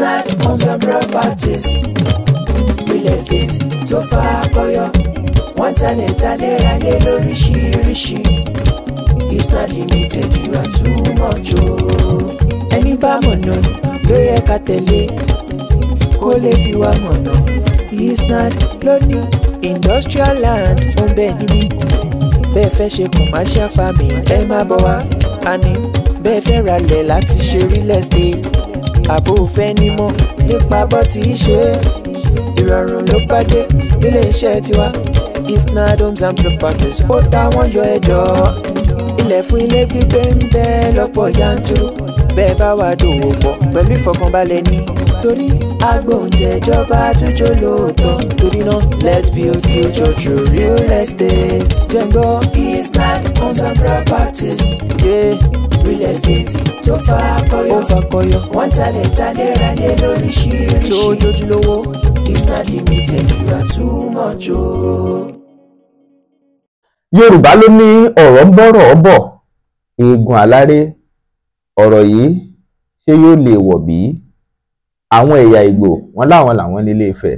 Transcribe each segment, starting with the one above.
Isnad Homes and Properties, real estate tó fà kọyọ, wọ́n talẹ̀ talẹ̀ ralẹ̀ lóríṣiríṣi. Isnad Limited, you are too much o. Ẹni bá mọ̀nà ló yẹ ká tẹ̀lé, kó lè fi wá mọ̀nà. Isnad ló ní industrial land ó ń bẹ níbí. Bẹ́ẹ̀ fẹ́ ṣe commercial farming ẹ má bọ̀ wá. Àní bẹ́ẹ̀ fẹ́ ralẹ̀ láti ṣe real estate. Àbò fẹ́ nímọ̀ nípa bó ti ṣe. Ìrọ̀rùn ló bá dé nílé iṣẹ́ tiwa. Isnad Homes and Properties ó táwọn yọ ẹjọ́. Ilẹ̀ fún ilé gbígbé ń bẹ lọ́pọ̀ yanturu. Bẹ́ẹ̀ bá wà dòwò pọ̀ pẹ̀lú ìfọkànbalẹ̀ ni. Torí agbóúnjẹ ìjọba tójó lóòótọ́. Torí náà let's build future through real estate. Jẹ́ngbọ́ Isnad Homes and Properties. Real estate tó fà kọyọ. Wọ́n talẹ̀ ralẹ̀ lóríṣiríṣi. Tó jójúlówó. Isnad Limited, you are too much o. Yorùbá ló ní ọ̀rọ̀ ń bọ̀rọ̀ bọ̀, eegun aláré. Ọ̀rọ̀ yìí ṣé yóò lè wọ̀ bí? Àwọn ẹ̀yà Ìgbò wọn láwọn làwọn nílé Ifẹ̀.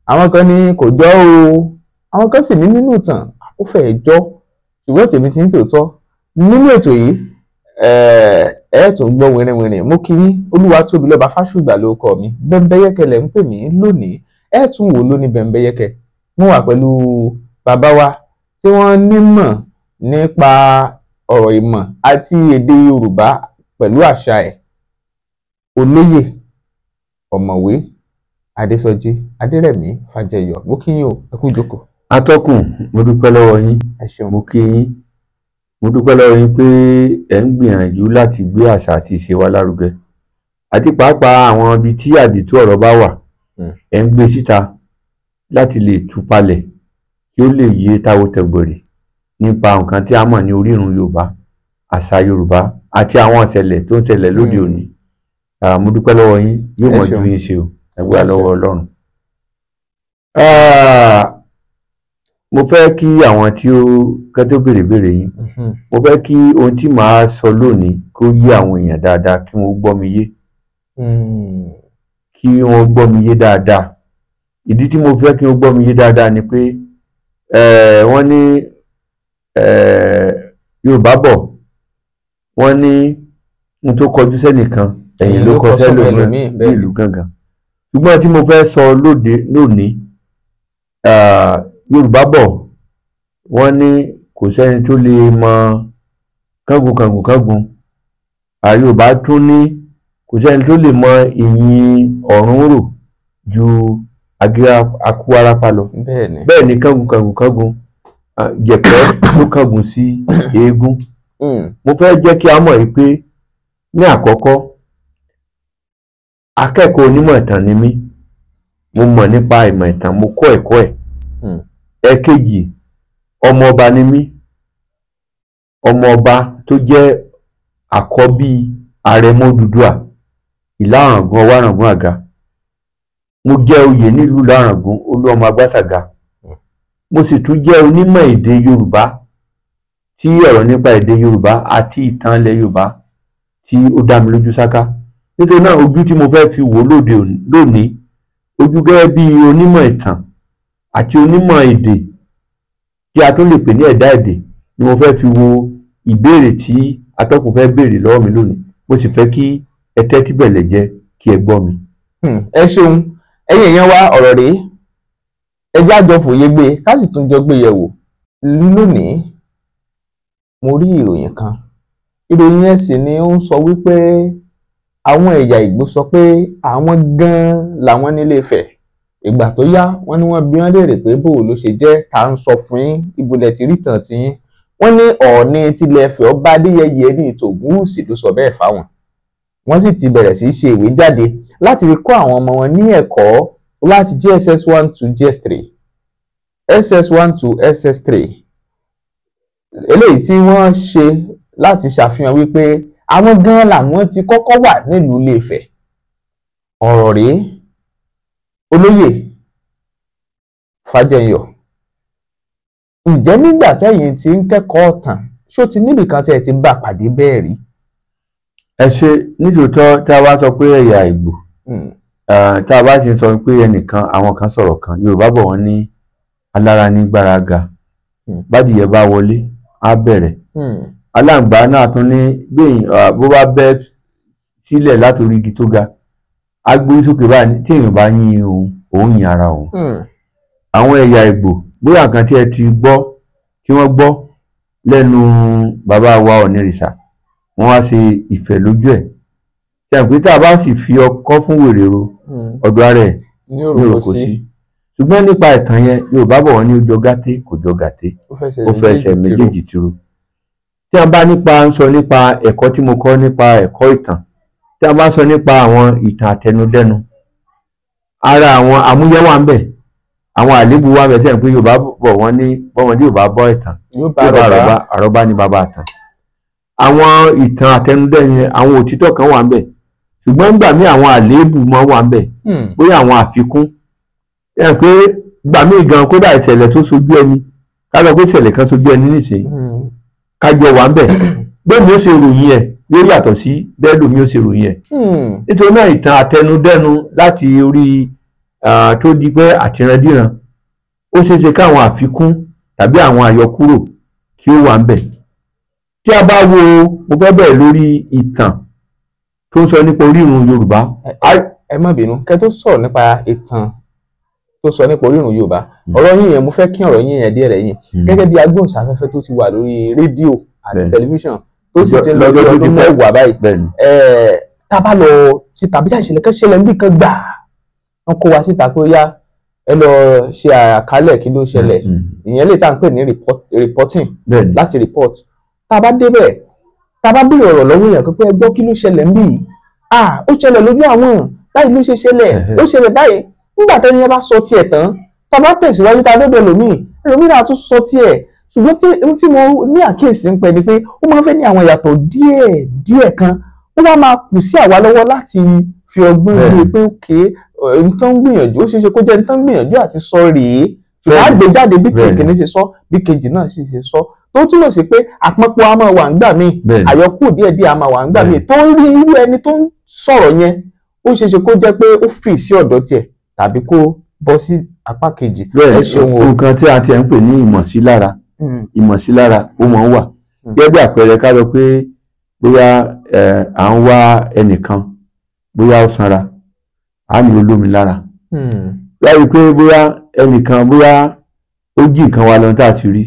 Àwọn kan ní kò jọ́ o, àwọn kan sì ní nínú ìtàn ó fẹ́ jọ́. Ṣùgbọ́n tèmi ti ń tòótọ́ nínú ètò yìí ẹ tún gbọ́ wìrìwìrì. Mo kí yín Olúwatóbilọ́ba Fásùgbà ló kọ mi. Bẹ́ńbẹ́yẹ́kẹ́ lẹ̀ ń pè mí lónìí. Ẹ tún wò lóní bẹ́ńbẹ́yẹ́kẹ́. Mo wà pẹ̀lú bàbá wa tí wọ́n nímọ̀ nípa ọ̀rọ̀ ìmọ̀ àti èdè Yorùbá pẹ̀lú àṣà ẹ̀. Olóyè ọ̀mọ̀wé Adésọjí Adérẹ̀mí Fájẹyọ. Mo kí yín o, ẹ kú ìjókòó. Atọ́kùn, mo dúpẹ́ lọ́wọ́ yín. Ẹ ṣeun. Mo kí yín. Mo dúpẹ́ lọ́wọ́ yín pé ẹ ń gbìyànjú láti gbé àṣà àti ìṣe wa lárugẹ. Àti pàápàá àwọn ibi tí àdìtú ọ̀rọ̀ bá wà, ẹ ń gbé síta láti lè tú palẹ̀ kí ó lè yé táwo tẹ̀gbọ̀rì nípa nǹkan tí a mọ̀ ní orírun Yorùbá, àṣà Yorùbá àti àwọn ìṣẹ̀lẹ̀ tó ń ṣẹlẹ̀ lóde òní. Mo dúpẹ́ lọ́wọ́ yín, yóò mọ̀ ju yín ṣe o, ẹ gbà lọ́wọ́ Ọlọ́run. Mo fẹ́ kí àwọn tí ó kẹ́tọ́ béèrè yín, mo fẹ́ kí ohun tí màá sọ lónìí kó yé àwọn èèyàn dáadáa, kí wọ́n gbọ́ mi yé. Kí wọ́n gbọ́ mi yé dáadáa. Ìdí tí mo fẹ́ kí wọ́n gbọ́ mi yé dáadáa ni pé wọ́n ní Yorùbá bọ̀, wọ́n ní n tó kọjú sẹ́nìkan ẹ̀yìn ló kọ sẹ́lòmíràn bí ìlú gángan. Ṣùgbọ́n tí mo fẹ́ sọ lónìí, Yorùbá bọ̀ wọ́n ní kò sẹ́ni tó lè mọ kángun. Yorùbá tún ní kò sẹ́ni tó lè mọ ìyìn ọ̀run rò ju akúwarapá lọ. Bẹ́ẹ̀ ni kángun jẹ̀pẹ́ ló kángun sí eégún. Mo fẹ́ jẹ́ kí a mọ̀ yìí pé ní àkọ́kọ́ akẹ́kọ̀ọ́ onímọ̀ ìtàn ni mí. Mo mọ̀ nípa ìmọ̀ ìtàn, mo kọ́ ẹ̀kọ́ ẹ̀. Ẹ̀kejì, ọmọ ọba ni mí. Ọmọ ọba tó jẹ́ àkọ́bí Àrẹ̀mọ Odùduwà Ìlá-Ọ̀ràngún Ọwáràngún Àga. Mo jẹ́ oyè nílùú Ìlá-Ọ̀ràngún Olúọmọ Agbásàga. Mo sì tún jẹ́ onímọ̀ èdè Yorùbá tí ọ̀rọ̀ nípa èdè Yorùbá àti ìtàn ilẹ̀ Yorùbá tí ó dá mi lójú sáká. Nítorí náà ojú tí mo fẹ́ fi wò lónìí, ojú gẹ́gẹ́ bí onímọ̀ ìtàn àti onímọ̀ èdè tí a tún lè pè ní ẹ̀dá èdè ni mo fẹ́ fi wo ìbéèrè tí atọ́kùn fẹ́ béèrè lọ́wọ́ mi lónìí. Mo sì fẹ́ kí ẹ tẹ́tí bẹ̀lẹ̀ jẹ́ kí ẹ gbọ́ mi. Ẹ ṣeun. Ẹ̀yin èèyàn wa, ọ̀rọ̀ rèé. Ẹ jẹ́ àjọ fòye gbé ká sì tún jọ gbé yẹ̀wò. Lónìí mo rí ìròyìn kan. Ìròyìn yẹn sì ni ó ń sọ wípé àwọn ẹ̀yà Ìgbò sọ pé àwọn gan-an làwọn nílé Ifẹ̀. Ìgbà tó yá wọ́n ní wọ́n bi wọ́n léèrè pé bó ló ṣe jẹ́, ta ń sọ fún yín, ibùdó ti rí tàn tí yín. Wọ́n ní Ọọ̀ni tilẹ̀ Ifẹ̀ Ọba Adéyẹyè ní Ìtògúnwùsì ló sọ bẹ́ẹ̀ fáwọn. Wọ́n sì ti bẹ̀rẹ̀ sí í ṣe ìwé jáde láti fi kọ́ àwọn ọmọ wọn ní ẹ̀kọ́ láti JSS 1 to JS 3, SS 1 to SS 3. Eléyìí tí wọ́n ṣe láti ṣàfihàn wípé àwọn gan làwọn ti kọ́kọ́ wà nílùú Ilé Ifẹ̀. Ọ̀rọ̀ rèé. Olóyè Fájẹyọ, ǹjẹ́ nígbà tẹ́yin ti ń kẹ́kọ̀ọ́ ọ̀tàn ṣó ti níbìkan tẹ́ ẹ ti bá pàdé bẹ́ẹ̀ rí? Ẹ ṣe nítòótọ́ tá a wá sọ pé ẹ̀yà Ìgbò tá a bá sì sọ pé ẹnìkan àwọn kan sọ̀rọ̀ kan Yorùbá bọ̀ wọ́n ní alára ní gbáraga bádìyẹ bá wọlé á bẹ̀rẹ̀ aláǹgbá náà tún ní gbẹ̀yìn bó bá bẹ́ sílẹ̀ látòrí igi tó ga á gbórí sókè báyìí tí èèyàn bá yín òun yin ara òun. Àwọn ẹ̀yà Ìgbò bóyá nǹkan tí ẹ ti gbọ́ tí wọ́n gbọ́ lẹ́nu bàbá wa Ọ̀nìrìṣà wọ́n wá ṣe ìfẹ́ lójú ẹ̀ tí àpò tá a bá sì fi ọkọ́ fún wèrè ro ọ̀dọ̀ ara ẹ̀ ní òròkó sí ṣùgbọ́n nípa ìtàn yẹn Yorùbá bọ̀ wọ́n ní ó jọ gàté kò jọ gàté ó fẹsẹ̀ méjèèjì tìrò. Tí a bá ń sọ nípa ẹ̀kọ́ tí mo kọ́ nípa ẹ̀kọ́ ìtàn tí a bá sọ nípa àwọn ìtàn àtẹnudẹ́nu ara àwọn àmúyẹ wà ń bẹ àwọn àléébù wà ń bẹ sẹ́yìn pé Yorùbá bọ̀ wọ́n ní bọ́mọdé Yorùbá bọ́ ìtàn Yorùbá àrọ́bá ní bàbá ìtàn. Àwọn ìtàn àtẹnudẹ́nu yẹn àwọn òtítọ́ kan wà ń bẹ ṣùgbọ́n nígbà míì àwọn àléébù mọ́ wà ń bẹ bóyá àwọn àfikún ẹ̀ pé gbà míì gan kódà ìṣẹ̀lẹ̀ tó sojú ẹni ká lọ pé ìṣẹ̀lẹ̀ kan sojú ẹni nísìnyí kájọ wà ń bẹ bẹ́ẹ̀ ni ó ṣe ròyìn ẹ̀ yóò yàtọ̀ sí bẹ́ẹ̀ lómi ó ṣe ròyìn ẹ̀ nítorí náà ìtàn àtẹnudẹ́nu láti orí tó di pé àtìrandíran ó ṣeé ṣe káwọn àfikún tàbí àwọn àyọkúrò kí ó wà ń bẹ. Tí a bá wo mo fẹ́ bẹ̀rẹ̀ lórí ìtàn tó ń sọ nípa orírun Yorùbá. Ẹ má bínú kẹ́ tó sọ̀rọ̀ nípa ìtàn tó sọ nípa orírun Yorùbá ọ̀rọ̀ yín yẹn mo fẹ́ kí ọ̀rọ̀ yín yẹn díẹ̀ rẹ̀ yín gẹ́gẹ́ bí agbóhùnsáfẹ́fẹ́ tó ti wà lórí rédíò àti tẹlifíṣàn tó sì ti ń lọ bí ọdún mẹ́wàá báyìí tá a bá lọ sí tàbí ìṣẹ̀lẹ̀ kan ṣẹlẹ̀ níbì kan gbà wọ́n kó wa síta pé ó yá ẹ lọ ṣe àkálẹ̀ kí ló ṣẹlẹ̀ ìyẹn lè tá à ń pè ní reporting láti report tá a bá débẹ̀ tá a bá béèrè ọ̀rọ̀ lọ́wọ́ èèyàn pé ẹ gbọ́ kí ló ṣẹlẹ̀ níbí ó ṣẹlẹ̀ lójú àwọn báyìí ló ṣe ṣẹlẹ̀ ó ṣẹlẹ̀ báyìí nígbà tẹ́ni ẹ bá sọ tiẹ̀ tán tá a bá tẹ̀síwájú tá a débẹ̀ ẹlòmíì náà tún sọ tiẹ̀ ṣùgbọ́n tí mo ní àkíyèsí ń pẹ́ ni pé ó máa ń fẹ́ ní àwọn ìyàtọ̀ díẹ̀ kan ó wá máa kù sí àwa lọ́wọ́ láti fi ọgbọ́n rí i pé òkè nǹkan ń gbìyànjú ó ṣeéṣe kó jẹ́ nǹkan ń gbìyànjú àti sọ rèé ṣùgbọ́n àgbéjáde bí tìkíní ṣe sọ bí kejì náà sì ṣe sọ tó túmọ̀ sí pé àpapọ̀ a máa wà ńgbà míì àyọkù díẹ̀díẹ̀ a máa wà ńgbà míì tó ń rí irú ẹni tó ń sọ̀rọ̀ yẹn ó ṣeéṣe kó jẹ́ pé ó fì sí ọ̀dọ̀ tiẹ̀ tàbí kó bọ́ sí apá kejì. nǹkan tí a ti ń pè ní ìmọ̀sílára ó máa ń wà gẹ́gẹ́ bí àpẹẹrẹ ká lọ pé bóyá à ń wá ẹnìkan bóyá ó sanra á ní olómi lára láyé pé bóyá ẹnìkan bóyá ó jí nǹkan wa lọ tá a sì rí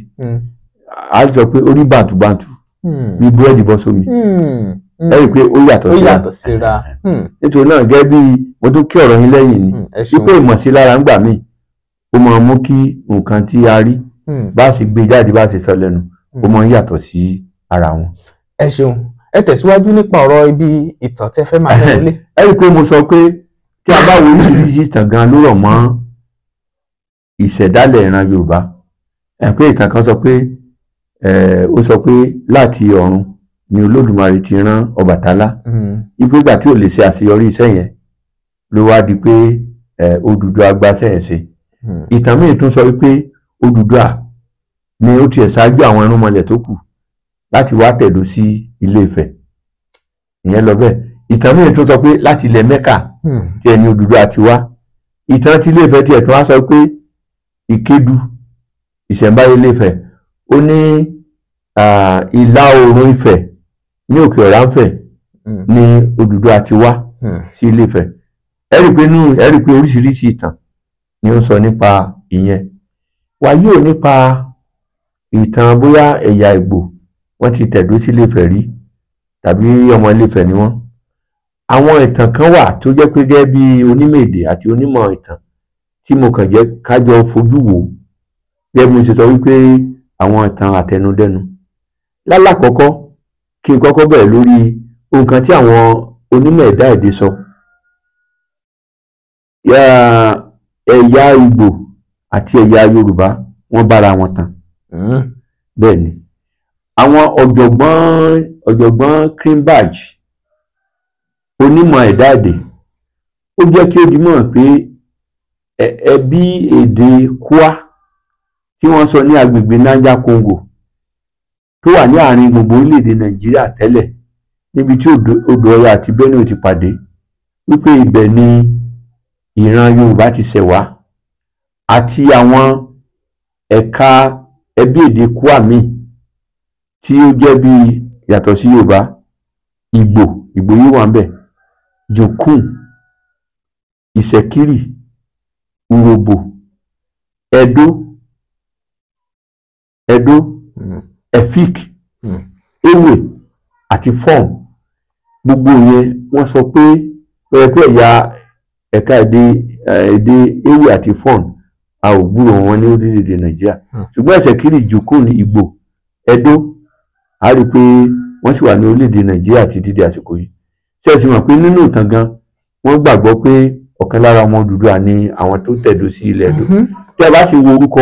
á sọ pé ó rí bàǹtùbàǹtù bí búrẹ́dì bọ́ sómi ẹ rí i pé ó yàtọ̀ síra nítorí náà gẹ́gẹ́ bí mo tún kí ọ̀rọ̀ yín lẹ́yìn ni wípé ìmọ̀sílára ń gbà míì ó máa mú kí nǹkan tí a rí bá a sì gbé jáde bá a sì sọ lẹ́nu ó máa ń yàtọ̀ sí ara wọn. Ẹ ṣeun ẹ tẹ̀síwájú nípa ọ̀rọ̀ ibi ìtàn tẹ́ fẹ́ máa lẹ́nu. ẹ rí i pé mo sọ pé tí a bá wo oríṣiríṣi ìtàn gan ló rọ̀ mọ́ ìṣẹ̀dálẹ̀ ìran Yorùbá ẹ̀ pé ìtàn kan sọ pé ó sọ pé láti ọ̀run ni Olódùmarè ti rán Ọbàtálá ipò ìgbà tí ò lè ṣe àṣeyọrí iṣẹ́ yẹn ló wá di pé Odùduwà gbaṣẹ́ yẹn ṣe. Ìtàn míì tún sọ wípé Odùduwà ni ó tiẹ̀ ṣáájú àwọn irúnmọlẹ̀ tó kù láti wá tẹ̀dó sí Ilé Ifẹ̀ ìyẹn lọ bẹ́ẹ̀. Ìtàn míì tún sọ pé láti ilẹ̀ Mẹ́kà tí ẹni Odùduwà ti wá. Ìtàn ti Ilé Ifẹ̀ tiẹ̀ tún wá sọ pé Ìkédu ìṣẹ̀ǹbáyé Ilé Ifẹ̀ ó ní ìlà oòrùn Ifẹ̀ ní òkè Ọ̀rànfẹ̀ ní Odùduwà ti wá sí Ilé Ifẹ̀. ẹ rí i pé oríṣiríṣi ìtàn ni ó sọ nípa ìyẹn. Wàyí ò nípa ìtàn bóyá ẹ̀yà Ìgbò wọ́n ti tẹ̀dó sí Ilé Ifẹ̀ rí tàbí ọmọ Ilé Ifẹ̀ ni wọ́n. Àwọn ìtàn kan wà tó jẹ́ pé gẹ́gẹ́ bí onímọ̀ èdè àti onímọ̀ ìtàn tí mo kàn jẹ́ kájọ fojú wò gẹ́gẹ́ bí mo ṣe sọ wípé àwọn ìtàn àtẹnudẹ́nu. Lálákọ̀ọ́kọ́ kí n kọ́kọ́ bẹ̀rẹ̀ lórí nǹkan tí àwọn onímọ̀ ẹ̀dá èdè sọ. Ẹ̀yà Ìgbò àti ẹ̀yà Yorùbá wọ́n bára wọn tàn. Bẹ́ẹ̀ ni àwọn ọ̀jọ̀gbọ́n Kimbaj onímọ̀ ẹ̀dá èdè ó jẹ́ kí ó di mọ̀ pé ẹbí èdè Kwa tí wọ́n sọ ní agbègbè Niger Congo tó wà ní àárín gbogbo orílẹ̀-èdè Nàìjíríà tẹ́lẹ̀ níbi tí odò Ọya àti Benue ti pàdé wípé ibẹ̀ ni ìran Yorùbá ti ṣẹ̀ wá àti àwọn ẹ̀ka ẹbí èdè Kwami tí ó jẹ́ bí yàtọ̀ sí Yorùbá, Ìgbò yìí wà ń bẹ̀, Jukun, Ìṣẹ̀kírì, Urhobo, Ẹdó, Efik, Ewe àti Fọ́ọ̀m. Gbogbo yẹn wọ́n sọ pé ẹ̀ka èdè Ewe àti Fọ́ọ̀m a ò gbúrò wọn ní orílẹ̀-èdè Nàìjíríà. Ṣùgbọ́n Ìṣẹ̀kírì, Jukun, Ìgbò, Ẹdó a rí pé wọ́n sì wà ní orílẹ̀-èdè Nàìjíríà títí di àsìkò yìí. Ṣé ẹ sì mọ̀ pé nínú ìtàn gan wọ́n gbàgbọ́ pé ọ̀kan lára ọmọ Odùduwà ni àwọn tó tẹ̀dó sí ilẹ̀ Ẹdó. Tí a bá sì wo orúkọ,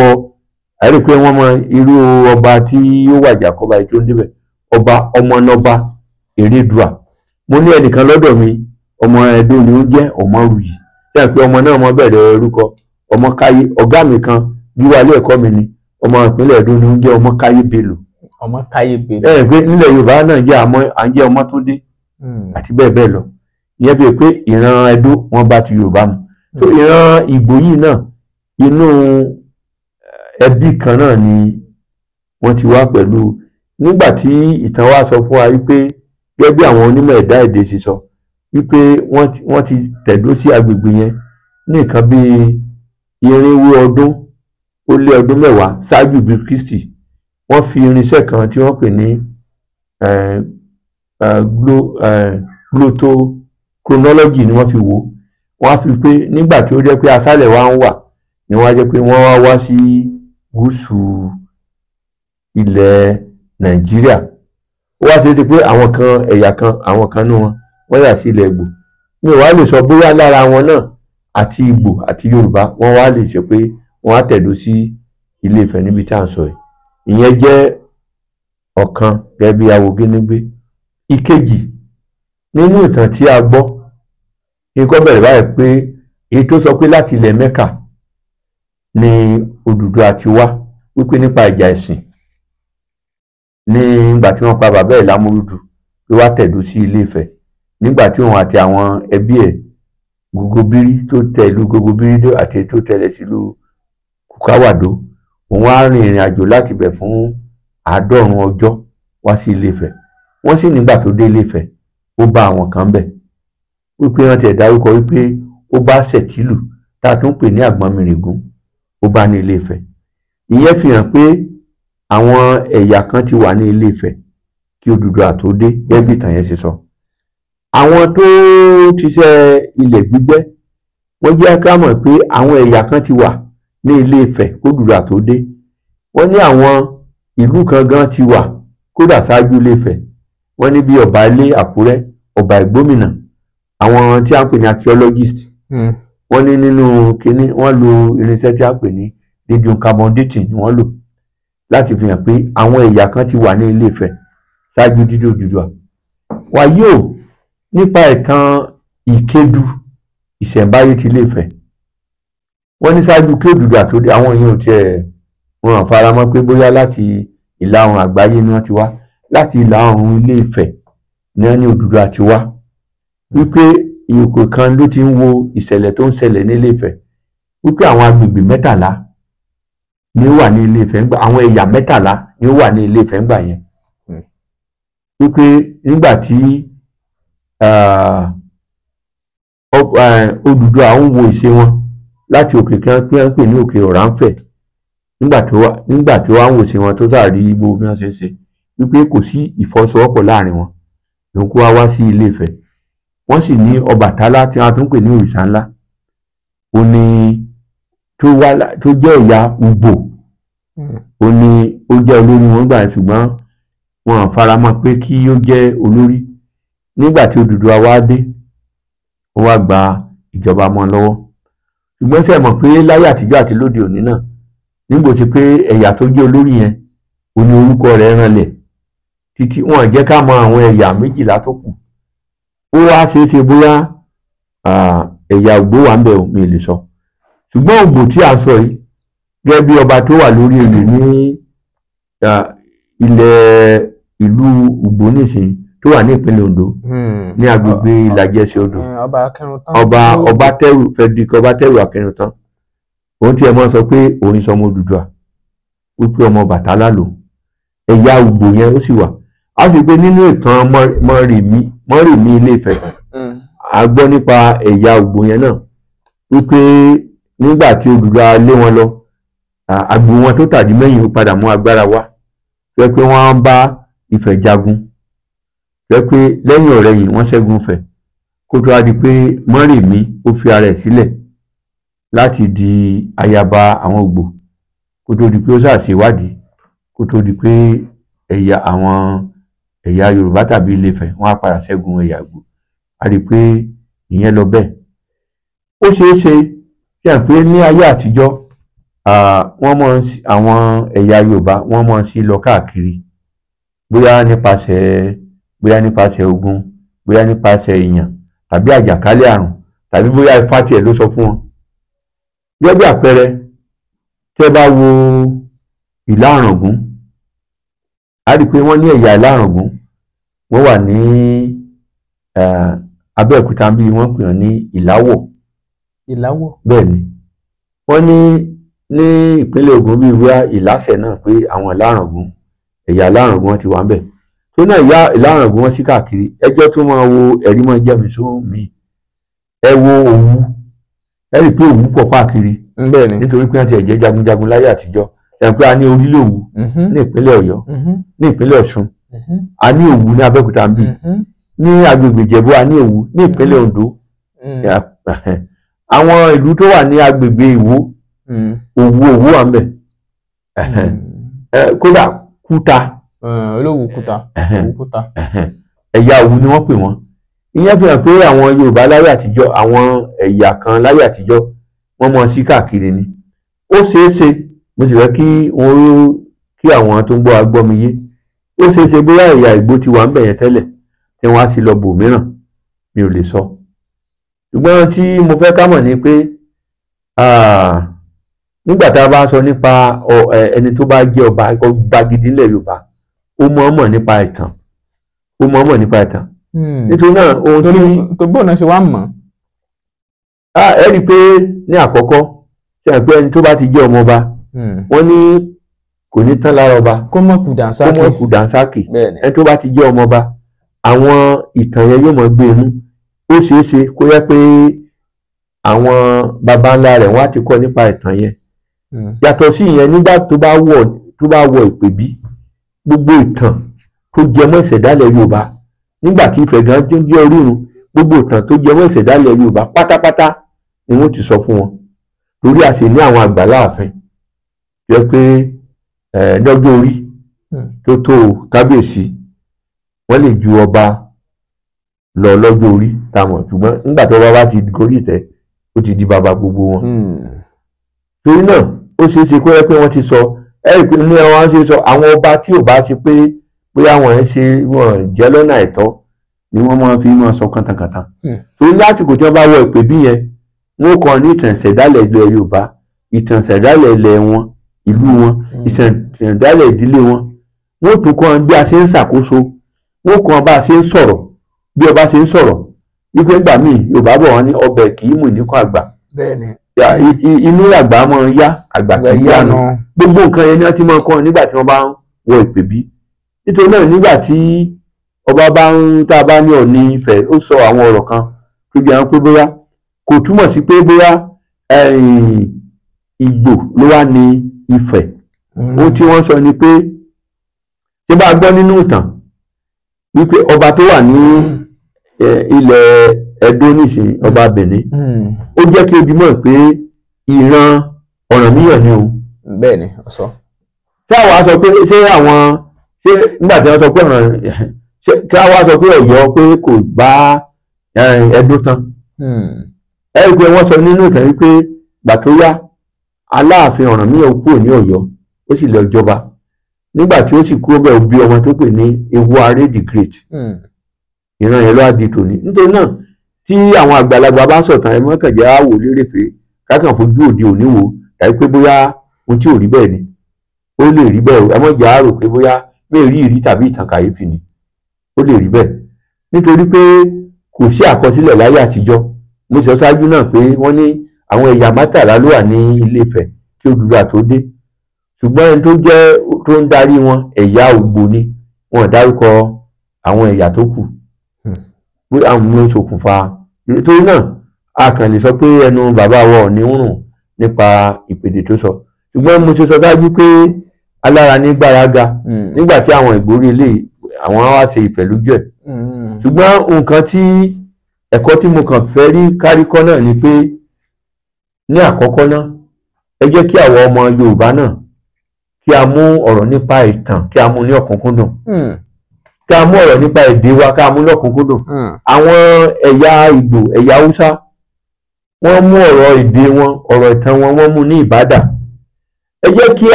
a rí pé wọ́n mọ irú ọba tí ó wàjà kọba ètò ń débẹ̀, ọba Ọmọnọba Erédùà. Mo ní ẹnìkan lọ́dọ̀ mi, ọmọ Ẹdó ni ó jẹ́ Ọmọrùyì. Ṣé ẹ pé ọmọ náà mọ bẹ̀rẹ̀ orúkọ Ọmọkáyé? Ọ̀gá mi kan wíwá ilé ẹ̀kọ́ mi ni ọmọ ìpínlẹ̀ Ẹdó ni ó jẹ́ Ọmọkáyé Bello. Ọmọkáyé Bello. Pé nílẹ̀ Yorùbá náà jẹ́ Ọmọ́túndé àti bẹ́ẹ̀ bẹ́ẹ̀ lọ. Ìyẹn fi pé ìran Ẹdó wọ́n bá ti Yorùbá mu. So ìran Ìgbò yìí náà inú ẹbí kan náà ni wọ́n ti wá pẹ̀lú. Nígbà tí ìtàn wa sọ fún wa wípé gẹ́gẹ́ bí àwọn onímọ̀ ẹ̀dá èdè sì sọ wípé wọ́n ti tẹ̀dó sí agbègbè yẹn ní nǹkan bí 400 ọdún ó lé ọdún 10 ṣáájú bí Kristi. Wọ́n fi irinṣẹ́ kan tí wọ́n pè ní glotochronology ni wọ́n fi wò. Wọ́n á fi pé nígbà tí ó jẹ́ pé aṣálẹ̀ wa ń wà ni wọ́n á jẹ́ pé wọ́n wá sí gúúsù ilẹ̀ Nàìjíríà. Ó wá ṣe é ṣe pé àwọn kan ẹ̀yà kan àwọn kan nú wọ́n yà sí ilẹ̀ Ìgbò. Mi ò wá lè sọ bóyá lára wọn náà àti Ìgbò àti Yorùbá wọ́n wá lè ṣe pé wọ́n á tẹ̀dó sí Ilé Ifẹ̀ níbi tí à ń sọ yìí. Ìyẹn jẹ́ ọ̀kan gẹ́gẹ́ bí Awogénégbé. Ìkejì nínú ìtàn tí a gbọ́ nǹkan bẹ̀rẹ̀ báyìí pé èyí tó sọ pé láti ilẹ̀ Mẹ́kà ni Odùduwà ti wá, wípé nípa ìjà ẹ̀sìn nígbà tí wọ́n pa bàbá ẹ̀ Lámúrúdù pé wá tẹ̀dó sí Ilé Ifẹ̀ nígbà tí òun àti àwọn ẹbí ẹ̀ Gogobiri tó tẹ ìlú Gogobiri àti tó tẹ̀lé sílùú Kùkáwàdó, òun á rin ìrìn àjò láti bẹ̀ fún 50 ọjọ́ wá sí Ilé Ifẹ̀. Wọ́n sì nígbà tó dé Ilé Ifẹ̀ ó bá àwọn kan bẹ̀ wípé wọ́n ti dárúkọ wípé ó bá Ṣẹ̀tìlù tá a tún pè ní Àgbọnmìrègún ó bá ní Ilé Ifẹ̀. Ìyẹn fi hàn pé àwọn ẹ̀yà kan ti wà ní Ilé Ifẹ̀ kí Odùduwà tó dé gẹ́gẹ́ bí ìtàn yẹn ṣe sọ. Àwọn tó ti ṣe ilẹ̀ gbígbẹ́ wọ́n jẹ́ ká mọ̀ pé àwọn ẹ̀yà kan ti wà ní Ilé Ifẹ̀ kó Odùduwà tó dé. Wọ́n ní àwọn ìlú kan gan ti wà kódà ṣáájú Ilé Ifẹ̀. Wọ́n ní bí Ọba Ilé Àkúrẹ́, Ọba Ìgbómìnà, àwọn tí a ń pè ní archaeologist. Wọ́n ní nínú kínní wọ́n lo irinṣẹ́ tí a ń pè ní radium carbon dating ni wọ́n lò láti fi hàn pé àwọn ẹ̀yà kan ti wà ní Ilé Ifẹ̀ ṣáájú dídé Odùduwà. Wàyí o, nípa ìtàn Ìkédu ìṣẹ̀ǹbáyé ti Ilé Ifẹ̀, wọ́n ní ṣáájú kí Odùduwà tó dé àwọn èèyàn tiẹ̀ wọn faramọ́ pé bóyá láti ìlà oòrùn àgbáyé ni wọ́n ti wá, láti ìlà oòrùn Ilé Ifẹ̀ ni wọ́n ní Odùduwà ti wá. Wípé ìyókù kan ló ti ń wo ìṣẹ̀lẹ̀ tó ń ṣẹlẹ̀ ní Ilé Ifẹ̀, wípé àwọn agbègbè 13 ni ó wà ní Ilé Ifẹ̀ ńgbà, àwọn ẹ̀yà 13 ni ó wà ní Ilé Ifẹ̀ ńgbà yẹn. Wípé nígbà tí Odùduwà ń wo ìṣe wọn láti òkè kan pé ń pè ní òkè Ọ̀rànfẹ̀, nígbà tí ó wá ń wo ìṣe wọn tó sàrí gbogbo bí wọ́n ṣe ń ṣe, wípé kò sí ìfọwọ́sowọ́pọ̀ láàrin wọn ló kó wá sí Ilé Ifẹ̀. Wọ́n sì ní Ọbàtálá tí wọ́n tún pè ní òrìṣà ńlá, ó ní tó jẹ́ ẹ̀yà Ùgbò, ó ní ó jẹ́ olórí wọn gbà, ṣùgbọ́n wọn faramọ́ pé kí ó jẹ́ olórí. Nígbà tí Odùduwà wá dé ó wá gba ìjọba mọ́ lọ́wọ́. Ṣùgbọ́n ṣé ẹ mọ̀ pé láyé àtijọ́ àti lóde òní náà nígbò tí pé ẹ̀yà tó jẹ́ olórí yẹn ó ní orúkọ rẹ̀ rànlẹ̀ títí wọn jẹ́ ká mọ àwọn ẹ̀yà 12 tó kù. Ó wá ṣeé ṣe bóyá ẹ̀yà Ògbó wà ń bẹ̀ mi lè sọ. Ṣùgbọ́n Ògbò tí a sọ yìí gẹ́gẹ́ bí ọba tó wà lórí oyè ní ilẹ̀ ìlú Ùgbò nísìnyí tó wà ní ìpínlẹ̀ Ondo ní agbègbè Ìlàjẹsẹ̀ Odò ọba Tẹ́rù Frederick Ọbátẹ́rù Akẹrùntán òun tí ẹ mọ́ sọ pé òun sọmọ Odùduwà wípé ọmọ Ọbàtálá lò ẹ̀yà Ùgbò yẹn ó sì wà á sì pé nínú ìtàn Mọ́rèmí Ilé-Ifẹ̀ a gbọ́ nípa ẹ̀yà Ùgbò yẹn náà wípé nígbà tí Odùduwà lé wọn lọ àgbò wọn tó tàdí mẹ́yìn ó padà mú agbára wá fẹ́ pé wọ́n bá Ifẹ̀ jagun fẹ́ pé lẹ́yìn ọ̀rẹ̀yìn wọ́n ṣẹ́gun Ifẹ̀ kó tó wá di pé Mọ́rèmí ó fi ara ẹ̀ sílẹ̀ láti di ayaba àwọn Ùgbò kó tó di pé ó ṣàṣèwádìí kó tó di pé ẹ̀yà Yorùbá tàbí Ilé-Ifẹ̀ wọ́n á padà ṣẹ́gun ẹ̀yà Ùgbò a rí i pé ìyẹn lọ bẹ́ẹ̀. Ó ṣeé ṣe kí à ń pé ní ayé àtijọ́ wọ́n mọ̀ àwọn ẹ̀yà Yorùbá wọ́n mọ̀ sí lọ káàkiri bóyá nípasẹ̀ ogun bóyá nípasẹ̀ ìyàn tàbí àjàkálẹ̀ àrùn tàbí bóyá Ifá tiẹ̀ ló sọ fún wọn. Gẹ́gẹ́ bí àpẹẹrẹ tẹ́ bá wo Ìlá Àràngún a rí i pé wọ́n ní ẹ̀yà Ìlá Àràngún wọ́n wà ní Abẹ́òkúta bí wọ́n pè wọ́n ní Ìláwọ̀. Bẹ́ẹ̀ ni wọ́n ní ìpínlẹ̀ Ògùn bíi wíwá Ìlásẹ̀ náà pé àwọn Ìlá Àràngún ẹ̀yà Ìlá Àràngún wọn ti wà ń bẹ̀ tó náà Ìlá Àràngún wọn sí káàkiri ẹjọ́ tó máa wo ẹ̀rí mọ́ jẹ́mi sómi ẹ wo Òwu ẹ rí i pé Òwu pọ̀ káàkiri nítorí pé wọ́n ti ẹ̀jẹ̀ jagunjagun láyé àtijọ́ ṣe pé a ní orílẹ̀ Òwu ní ìpínlẹ̀ Ọ̀yọ́ ní ìpínlẹ̀ Ọ̀ṣun a ní Òwu ní Abẹ́òkúta ń bì ní agbègbè Ìjẹ̀bú a ní Òwu ní ìpínlẹ̀ Oǹdó àwọn ìlú tó wà ní agbègbè Ìwó Òwu wà ń bẹ̀ kódà Kúta Olówú Kúta ẹ̀yà Òwu ni wọ́n pè wọ́n ìyẹn fi hàn pé àwọn Yorùbá láyé àtijọ́ àwọn ẹ̀yà kan láyé àtijọ́ wọ́n mọ̀ sí káàkiri ni ó ṣeé ṣe mo sì fẹ́ kí àwọn tó ń gbọ́ agbọ́ mi yé ó ṣeé ṣe bóyá ẹ̀yà Ìgbò ti wà ń bẹ̀ yẹn tẹ́lẹ̀ tí wọ́n á sì lọ bò mìíràn mi ò lè sọ ṣùgbọ́n tí mo fẹ́ ká mọ̀ ni pé nígbà tá a bá sọ nípa ẹni tó bá jẹ́ ọba gidi nílẹ̀ Yorùbá ó mọ̀ nípa ìtàn nítorí náà ohun tí tó gbọ́dọ̀ ṣe wá mọ̀ ẹ rí i pé ní àkọ́kọ́ ṣe àpẹ ẹni tó bá ti jẹ́ ọmọ ọba wọ́n ní kò ní tán lára ọba kó mọ̀ kù dànsákì ẹni tó bá ti jẹ́ ọmọ ọba àwọn ìtàn yẹn yóò mọ̀ gbé inú ó ṣeé ṣe kó yẹ pé àwọn baba ńlá rẹ̀ wọ́n á ti kọ́ nípa ìtàn yẹn yàtọ̀ sí ìyẹn nígbà tó bá wọ ìpèbí gbogbo ìtàn tó jẹmọ́ ìṣẹ̀dálẹ̀ Yorùbá nígbà tí Ifẹ̀ gan jẹ́ orírun gbogbo ìtàn tó jẹmọ́ ìṣẹ̀dálẹ̀ Yorùbá pátápátá ni wọ́n ti sọ fún wọn lórí àṣẹ ní àwọn àgbà láàfin jẹ́ pé lọ́jọ́ orí tó kábíyèsí wọ́n lè ju ọba lọ lọ́jọ́ orí táwọn ṣùgbọ́n nígbà tí ọba bá ti gorí ìtẹ́ ó ti di bàbá gbogbo wọn torí náà ó ṣeé ṣe kó yẹ pé wọ́n ti sọ ẹ̀rí pé ní wọ́n ṣe sọ àwọn ọba tí ò bá ṣe pé bóyá wọ́n jẹ́ lọ́nà àìtọ́ ni wọ́n máa fi máa sọ kàntàkàntà torí lásìkò tí wọ́n bá wọ ìpè bí yẹn wọ́n kàn ní ìtàn ìṣẹ̀dálẹ̀ ilẹ̀ Yorùbá ìtàn ìṣẹ̀dálẹ̀ ilẹ̀ wọn ìlú wọn ìṣẹ̀dálẹ̀ ìdílé wọn wọ́n tún kọ́ bí a ṣe ń ṣàkóso wọ́n kọ́ bá a ṣe ń sọ̀rọ̀ bí ọba ṣe ń sọ̀rọ̀ wípé ńgbà míì Yorùbá bọ̀ wọ́n ní ọbẹ̀ kì í mú níkọ́ àgbà inú àgbà máa ń yá àgbà kì í yá nù gbogbo nǹkan yẹn ni wọ́n ti máa ń kọ́ nígbà tí wọ́n bá ń wọ ìpè bí nítorí náà nígbà tí ọba bá ń tá a bá ní Ọọ̀ni Ifẹ̀ ó sọ àwọn ọ̀rọ̀ kan tó bí àwọn pé bóyá kò túmọ̀ sí pé bóyá Ìgbò ló wà ní Ifẹ̀ ohun tí wọ́n sọ ni pé tí bá gbọ́ nínú ìtàn wípé ọba tó wà ní ilẹ̀ Ẹdó nísìnyí ọba Benin ó jẹ́ kí ebi mọ̀ pé ìran Ọ̀rànmíyàn ni òun. bẹ́ẹ̀ ni ó sọ. ṣé àwa sọ pé ṣé nígbà tí wọ́n sọ pé kí àwa sọ pé Ọ̀yọ́ pé kò bá Ẹdó tán ẹ rí i pé wọ́n sọ nínú ìtàn wípé gbà tó yá Aláàfin Ọ̀rànmíyàn kúrò ní Ọ̀yọ́ ó sì lọ jọba nígbà tí ó sì kúrò bẹ́ẹ̀ ó bí ọmọ tó pè ní Ewuare the Great ìran yẹn ló á di tòní nítorí náà tí àwọn àgbàlagbà bá sọ̀tàn ẹ mọ́kànjẹ́ á wò lérèfé kákan fojú òde òní wò tàbí pé bóyá ohun tí ò rí bẹ́ẹ̀ ni ó lè rí bẹ́ẹ̀ ẹ mọ̀jà á rò pé bóyá bẹ́ẹ̀ rí ìrí tàbí ìtàn kàyéfì ni ó lè rí bẹ́ẹ̀ nítorí pé kò sí àkọsílẹ̀ láyé àtijọ́. Mo sọ ṣáájú náà pé wọ́n ní àwọn ẹ̀yà mátàlá ló wà ní Ilé-Ifẹ̀ kí Odùduwà tó dé, ṣùgbọ́n ẹni tó ń darí wọn ẹ̀yà Ògbò ni, wọn ò dárúkọ àwọn ẹ̀yà tó kù pé àwọn ló ṣokùnfà. Nítorí náà a kàn lè sọ pé ẹnu bàbá wa ò ní rùn nípa ìpèdè tó sọ, ṣùgbọ́n mo ṣe sọ ṣáájú pé alára ní gbáraga nígbà tí àwọn Ìgbòrí ilé àwọn wá ṣe Ifẹ̀ lójú ẹ̀. Ṣùgbọ́n nǹkan tí ẹ̀kọ́ tí mo kàn fẹ́ rí káríkọ́ náà ni pé ní àkọ́kọ́ náà ẹ jẹ́ kí àwọn ọmọ Yorùbá náà kí a mú ọ̀rọ̀ nípa ìtàn kí a mú ní ọ̀kúnkúndùn, kí a mú ọ̀rọ̀ nípa èdè wa kí a mú ní ọ̀kúnkúndùn. Àwọn ẹ̀yà Ìgbò, ẹ̀yà Haúsá wọ́n mú ọ̀rọ̀ èdè wọn, ọ̀rọ̀ ìtàn wọn, wọ́n mú ní ìbádà. Ẹ jẹ́ kí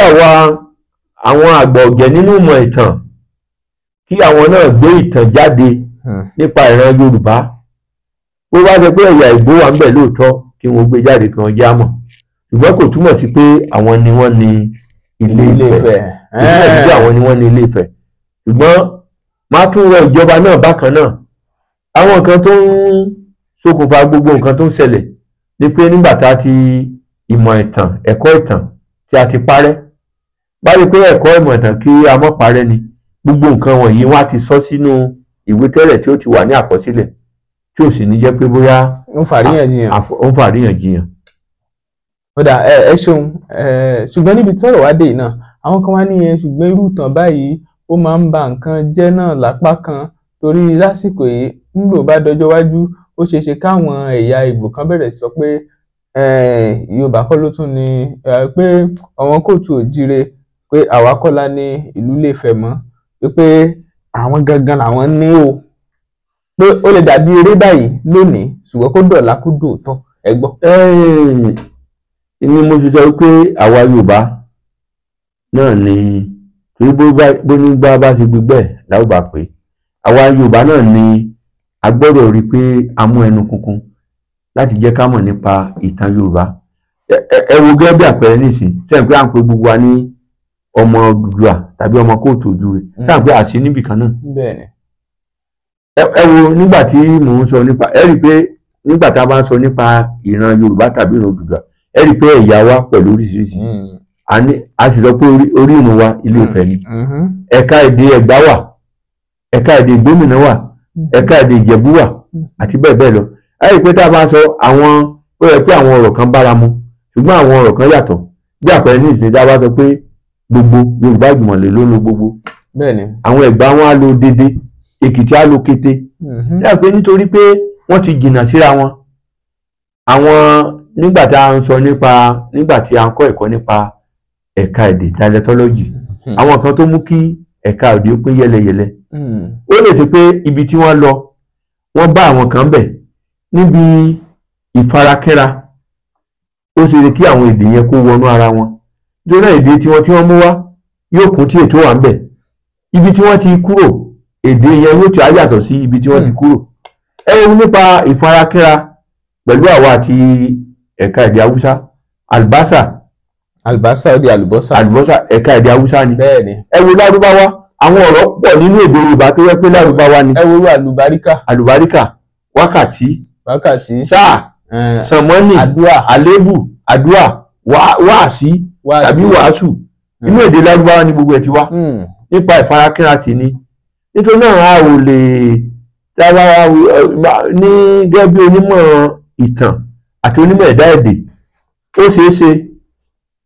àwọn àgbà ọ̀jẹ̀ nínú ìmọ̀ ìtàn kí àwọn náà gbé ìtàn jáde nípa ìran Yorùbá. Bó bá ṣe pé ẹ̀yà Ìgbò wà ń bẹ̀ lóòótọ́ kí wọ́n gbé jáde kí wọ́n já mọ̀, ṣùgbọ́n kò túmọ̀ sí pé àwọn ni wọ́n ní Ilé-Ifẹ̀, kò túmọ̀ sí pé àwọn ni wọ́n ní Ilé-Ifẹ̀. Ṣùgbọ́n máa tún rọ ìjọba náà bákan náà, àwọn nǹkan tó ń ṣokùnfà gbogbo nǹkan tó ń ṣẹlẹ̀ ni pé nígbà tá a ti ìmọ̀ ìtàn, ẹ̀kọ́ ìtàn tí a ti parẹ́, báyìí pé ẹ̀kọ́ ìmọ̀ ìtàn kí a mọ́ parẹ́ ni, gbogbo nǹkan wọ̀nyí wọ́n á ti sọ sínú ìwé tẹ́lẹ̀ tí ó ti wà ní àkọsílẹ̀ tí ò sì ní jẹ́ pé bóyá ó ń fàríyànjiyàn. Kódà ẹ ṣeun, ṣùgbọ́n níbi tí ọ̀rọ̀ wá dé náà àwọn kan wá nìyẹn, ṣùgbọ́n irú ìtàn báyìí ó máa ń ba nǹkan jẹ́ náà lápá kan, torí lásìkò yìí nígbò bá dọjọ́ wájú ó ṣeé ṣe káwọn ẹ̀yà Ìgbò kan bẹ̀rẹ̀ sọ pé Yorùbá kọ́ ló tún ní pé àwọn kóòtù òjíire pé àwa kọ́ la ní ìlú Ilé-Ifẹ̀ mọ́, pé àwọn gangan làwọn ní o, pé ó lè dàbí eré báyìí lónìí ṣùgbọ́n kó dọ̀la kó dòótọ́. Ẹ gbọ́. Ni mo ti sọ pé àwa Yorùbá náà ni, torí bó ní gbá bá ti gbígbẹ́ láwọn bá pé àwa Yorùbá náà ni a gbọ́dọ̀ rí pé a mú ẹnu kunkun láti jẹ́ ká mọ̀ nípa ìtàn Yorùbá. Ẹ wo gẹ́gẹ́ bí àpẹẹrẹ nísìn sẹ́yìn pé à ń pe gbogbo wa ní ọmọ Odùduwà tàbí ọmọ kóòtù òjúre, sẹ́yìn pé àṣì níbì kan náà. Bẹ́ẹ̀ni. Ẹ wo nígbà tí mò ń sọ nípa, ẹ rí i pé nígbà tá a bá ń sọ nípa ìran Yorùbá tàbí ìran Odùduwà, ẹ rí i pé ẹ̀yà wa pẹ̀lú oríṣiríṣi. A sì sọ pé orí ìrun wa Ilé-Ifẹ̀ ni. Ẹ̀ka èdè Ẹ̀gbá wà, ẹ̀ka èdè Ìgbómìnà wà, ẹ̀ka èdè Ìjẹ̀bú wà àti bẹ́ẹ̀ bẹ́ẹ̀ lọ. Ẹ rí i pé tá a bá sọ àwọn, ó yẹ pé àwọn ọ̀rọ̀ kan bára mu ṣùgbọ́n àwọn ọ̀rọ̀ kan yàtọ̀. Bí àpẹẹrẹ ní ìsìn tá a bá sọ pé gbogbo, Yorùbá ìgbìmọ̀lẹ̀ ló ń lo gbogbo. Bẹ́ẹ̀ni. Àwọn Ẹ̀gbá wọn á lo dédé, Èkìtì á lo kété. Ẹ pé nítorí pé wọ́n ti jìnnà síra wọn. Àwọn nígbà tí a ń sọ nípa, nígbà tí a ń kọ́ ẹ̀kọ́ nípa ẹ̀ka èdè dialectology, àwọn kan tó mú kí ẹ̀ka èdè ó pín yẹlẹyẹlẹ. Ó lè ṣe pé ibi tí wọ́n lọ wọ́n bá àwọn kan bẹ̀ níbi ìfarakínra, ó ṣe lè kí àwọn èdè yẹn kó wọnú ara wọn. Nítorí èdè tí wọ́n mú wá yóò kún tí ètò wà ń bẹ̀. Ibi tí wọ́n ti kúrò èdè yẹn yóò ti á yàtọ̀ sí ibi tí wọ́n ti kúrò. Ẹ wo nípa ìfarakínra pẹ̀lú àwa àti ẹ̀ka èdè Haúsá, àlùbásà di àlùbọ́sà ẹ̀ka èdè Haúsá ni. Bẹ́ẹ̀ni. Ẹ wo Lárúbáwá, àwọn ọ̀rọ̀ pọ̀ nínú èdè Yorùbá tó yẹ pé Lárúbáwá ni. Ẹ wo àlùbáríkà, wákàtí, sáà, sànmọ́nì, àlébù, àdúà, wáàsí tàbí wàásù. Inú èdè Lárúbáwá ni gbogbo ẹ̀ ti wá. Nípa ìfarakínra tì ní. Nítorí náà a ò lè tábà ní gẹ́gẹ́ bí onímọ̀ ìtàn àti onímọ̀ ẹ̀dá èdè, ó ṣeé ṣe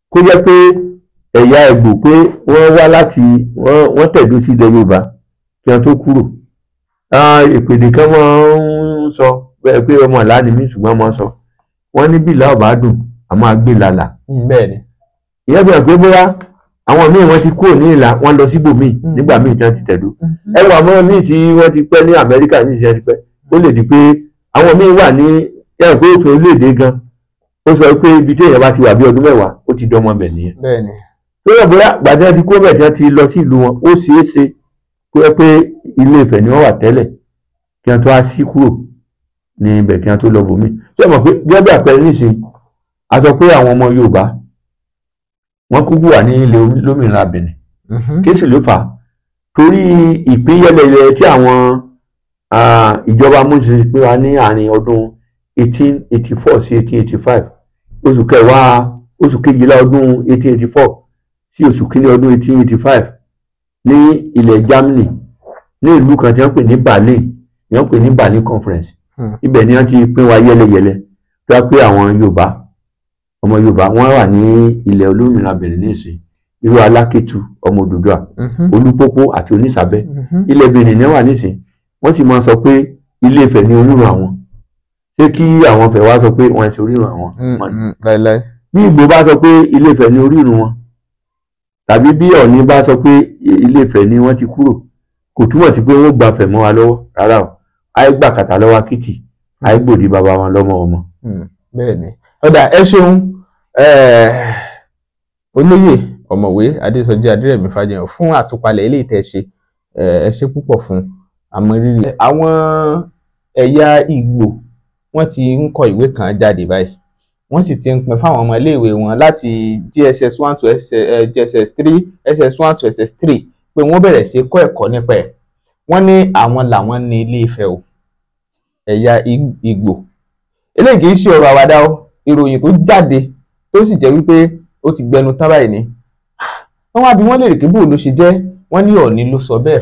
kó jẹ́ pé ẹ̀yà Ìgbò pé wọ́n wá láti wọ́n tẹ̀dó sí ilẹ̀ Yorùbá kí wọ́n tó kúrò. Ìpèdè kan máa ń sọ pé ọmọ ìlà ni mí ṣùgbọ́n wọ́n sọ wọ́n ní bí ìlà ọ̀bá dùn a máa gbé lálà. Bẹ́ẹ̀ni. Ìyẹn fi hàn pé bóyá àwọn míì wọ́n ti kúrò ní ìlà wọ́n lọ síbòmíì nígbà míì tí wọ́n ti tẹ̀dó. Ẹ wo àwọn míì tí wọ́n ti pẹ́ ní Amẹ́ríkà ní ìṣẹ́ ti pẹ́, ó lè di pé àwọn míì wà ní yàrá pé òfin orílẹ̀-èdè gan ó sọ pé ibi tí èèyàn bá ti wà bí ọdún 10 ó ti dọ́mọ bẹ̀ nìyẹn. Bẹ́ẹ̀ni. Tó yẹ bóyá gbàdé ti kó bẹ̀ tí wọ́n ti lọ sí ìlú wọn, ó ṣeé ṣe kó yẹ pé Ilé-Ifẹ̀ ni wọ́n wà tẹ́lẹ̀ kí wọ́n tó wá sí kúrò ní ibẹ̀ kí wọ́n tó lọ bòmí. Ṣé ẹ mọ̀ pé gẹ́gẹ́ bí àpẹẹrẹ nísìn a sọ pé àwọn ọmọ Yorùbá wọ́n kúkú wà ní ilẹ̀ olómìnira Benin. Kí sì ló fà á? torí ìpín yẹlẹyẹlẹ tí àwọn ìjọba amúnisìn pín wa ní àárín ọdún 1884 sí 1885 oṣù kẹwàá oṣù kejìlá ọdún 1884 sí oṣù kínní ọdún 1885 ní ilẹ̀ Germany ní ìlú kan tí wọ́n pè ní Berlin ni wọ́n pè ní Berlin Conference. Ibẹ̀ ni wọ́n ti pín wa yẹ́lẹyẹ̀lẹ tó wá pé àwọn ọmọ Yorùbá wọ́n wà ní ilẹ̀ olómìnira Benin ní ìsìn irú Alákétu ọmọ Odùduwà Olúpópó àti Onísàbẹ̀ ilẹ̀ Benin ni wọ́n wà nísìn wọ́n sì máa sọ pé Ilé Ifẹ̀ ni orírun àwọn ṣé kí àwọn Ifẹ̀ wá sọ pé wọ́n ṣe orírun àwọn bí Ìgbò bá sọ pé Ilé Ifẹ̀ ni orírun wọn tàbí bí Ọ̀ọ̀ni bá sọ pé Ilé Ifẹ̀ ni wọ́n ti kúrò kò túmọ̀ sí pé wọ́n gbà Ifẹ̀ mọ́ wa lọ́wọ́ rárá o àìgbà kàtà lọ́wọ́ Akítì àìgbòdì bàbá wọn lọ́mọ ọmọ. Bẹ́ẹ̀ ni ọ̀dà ẹ ṣeun olóyè ọ̀mọ̀wé Adésọjí Adérẹ̀mí Fájuyàn fún àtúpalẹ̀ ilé ìtẹ̀ṣe ẹ ṣé púpọ̀ fún àmọ̀rírì. Àwọn ẹ̀yà Ìgbò wọ́n ti ń kọ ìwé kan jáde báyìí wọ́n sì ti ń pín fáwọn ọmọ iléèwé wọn láti JSS 1 to JSS 3 SS1 to SS3 pé wọ́n bẹ̀rẹ̀ sí kọ́ ẹ̀kọ́ nípa ẹ̀ wọ́n ní àwọn làwọn ní Ilé Ifẹ̀ o ẹ̀yà Ìgbò eléyìí kì í ṣe ọ̀rọ̀ àwàdà o ìròyìn tó jáde tó sì jẹ́ wípé ó ti gbẹnu tán báyìí ni wọ́n wá bí wọ́n lè rí kí bó ló ṣe jẹ́ wọ́n ní Ọọ̀ni ló sọ bẹ́ẹ̀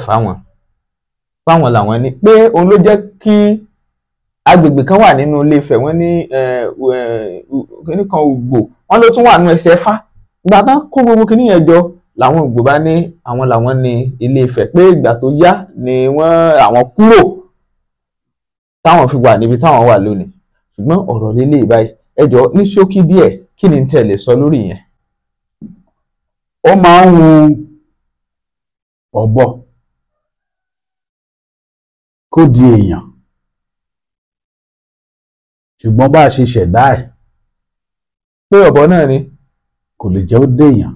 fáwọn làwọn ní pé òun ló jẹ́ kí agbègbè kan wà nínú Ilé Ifẹ̀ wọ́n ní kíní kan Ògbò wọ́n ló tún wà nínú ẹsẹ̀ Ẹ̀fá ìgbà tán kó gbogbo kíní yẹn jọ làwọn Ògbò bá ní àwọn làwọn ní Ilé Ifẹ̀ pé ìgbà tó yá ni àwọn kúrò táwọn fi wà níbi táwọn wà lónìí ṣùgbọ́n ọ̀rọ̀ lélẹ̀ báyìí ẹ jọ̀ọ́ ní ṣókí díẹ̀ kí ni tẹ́ lè sọ lórí yẹn. Ó máa ń wu ọ̀bọ kó di èèyàn ṣùgbọ́n bá a ṣe ṣẹ̀dá ẹ̀ pé ọ̀bọ náà ni kò lè jẹ́ ó dé èèyàn.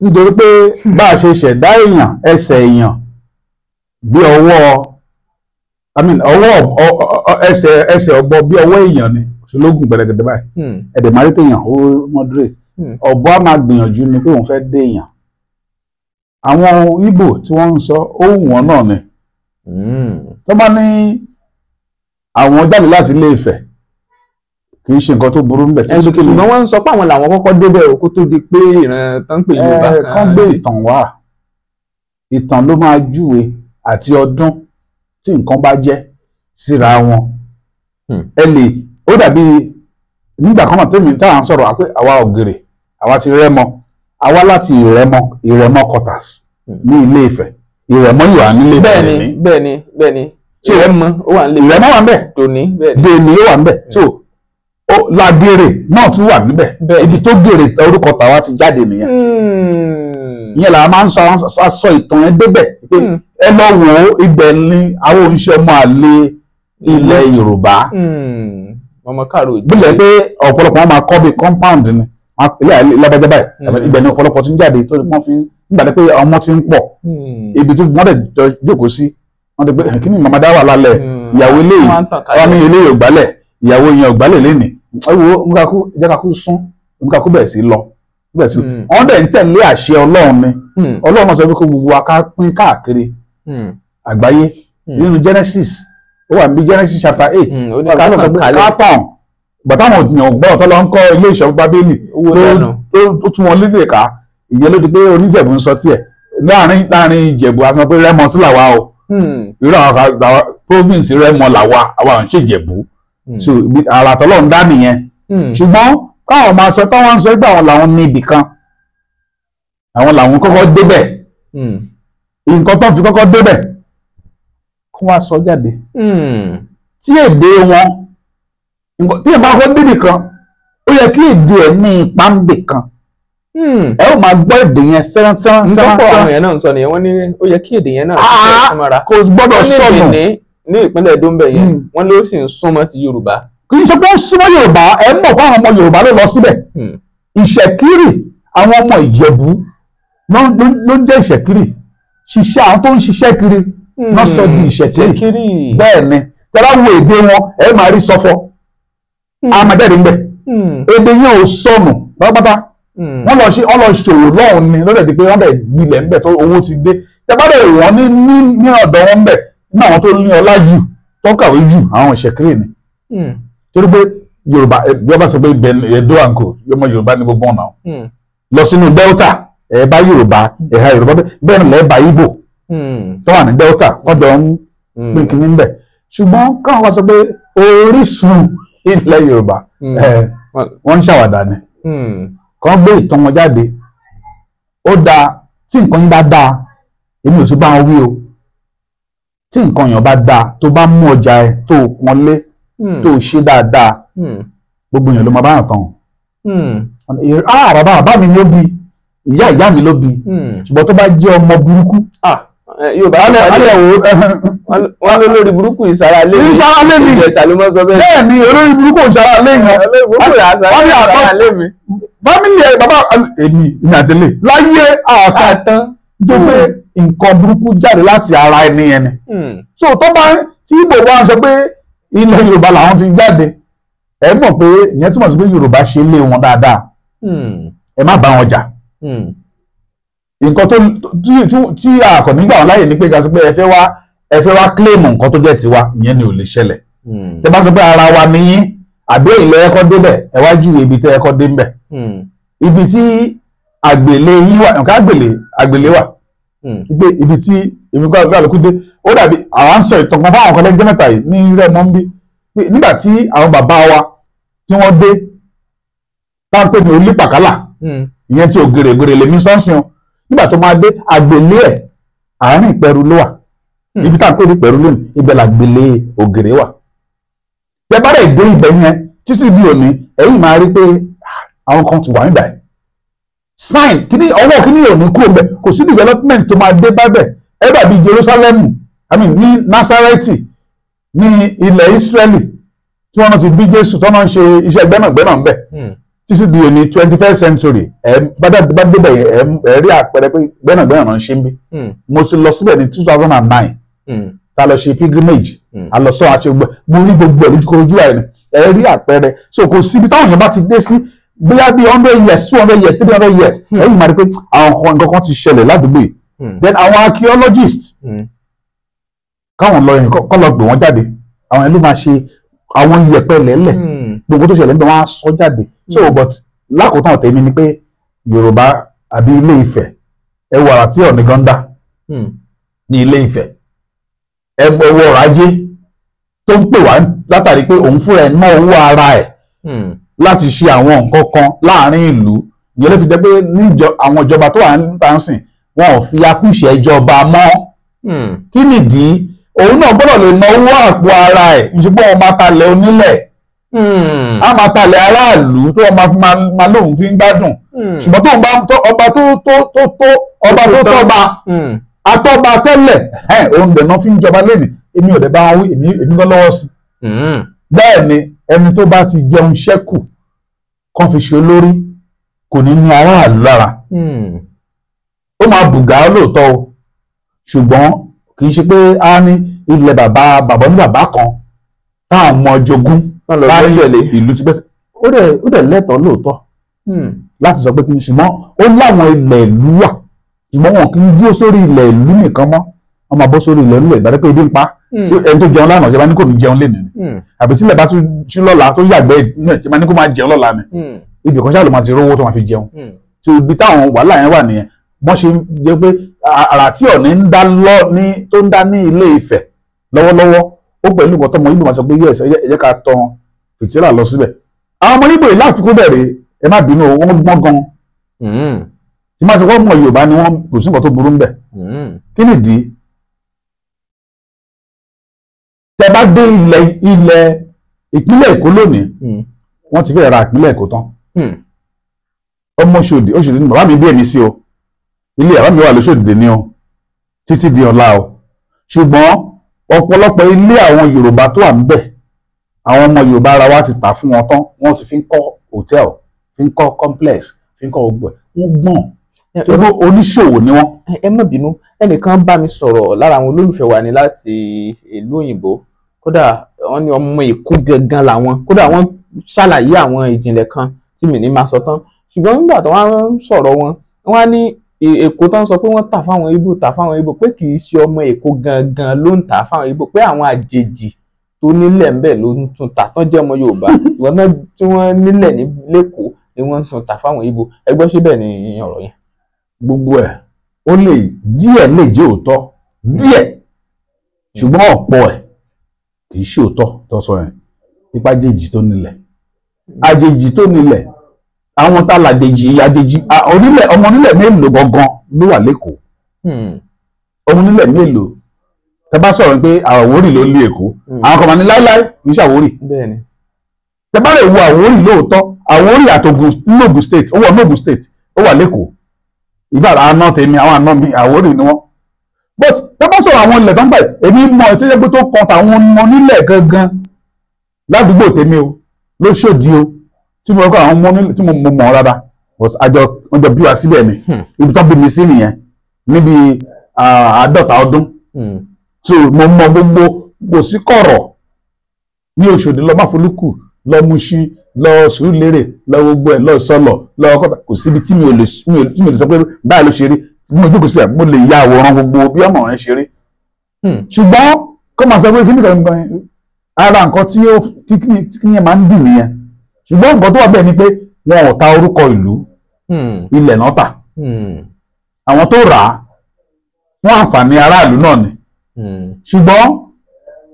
Nítorí pé bá a ṣe ṣẹ̀dá èèyàn ẹsẹ̀ èèyàn bí ọwọ́ ẹsẹ̀ ọ̀bọ bí ọwọ́ èèyàn ni ṣológun gbẹ̀rẹ̀gẹ̀dẹ̀ báyìí ẹ̀dẹ̀ máa rí téèyàn ó moderate ọ̀bọ á máa gbìyànjú ni pé òun fẹ́ dé èèyàn. Àwọn Ìgbò tí wọ́n ń sọ ohùn wọn náà ni tó bá ní àwọn jáde láti Ilé Ifẹ̀ kì í ṣe nǹkan tó burú níbẹ̀. ṣùgbọ́n wọ́n ń sọ pé àwọn làwọn kọ́kọ́ débẹ̀ òkú tó di pé ìran tán pè Yorùbá kán gbé ìtàn wá ìtàn ló máa júwe àti ọdún tí nǹkan bá jẹ́ síra wọn. Ẹ lè ó dàbí nígbà kan náà tèmi táwọn sọ̀rọ̀ pé àwa Ògèrè àwa ti Rẹ́mọ àwa láti Ìrẹ́mọ quarters ní Ilé Ifẹ̀ Ìrẹ́mọ yìí wà nílé Ifẹ̀ ní. bẹ́ẹ̀ni Ìrẹ́mọ ó wà nílé Ìrẹ́mọ wà níbẹ̀ Dèní ó wà níbẹ̀ so Ládèrè náà tún wà níbẹ̀ ibi tó Gèrè orúkọ tàwa ti jáde nìyẹn. Ìyẹn làwọn máa ń sọ ìtàn yẹn débẹ̀ pé ẹ lọ wò ó ibẹ̀ ni àwọn oníṣẹ́ ọmọ àlè ilẹ̀ Yorùbá. ọmọ káàró ìjọba bílẹ̀ pé ọ̀pọ̀lọpọ̀ wọn máa kọ́ bí compound ni ilé lábẹ́jẹ́ báyìí ibẹ̀ ni ọ̀pọ̀lọpọ̀ ti ń jáde tó wọ́n fi nígbà pé ọmọ ti ń pọ̀ ibi tí wọ́n dẹ̀ jókòó sí wọ́n ti pé kí ni màmá dá wà lálẹ́ ìyàwó eléyìí wọ́n ní eléyìí ògbálẹ̀ ìyàwó yẹn ògbálẹ̀ lénìí ẹ̀wò jẹ́kakú sún nǹkan bẹ̀rẹ̀ sí lọ wọ́n dẹ̀ ń tẹ̀lé àṣẹ Ọlọ́run ni Ọlọ́run sọ pé kó gbogbo wa ká pín káàkiri àgbáyé nínú Genesis ó wà níbi Genesis chapter 8 ọ̀ká sọ pé kápọ̀n gbàtàwọn èèyàn gbọ́ tó lọ ń kọ́ ilé ìṣọ́ Bábélì tó tún wọn lédè ká ìyẹn ló di pé Oníjẹ̀bú ń sọ tiẹ̀ láàrin Ìjẹ̀bú a sọ pé Rẹ́mọ sí làwa o irú àwọn province Rẹ́mọ làwa àwa ń ṣèjẹ̀bú so àrà tọ́lọ́ ń dá nìyẹn ṣùgbọ́n káwọn máa sọ táwọn ń sọ pé àwọn làwọn ní ibì kan àwọn làwọn kọ́kọ́ débẹ̀ nǹkan tó fi kọ́kọ́ débẹ̀ kó wá sọ jáde tí èdè wọn tí èèyàn bá kọ́ débì kan ó yẹ kí èdè ẹ̀ ní ipa ń bì kan ẹ ó máa gbọ́ èdè yẹn sẹ́rán. nítorí àwọn èèyàn náà ń sọ nìyẹn wọ́n ní ó yẹ kí èdè yẹn náà ṣe súnmọ́ra kò gbọ́dọ̀ sọnù ní ìpínlẹ̀ Ẹdó ń bẹ̀ yẹn wọ́n ló sì ń súnmọ́ ti Yorùbá. kì í ṣe pé ó súnmọ́ Yorùbá ẹ mọ̀ pé àwọn ọmọ Yorùbá ló lọ síbẹ̀ ìṣẹ̀kírì àwọn ọmọ Ìjẹ̀bú ló ń jẹ́ ìṣẹ̀kírì ṣiṣẹ́ àwọn tó ń ṣiṣẹ́ kiri náà sọ di ìṣẹ̀kírì bẹ́ẹ̀ ni tẹ́lá wo èdè wọn ẹ máa rí sọ́fọ́ àmàjáde ń bẹ̀ èdè yẹn ò sọnù pátápátá wọ́n lọ ṣòwò lọ́hùn ni lọ́dẹ̀ di pé wọ́n bẹ̀ gbilẹ̀ ńbẹ̀ tó owó ti dé tẹ́ bá dẹ̀ wọ́n ní ọ̀dọ̀ wọn ńbẹ̀ ní àwọn tó ní ọlá jù tó kàwé jù àwọn ìṣẹ̀kírè ni torí pé Yorùbá Yorùbá sọ pé Edo and co yọmọ Yorùbá ní gbogbo ọ̀nà lọ sínú Delta ẹ̀ bá Yorùbá ẹ̀ha Yorùbá bẹ́ẹ̀ ni lẹ́ẹ̀ bá Ìgbò tó wà ní Delta kọ́dọ̀ ń pín kínní ńbẹ̀ ṣùgbọ́n káwọn wá sọ pé orísun ilẹ̀ Yorùbá wọ́n ń ṣàwàdà ni kàn gbé ìtàn wọn jáde ó dáa tí nǹkan yín bá dáa èmi ò tún bá wọn wí o tí nǹkan yẹn bá dáa tó bá mú ọjà ẹ tó pọ́nlé tó ṣe dáadáa gbogbo yẹn ló máa bá yàn tán bàbá mi ló bí ìyá mi ló bí ṣùgbọ́n tó bá jẹ́ ọmọ burúkú Yorùbá wọn ló lórí burúkú ìsara lé mi ìjẹta ló mọ sọ bẹ́ẹ̀. bẹ́ẹ̀ ni olórí burúkú ìsara lé mi wọ́n ní àtọ́ fámìlì ẹ̀ bàbá èmi àtẹlẹ láyé àtàn tó pé nǹkan burúkú jáde láti ara ẹni yẹn ni so tó bá tí Ìgbò wa sọ pé ilẹ̀ Yorùbá làwọn ti jáde ẹ mọ̀ pé ìyẹn túmọ̀ sí pé Yorùbá ṣe lé wọn dáadáa ẹ má bá wọn jà nǹkan tí a kò nígbà wọn láyè ní pé ká sọ pé ẹ fẹ́ wá kílèmù nǹkan tó jẹ́ tiwa ìyẹn ni ò lè ṣẹlẹ̀ tẹ bá sọ pé ara wa nìyí àbí ilẹ̀ ẹ̀kọ́ débẹ̀ ẹ wá júwe ibi tẹ́ ẹ̀kọ́ dé ńbẹ̀ ibi tí àgbèlé yín wà nǹkan àgbèlé wà ibi tí èmi kọ́ àlùkù dé ó dàbí àwọn sọ ìtàn kan fáwọn ọ̀kọ́lẹ́gbẹ́ mẹ́ta yìí ní Rẹ́mọ ń bí nígbà tí àwọn bàbá wa tí wọ́n dé táwọn pè ní Olípàkálà ìyẹn tí ògèrègèrè lèmi sọ́nsìn nígbà tó máa dé àgbèlé ẹ̀ àárín Ìpẹ̀rù ló wà ibi tá à ń pè ní Ìpẹ̀rù lónìí ibẹ̀ làgbèlé Ògèrè wà tẹ bá dẹ̀ dé ibẹ̀ yẹn títí di òní ẹ̀yìn máa rí pé àwọn kan ti wà nígbà yẹn sign kíní ọwọ́ kíní òní kúrò ńbẹ̀ kò sí development tó máa dé bábẹ̀ ẹ dàbí Jerusalem ní Násárẹ́tì ní ilẹ̀ Ísírẹ́lì tí wọ́n ti bí Jésù tó náà ń ṣe iṣẹ́ gbẹ́nàgbẹ́nà ńbẹ̀ títí di òní 21st century bá débẹ̀ yẹn ẹ rí àpẹẹrẹ pé gbẹ́nàgbẹ́nà náà ń ṣe ń bí mo ti lọ síbẹ̀ ní 2009 ta lọ ṣe pilgrimage a lọ sọ àṣẹ gbogbo mo rí gbogbo ẹ lójúkorojú àìní ẹ rí àpẹẹrẹ so kò síbi táwọn èèyàn bá ti dé sí bóyá bí 100 years 200 years 300 years ẹ̀yìn máa rí pé àwọn nǹkan kan ti ṣẹlẹ̀ ládùúgbò yìí then àwọn archaeologist káwọn lọ yẹn kọ́ lọ gbé wọn jáde àwọn ẹni ló máa ṣe àwọn iyẹ̀pẹ̀ lẹ́lẹ̀ gbogbo tó ṣẹlẹ̀ ń bẹ wọn á sọ jáde so but lákòótán tèmi ni pé Yorùbá àbí Ilé Ifẹ̀ ẹ wọ àrà tí Ọ̀ọ̀ni gan dá ní Ilé Ifẹ̀ ẹgbẹ́ owó ọrọ̀ ajé tó ń pè wá látàrí pé òun fúnra ẹ̀ ná owó ara ẹ̀ láti ṣe àwọn nǹkan kan láàrin ìlú ìyẹn ló fi jẹ́ pé àwọn ìjọba tó wà ń tà ń sìn wọn ò fi akúṣẹ̀ ìjọba mọ́ kí nìdí òun náà gbọ́dọ̀ lè ná owó àpò ara ẹ̀ ìṣùgbọ́n wọn máa talẹ̀ onílẹ̀ á máa talẹ̀ aráàlú tó wọn máa fi máa lóun fi ń gbádùn ṣùgbọ́n tóun bá ọba tó tọ́ba atọ́ba tẹ́lẹ̀ òun dẹ̀ náà fi ń jọba lẹ́nìí èmi ò dẹ̀ bá wọn wí èmi gan lọ́wọ́ sí bẹ́ẹ̀ ni ẹni tó bá ti jẹun ṣẹ́kù kan fi ṣe olórí kò ní ní aráàlú lára ó máa bùgá lóòótọ́ o ṣùgbọ́n kì í ṣe pé a ní ilẹ̀ bàbá ní bàbá kan táwọn ọmọ jogún láti ìlú ti gbẹ́sẹ̀ ó dẹ̀ lẹ́tọ̀ọ́ lóòótọ́ láti sọ pé kí n ṣùgbọ́n ó láwọn ilẹ̀ ìlú wà ṣùgbọ́n wọn kì í dúró sórí ilẹ̀ ìlú nìkan mọ́ wọn máa bọ́ sórí ilẹ̀ ìlú ìgbà pé ebi ń pa ẹni tó jẹun lánàá ṣe máa ní kò ní jẹun lé nìyí àbí tí ilẹ̀ bá tún ṣí lọ́la tó yàgbẹ́ ṣe máa ní kó máa jẹun lọ́la ni ibì kan ṣáà ló máa ti rówó tó máa fi jẹun tí ibi táwọn wàhálà yẹn wà nìyẹn wọ́n ṣe jẹ́ pé àrà tí Ọ̀ọ̀ni tó ń dá ní Ilé Ifẹ̀ lọ́wọ́lọ́wọ́ ó pẹ̀lú nǹkan tọmọ Ìgbò máa sọ pé yes ẹ jẹ́ ká tan fìtílà lọ síbẹ̀ àwọn ọmọ Ìgbò yìí láfikún bẹ̀rẹ̀ ẹ má bínú wọ́n gbọ́n gan tí máa sọ pé ọmọ Yorùbá ni wọ́n kò sí nǹkan tó burú ń bẹ̀ kí nìdí tẹ bá dé ilẹ̀ ìpínlẹ̀ Èkó lónìí wọ́n ti fẹ́ ra ìpínlẹ̀ Èkó tán ọmọ Ọ̀ṣọ́dì ni bàbá mi bí èmi sí o ilé bàbá mi wà lóṣòdì ní o títí di ọ̀la o ṣùgbọ́n ọ̀pọ̀lọpọ̀ ilé àwọn Yorùbá tó wà níbẹ̀ àwọn ọmọ Yorùbá ara wa ti tà fún wọn tán wọ́n ti fi ń kọ́ hòtẹ́ẹ̀lì fi ń kọ́ complex fi ń kọ́ gbogbo ẹ̀ wọ́n gbọ́n tó bó oníṣòwò ni wọ́n. ẹ má bínú ẹnìkan bá mi sọ̀rọ̀ lára àwọn olólùfẹ́ wa ni láti ìlú òyìnbó kódà wọ́n ní ọmọ Èkó gangan làwọn kódà wọ́n ṣàlàyé àwọn ìjìnlẹ̀ kan tí mi ní máa sọ tán ṣùgbọ́n nígbà tó wọ́n ń sọ̀rọ̀ wọn wọ́n á ní Èkó tó ń sọ pé wọ́n tà fáwọn Ìgbò pé kì í ṣe ọmọ Èkó gangan ló ń tà fáwọn Ìgbò pé àwọn àjèjì tó nílẹ̀ ńbẹ̀ ló ń tún tà tán jẹ́ ọmọ Yorùbá ìwọ́n náà tí wọ́n nílẹ̀ ní lẹ́kọ̀ọ́ ni wọ́n ń tún tà fáwọn Ìgbò ẹgbẹ́ síbẹ̀ ni ọ̀rọ̀ yẹn. Gbogbo ẹ̀ ó lè díẹ̀ lè jẹ́ òótọ́ díẹ̀ ṣùgbọ́n ọ̀pọ̀ ẹ̀ kì í ṣe òótọ́ tó sọ yẹn nípa àjèjì tó nílẹ̀ àjèjì tó nílẹ̀ àwọn tá làjèjì onílẹ̀ ọmọ onílẹ̀ mélòó gangan ló wà lẹ́kọ̀ọ́ ọmọ onílẹ̀ mélòó tẹ bá sọ̀rọ̀ pé Àwórì ló lé Èkó àwọn kan máa ní láíláí kì í ṣe Àwórì tẹ bá lè wo Àwórì lóòótọ́ Àwórì àtògùn Ògùn state ó wà ní Ògùn state ó wà lẹ́kọ̀ọ́ ìfà àná tèmi àwọn àná mi Àwórì ni wọ́n but tẹ bá sọ̀rọ̀ àwọn ilẹ̀ tó ń bẹ̀ èmi mọ ètò ìjẹ́pẹ́ tó kan tàwọn ọmọ onílẹ̀ gangan ládùúgbò tèmi o lóṣòdì o tí mo kọ́ àwọn ọmọ onílẹ̀ tí mo mọ̀ rárá àjọ ọjọ́ bí wa síbẹ̀ ni ibi tó bí mi sí nìyẹn níbi 50 ọdún so mo mọ gbogbo kò sí kọ̀rọ̀ ní Òṣòdì lọ Máfolúkù lọ Mùṣín lọ Sùúrùlérè lọ gbogbo ẹ̀ lọ Sọ́lọ̀ lọ Ọ̀kọ́tà kò síbi tí mi ò lè sọ pé báyìí ló ṣe rí mo jókòó sí ẹ̀ mo lè ya àwòrán gbogbo bí ọmọ rẹ̀ ṣe rí ṣùgbọ́n kó máa sọ pé kí nìkan ara nǹkan tí kíni máa ń dùn nìyẹn ṣùgbọ́n nǹkan tó wà bẹ́ẹ̀ ni pé wọn ò ta orúkọ ìlú ilẹ̀ náà tà àwọn tó rà á fún àǹfààní aráàlú náà ni ṣùgbọ́n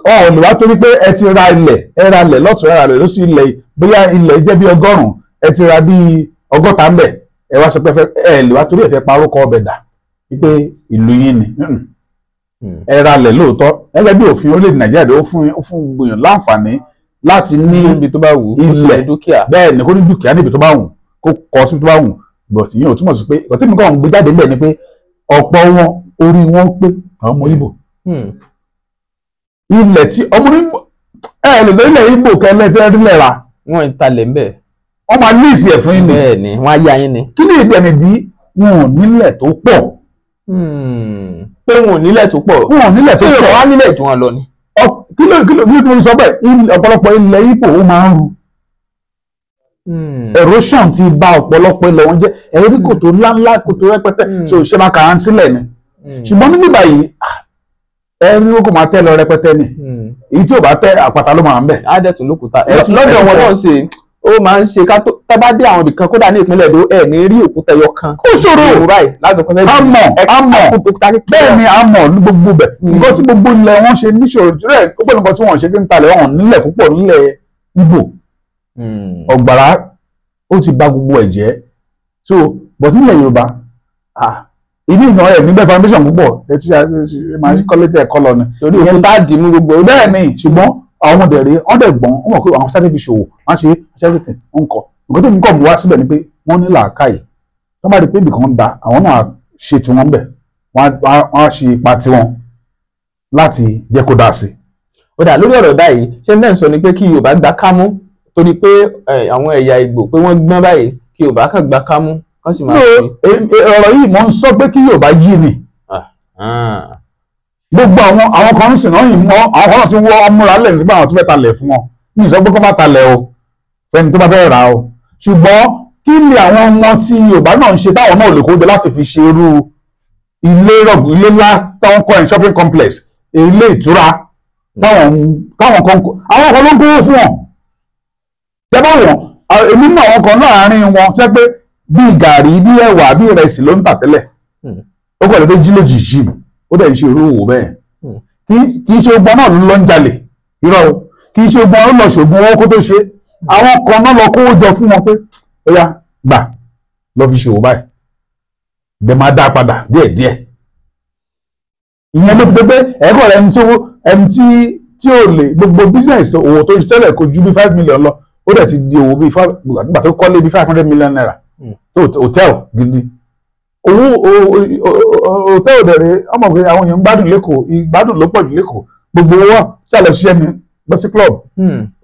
ọ̀ lè wá torí pé ẹ ti ra ilẹ̀ lọ́tún ẹ ra ilẹ̀ lósì ilẹ̀ bóyá ilẹ̀ jẹ́ bí 100 ẹ ti ra bí 60 ń bẹ̀ ẹ wá sọ pé ẹ lè wá torí ẹ fẹ́ pa orúkọ ọbẹ̀ dà wípé ìlú yín ni ẹ ra ilẹ̀ lóòótọ́ gẹ́gẹ́ bí òfin orílẹ̀-èdè Nàìjíríà ó fún gbìyàn láǹfààní láti ní ibi tó bá wù ilẹ̀ bẹ́ẹ̀ ni kó ní dúkìá níbi tó bá wù kó kọ́ síbi tó bá wù but ìyẹn ò túmọ̀ sí pé ìkọ̀tí mi kàn ń gbé jáde ńbẹ̀ ni pé ọ̀pọ̀ wọn orí wọn pé àwọn ọmọ Ìgbò ilẹ̀ tí ọmọ Ìgbò ẹ lè lọ ilẹ̀ Ìgbò kẹlẹ́ fẹ́ rílẹ̀ ra wọn ń talẹ̀ ńbẹ̀ wọ́n máa líìsì ẹ̀ fún yín ni bẹ́ẹ̀ ni wọ́n á yá yín ni kí ni ìdí ẹni dí wọn ò nílẹ̀ tó pọ̀ pé wọn ò nílẹ̀ tó pọ̀ wọn ò nílẹ̀ tó pọ̀ wọ́n á nílẹ̀ jù wọn lọ ni. kí ló sọ bẹ́ẹ̀ ọ̀pọ̀lọpọ̀ ilẹ̀ Ìgbò ó máa ń ru erosion ti bà ọ̀pọ̀lọpọ̀ ilẹ̀ wọn jẹ́ ẹ̀rí kòtò ńláńlá kòtò rẹpẹtẹ so ṣe máa kà á sílẹ̀ ni ṣùgbọ́n nígbà báyìí ẹni ó kò máa tẹ́ lọ rẹpẹtẹ ni èyí tí ò bá tẹ́ àpáta ló máa ń bẹ̀. adẹ́tún lókùúta lọ́dọ̀ wọn náà ṣe ó máa ń ṣe ká tó bá dé àwọn ibìkan kódà ní ìpínlẹ̀ Èdó ẹ̀ ní rí òkúta ẹyọ kan. ó ṣòro àmọ́ bẹ́ẹ̀ ni àmọ́ ní gbogbo bẹ̀ nǹkan tí gbogbo ilẹ̀ wọn ṣe níṣòro rẹ̀ ó pẹ̀lú nǹkan tí wọ́n ṣe kí n talẹ̀ wọn nílẹ̀ púpọ̀ nílẹ̀ Ìgbò ọ̀gbàrá ó ti bà gbogbo ẹ̀ jẹ́ so but nílẹ̀ Yorùbá ìbí ìyàn ẹ̀ níbẹ̀ foundation púpọ̀ ẹ ti máa kọ́lé tẹ̀ kọ́ lọ ni. torí òkúta dì mú gbogbo bẹ́ẹ̀ ni ṣùgbọ́n àwọn ọmọdé rèé ọ̀dẹ̀ gbọ́n wọ́n mọ̀ pé àwọn sáré fi ṣòwò wọ́n ṣe everything wọ́n kọ́ nǹkan tó ń kọ́ mú wá síbẹ̀ ni pé wọ́n ní làákàyè tó bá rí pé ibìkan ń da àwọn náà ṣe tiwọn bẹ̀ wọ́n á ṣe ipa tiwọn láti jẹ́ kó dáa sí. ó dà lórí ọ̀rọ̀ báyìí ṣé náà sọ ni pé kí Yorùbá gba kámú torí pé àwọn ẹ̀yà Ìgbò pé wọ́n gbọ́n báyìí kí Yorùbá kàn gba kámú kán sì máa fi. ọ̀rọ̀ yìí mo ń sọ pé kí Yorùbá jí ni gbogbo àwọn kan ń sìn náà yìí mọ àwọn kan náà ti wọ ọmúra lẹ́yìn sí pé àwọn tó fẹ́ talẹ̀ fún wọn ní ìsọ pé kó má talẹ̀ o fẹ́ni tó bá fẹ́ rà o ṣùgbọ́n kí ni àwọn ọmọ tí Yorùbá náà ń ṣe táwọn náà lè kó jọ láti fi ṣe irú ilé ńlá táwọn kọ́ ẹ̀ shopping complex ilé ìtura táwọn kan àwọn kan ló ń kówó fún wọn tẹ́ bá wọn èmi náà àwọn kan láàárín wọn tẹ́ pé bí gàrí bí ẹ̀wà bí ìrẹsì ló ń tà tẹ́lẹ̀ ó kọ̀ lóde jí lójijì ó dẹ̀ ń ṣe irú òwò bẹ́ẹ̀ kì í ṣe gbọ́n náà ló lọ ń jalè irọ́ o kì í ṣe gbọ́n ló lọ ṣògùn owó kó tó ṣe àwọn kan náà lọ kówó jọ fún wọn pé ó yá gbà lọ fi ṣòwò báyìí dẹ̀ máa dá padà díẹ̀díẹ̀ ìyẹn ló fi pé ẹ̀kọ́ rẹ̀ ẹni tí ò lè gbogbo business owó tó ń tẹ́lẹ̀ kò ju bí 5 million lọ ó dẹ̀ ti di owó bí nígbà tó kọ́lé bí 500 million naira tó hòtẹ́ẹ̀lì gidi owó hòtẹ́ẹ̀lì dẹ̀rẹ̀ ọmọ pé àwọn èèyàn ń gbádùn lẹ́kọ̀ọ́ ìgbádùn ló pọ̀ jù lẹ́kọ̀ọ́ gbogbo owó tí a lọ ṣiṣẹ́ ní bọ́sí club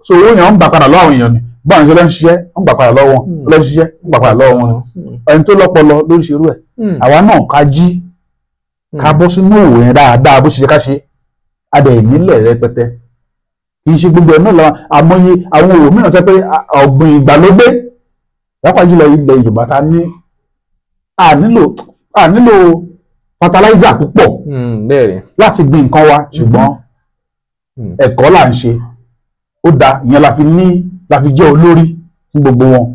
so owó yẹn ń gbà padà lọ́wọ́ àwọn èèyàn ni báwọn ṣe lọ ń ṣiṣẹ́ ń gbà padà lọ́wọ́ wọn lọ ṣiṣẹ́ ń gbà padà lọ́wọ́ wọn ẹni tó lọ́pọlọ ló ń ṣerú ẹ̀ àwa náà ká jí ká bọ́ sínú òwò yẹn dáadáa bó ṣe ká ṣe adẹ̀ ìnílẹ̀ rẹpẹtẹ kì í ṣe gbogbo ẹ̀ náà lọ́wọ́ àmọye àwọn òwò mìíràn tẹ́ pé ọ̀gbìn ìgbàlódé pàápàá jùlọ ilẹ̀ Yorùbá ta ní a nílò fertilizer púpọ̀ láti gbin nǹkan wa, ṣùgbọ́n ẹ̀kọ́ là ń ṣe ó da, ìyẹn la fi jẹ́ olórí fún gbogbo wọn,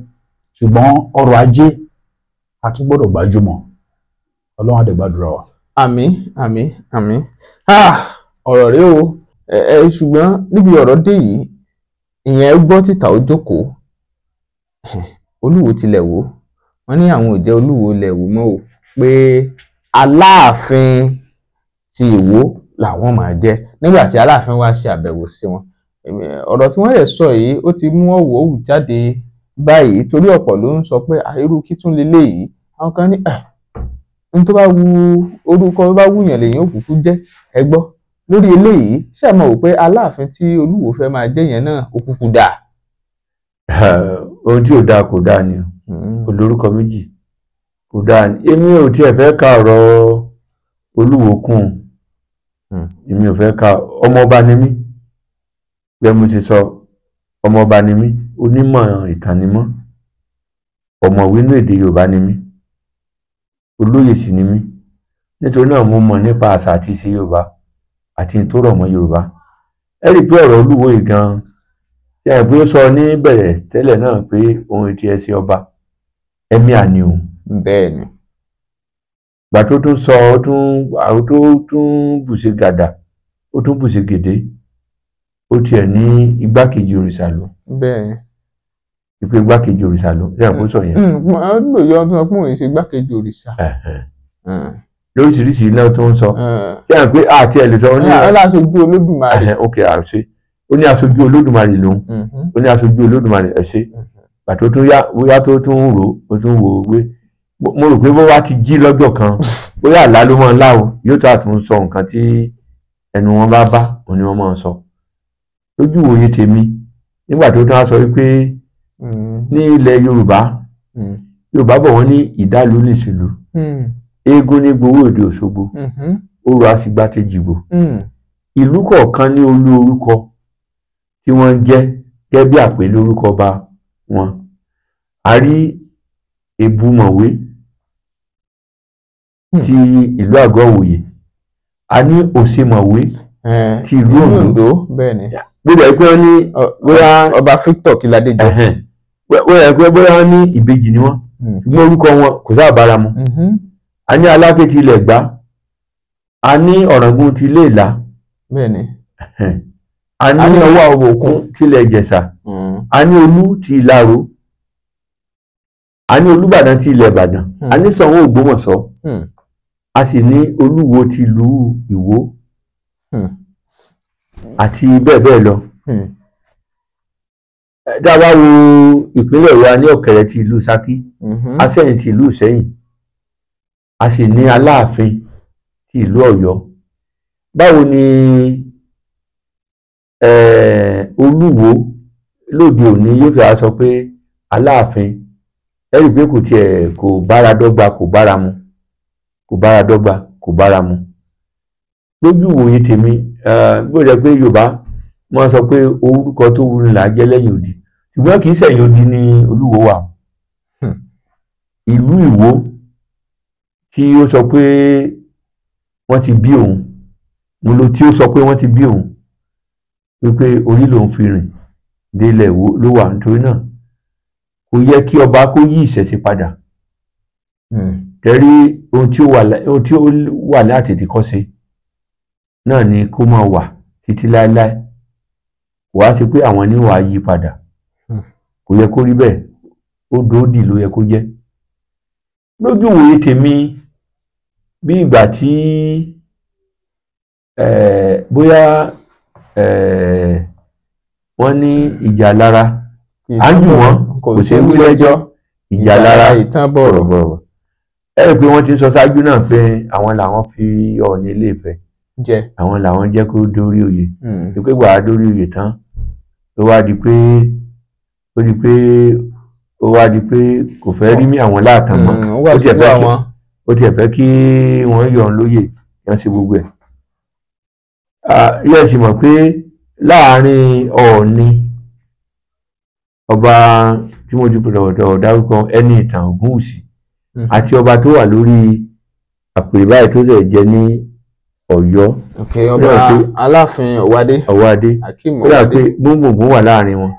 ṣùgbọ́n ọrọ̀ ajé a tún gbọ́dọ̀ gbájúmọ̀. Ọlọ́run á dẹ̀ gbàdúrà wa. Àmín àmín àmín. Ọ̀rọ̀ rèé o, ṣùgbọ́n níbi ọ̀rọ̀ dé yìí, ìyẹn gbọ́ títà ó jókòó, Olúwo tilẹ̀ wò, wọ́n ní àwọn ò jẹ́ Olúwo ilẹ̀ Ìwó mọ́ o, pé Aláàfin ti Ìwó làwọn máa jẹ́ nígbà tí Aláàfin wá ṣe àbẹ̀wò sí wọn. Ọ̀rọ̀ tí wọ́n lè sọ yìí ó ti mú ọ̀wọ̀ òwú jáde báyìí, torí ọ̀pọ̀ ló ń sọ pé irú kí tún leléyìí, àwọn kan ní n tó bá wu orúkọ tó bá wùyàn lèyìn òkùnkù jẹ́. Ẹ gbọ́ lórí eléyìí, ṣé ẹ mọ̀ wò pé Aláàfin tí Olúwo fẹ́ máa jẹ́ yẹn náà òkùnkù dà? Ohun tí ò dáa kò dáa ni, olórúkọ méjì kò dáa ni. Èmi ò tiẹ̀ fẹ́ ka ọ̀rọ̀ Olúwo kún, èmi ò fẹ́ ka. Ọmọọba ni mí, bẹ́ẹ̀ mo ti sọ, ọmọọba ni mí, onímọ̀ ìtàn ni mọ́, ọ̀mọ̀wé nínú èdè Yorùbá ni mí, olóyè sì ni mí. Nítorí náà mo mọ̀ nípa àṣà àti ìṣe Yorùbá àti tó rọ̀ mọ́ Yorùbá. Ẹ rí i pé ọ̀rọ̀ Olúwo yìí gan-an, tí a pé ó sọ ní bẹ̀rẹ̀ tẹ́lẹ̀ náà pé ohun ti ẹsẹ̀ ọba ẹ̀mí àní òun. Bẹ́ẹ̀ ni. Ìgbà tó tún sọ ó tún bùṣe gàdà, ó tún bùṣe gèdè, ó tiẹ̀ ní igbákejì òrìṣà ló. Bẹ́ẹ̀ ni. Ìpè igbákejì òrìṣà ló, ṣé àpò sọ yẹn? Àwọn olùyọ ọdún ọpọ́n òun ṣe igbákejì òrìṣà. Lóríṣiríṣi náà tó ń sọ, ṣé àpè àti ẹ̀ lè sọ ní aṣojú Olódùmarè. Ok, àṣẹ. Ó ní aṣojú Olódùmarè lòun, ó ní aṣojú Olódùmarè ẹ̀ṣẹ́. Pàtó tó yá, bóyá tó tún rò ó tún wò ó pé mo rò pé bó wá ti jí lọ́jọ́ kan, bóyá àlá ló máa ń lá o, yóò tó àtún sọ nǹkan tí ẹnu wọn bá òun ni wọ́n máa ń sọ. Lójú ìwòye tèmi, nígbà tó tún á sọ wípé ní ilẹ̀ Yorùbá bọ̀ wọ́n ní ìdálù lè ṣèlú, eégún ní gbowó Òde Òṣogbo, orò àsìgbà tejìbò. Ìlú kọ̀ọ̀kan ní olú orúkọ tí wọ́n ń jẹ́ gẹ́gẹ́ bí àpèlé orúkọ ọba wọn. A rí Èbùmọ̀wé ti ìlú Àgọ́-Ìwòye, a ní Òṣèmọ̀wé ti ìlú Oǹdó. Bẹ́ẹ̀ ni. Bóyá pé wọ́n ní bóyá ọba Victor Kíládéjọ. Bóyá pé bóyá wọ́n ní ìbejì ni wọ́n, ṣùgbọ́n orúkọ wọn kò sáà bára mu. A ní Aláké ti ilẹ̀ Ẹ̀gbá, a ní Ọ̀ràngún ti ilé Ìlá. Bẹ́ẹ̀ ni. A ní Ọwọ́ Òbòkun ti ilẹ̀ Ìjẹ̀ṣà, a ní Olú ti Ìlaró, a ní Olúbàdàn ti ilẹ̀ Ìbàdàn, a ní Ṣàngó Ògbómọ̀ṣọ́, a sì ní Olúwo ti ìlú Ìwó, àti bẹ́ẹ̀ bẹ́ẹ̀ lọ. Dábàá wo ìpínlẹ̀ wa ní Ọ̀kẹ̀rẹ̀ ti ìlú Ṣakí, Asẹ́yìn ti ìlú Ìṣẹ́yìn, a sì ní Aláàfin ti ìlú Ọ̀yọ́. Báwo ni Olúwo lóde òní yóò fi sọ pé Aláàfin? Ẹ rí i pé kò bára dọ́gba, kò bára mu. Lójú ìwòye tèmi, bó jẹ́ pé Yorùbá wọ́n sọ pé orúkọ tó wù ní là á jẹ́ lẹ́yìn odi, ṣùgbọ́n kì í ṣẹ̀yìn odi ni Olúwo wà. Ìlú Ìwó tí ó sọ pé wọ́n ti bí òun, tí ó sọ pé wọ́n ti bí òun, wípé orí lòun fi rìn délẹ̀ Ìwó ló wà. Nítorí náà kò yẹ kí ọba kó yí ìṣẹ̀ṣe padà. Tẹ́rí ohun tí ó wà látètèkọ́ṣe náà ni kó máa wà títí láéláé, wàá sí pé àwọn ní wàá yí padà. Kò yẹ kó rí bẹ́ẹ̀, ó dòódì ló yẹ kó jẹ́. Lójú ìwòye tèmi, bí ìgbà tí bóyá wọ́n ní ìjà lára á jù wọ́n kò ṣe wí lẹ́jọ́, ìjà lára ìtàn bọ̀rọ̀. Ẹ rí i pé wọ́n ti sọ ṣáájú náà pé àwọn làwọn fi Ọọ̀ni Ilé-Ifẹ̀ jẹ, àwọn làwọn jẹ́ kó dórí oyè. Ìpé gbà dórí oyè tán ó wá di pé kò fẹ́ rí mí àwọn láàtàn mọ́. Ó tiẹ̀ fẹ́ kí wọ́n yọ ọ́n lóyè, yọ́n ṣe gbogbo ẹ̀. Yẹ́ sì mọ̀ pé láàárín Ọọ̀ni ọba tí tí mo ti fọ̀rọ̀ dárúkọ ẹni ìtàn Ògúnwùsì àti ọba tó wà lórí àpèrè báyìí tó ṣẹ̀ jẹ ní Ọ̀yọ́. ọba Aláàfin Ọ̀wádé. ó dà pé gbóngbòngbò wà láàrin wọn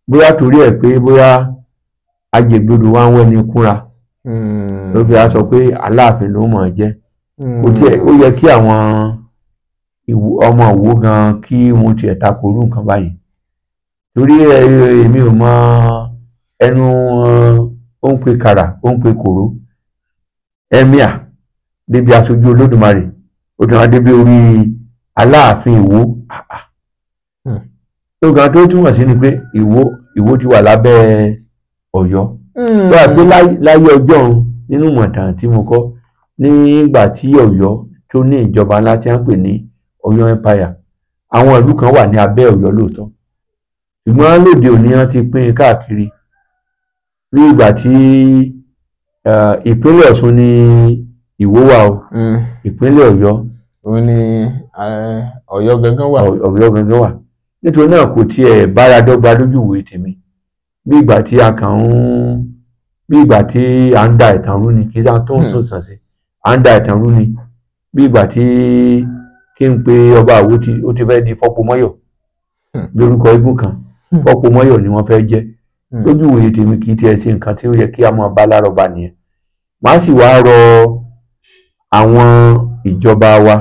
bóyá torí ẹ̀ pé bóyá ajẹgbodò wa ń wẹ́ni kúnra ló fi á sọ pé Aláàfin ló mọ̀ ọ́ jẹ́. Ó yẹ kí àwọn ọmọ Ìwó gan kí wọ́n tiẹ̀ takorú nǹkan báyìí torí èmi ò mọ ẹnu ó ń pe kàrà ó ń pe kòró ẹ̀míà débi aṣojú Olódùmarè ó tún wá débi orí Aláàfin Ìwó tó gan tó túmọ̀ sí ni pé Ìwó ti wà lábẹ́ Ọ̀yọ́ tó wà pé láyé ọjọ́ òun nínú mọ̀tàn tí mo kọ́ nígbà tí Ọ̀yọ́ tó ní ìjọba ńlá tí wọ́n pè ní Ọ̀yọ́ Empire àwọn ìlú kan wà ní abẹ́ Ọ̀yọ́ lóòótọ́ ṣùgbọ́n lóde òní wọ́n ti pín káàkiri bí ìgbà tí ìpínlẹ̀ Ọ̀ṣun ní Ìwó wà o ìpínlẹ̀ Ọ̀yọ́ òun ni Ọ̀yọ́ gangan wà. Ọ̀yọ́ gangan wà nítorí náà kò tiẹ̀ bára dọ́gba lójú ìwé tèmi bí ìgbà tí a kàn ń bí ìgbà tí à ń da ìtàn rú ni kì í sáà tó ń tún sàn sí à ń da ìtàn rú ni bí ìgbà tí kí n pe ọba Àwo ó ti fẹ́ di Fọ́pomọ́yọ̀ lórúkọ igun kan Fọ́pomọ́yọ̀ ni wọ́n fẹ́ jẹ́ lójú ìwòye tèmi kì í tiẹ̀ sí nǹkan tí ó yẹ kí a máa bá lárọ̀bá nìyẹn. Màá sì wá rọ àwọn ìjọba wa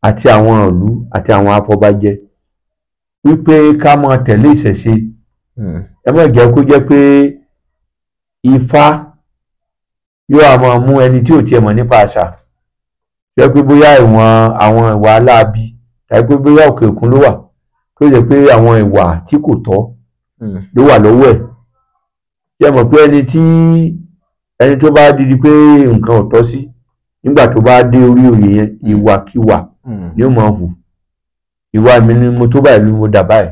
àti àwọn ìlú àti àwọn afọbajẹ wípé ká máa tẹ̀lé ìṣẹ̀ṣe ẹ má jẹ́ kó jẹ́ pé Ifá yóò máa mú ẹni tí ò tiẹ̀ mọ̀ nípa àṣà jẹ́ pé bóyá àwọn ìwà aláàbí tàbí pé bóyá òkè òkun ló wà tó jẹ́ pé àwọn ìwà tí kò tọ́ ló wà lọ́wọ́ ẹ̀ jẹ́ mọ̀ pé ẹni tó bá di pé nǹkan ò tọ́ sí nígbà tó bá dé orí oyè yẹn ìwàkiwà ni ó máa hù ìwà mi ni mo tó báyìí ló mo dà báyìí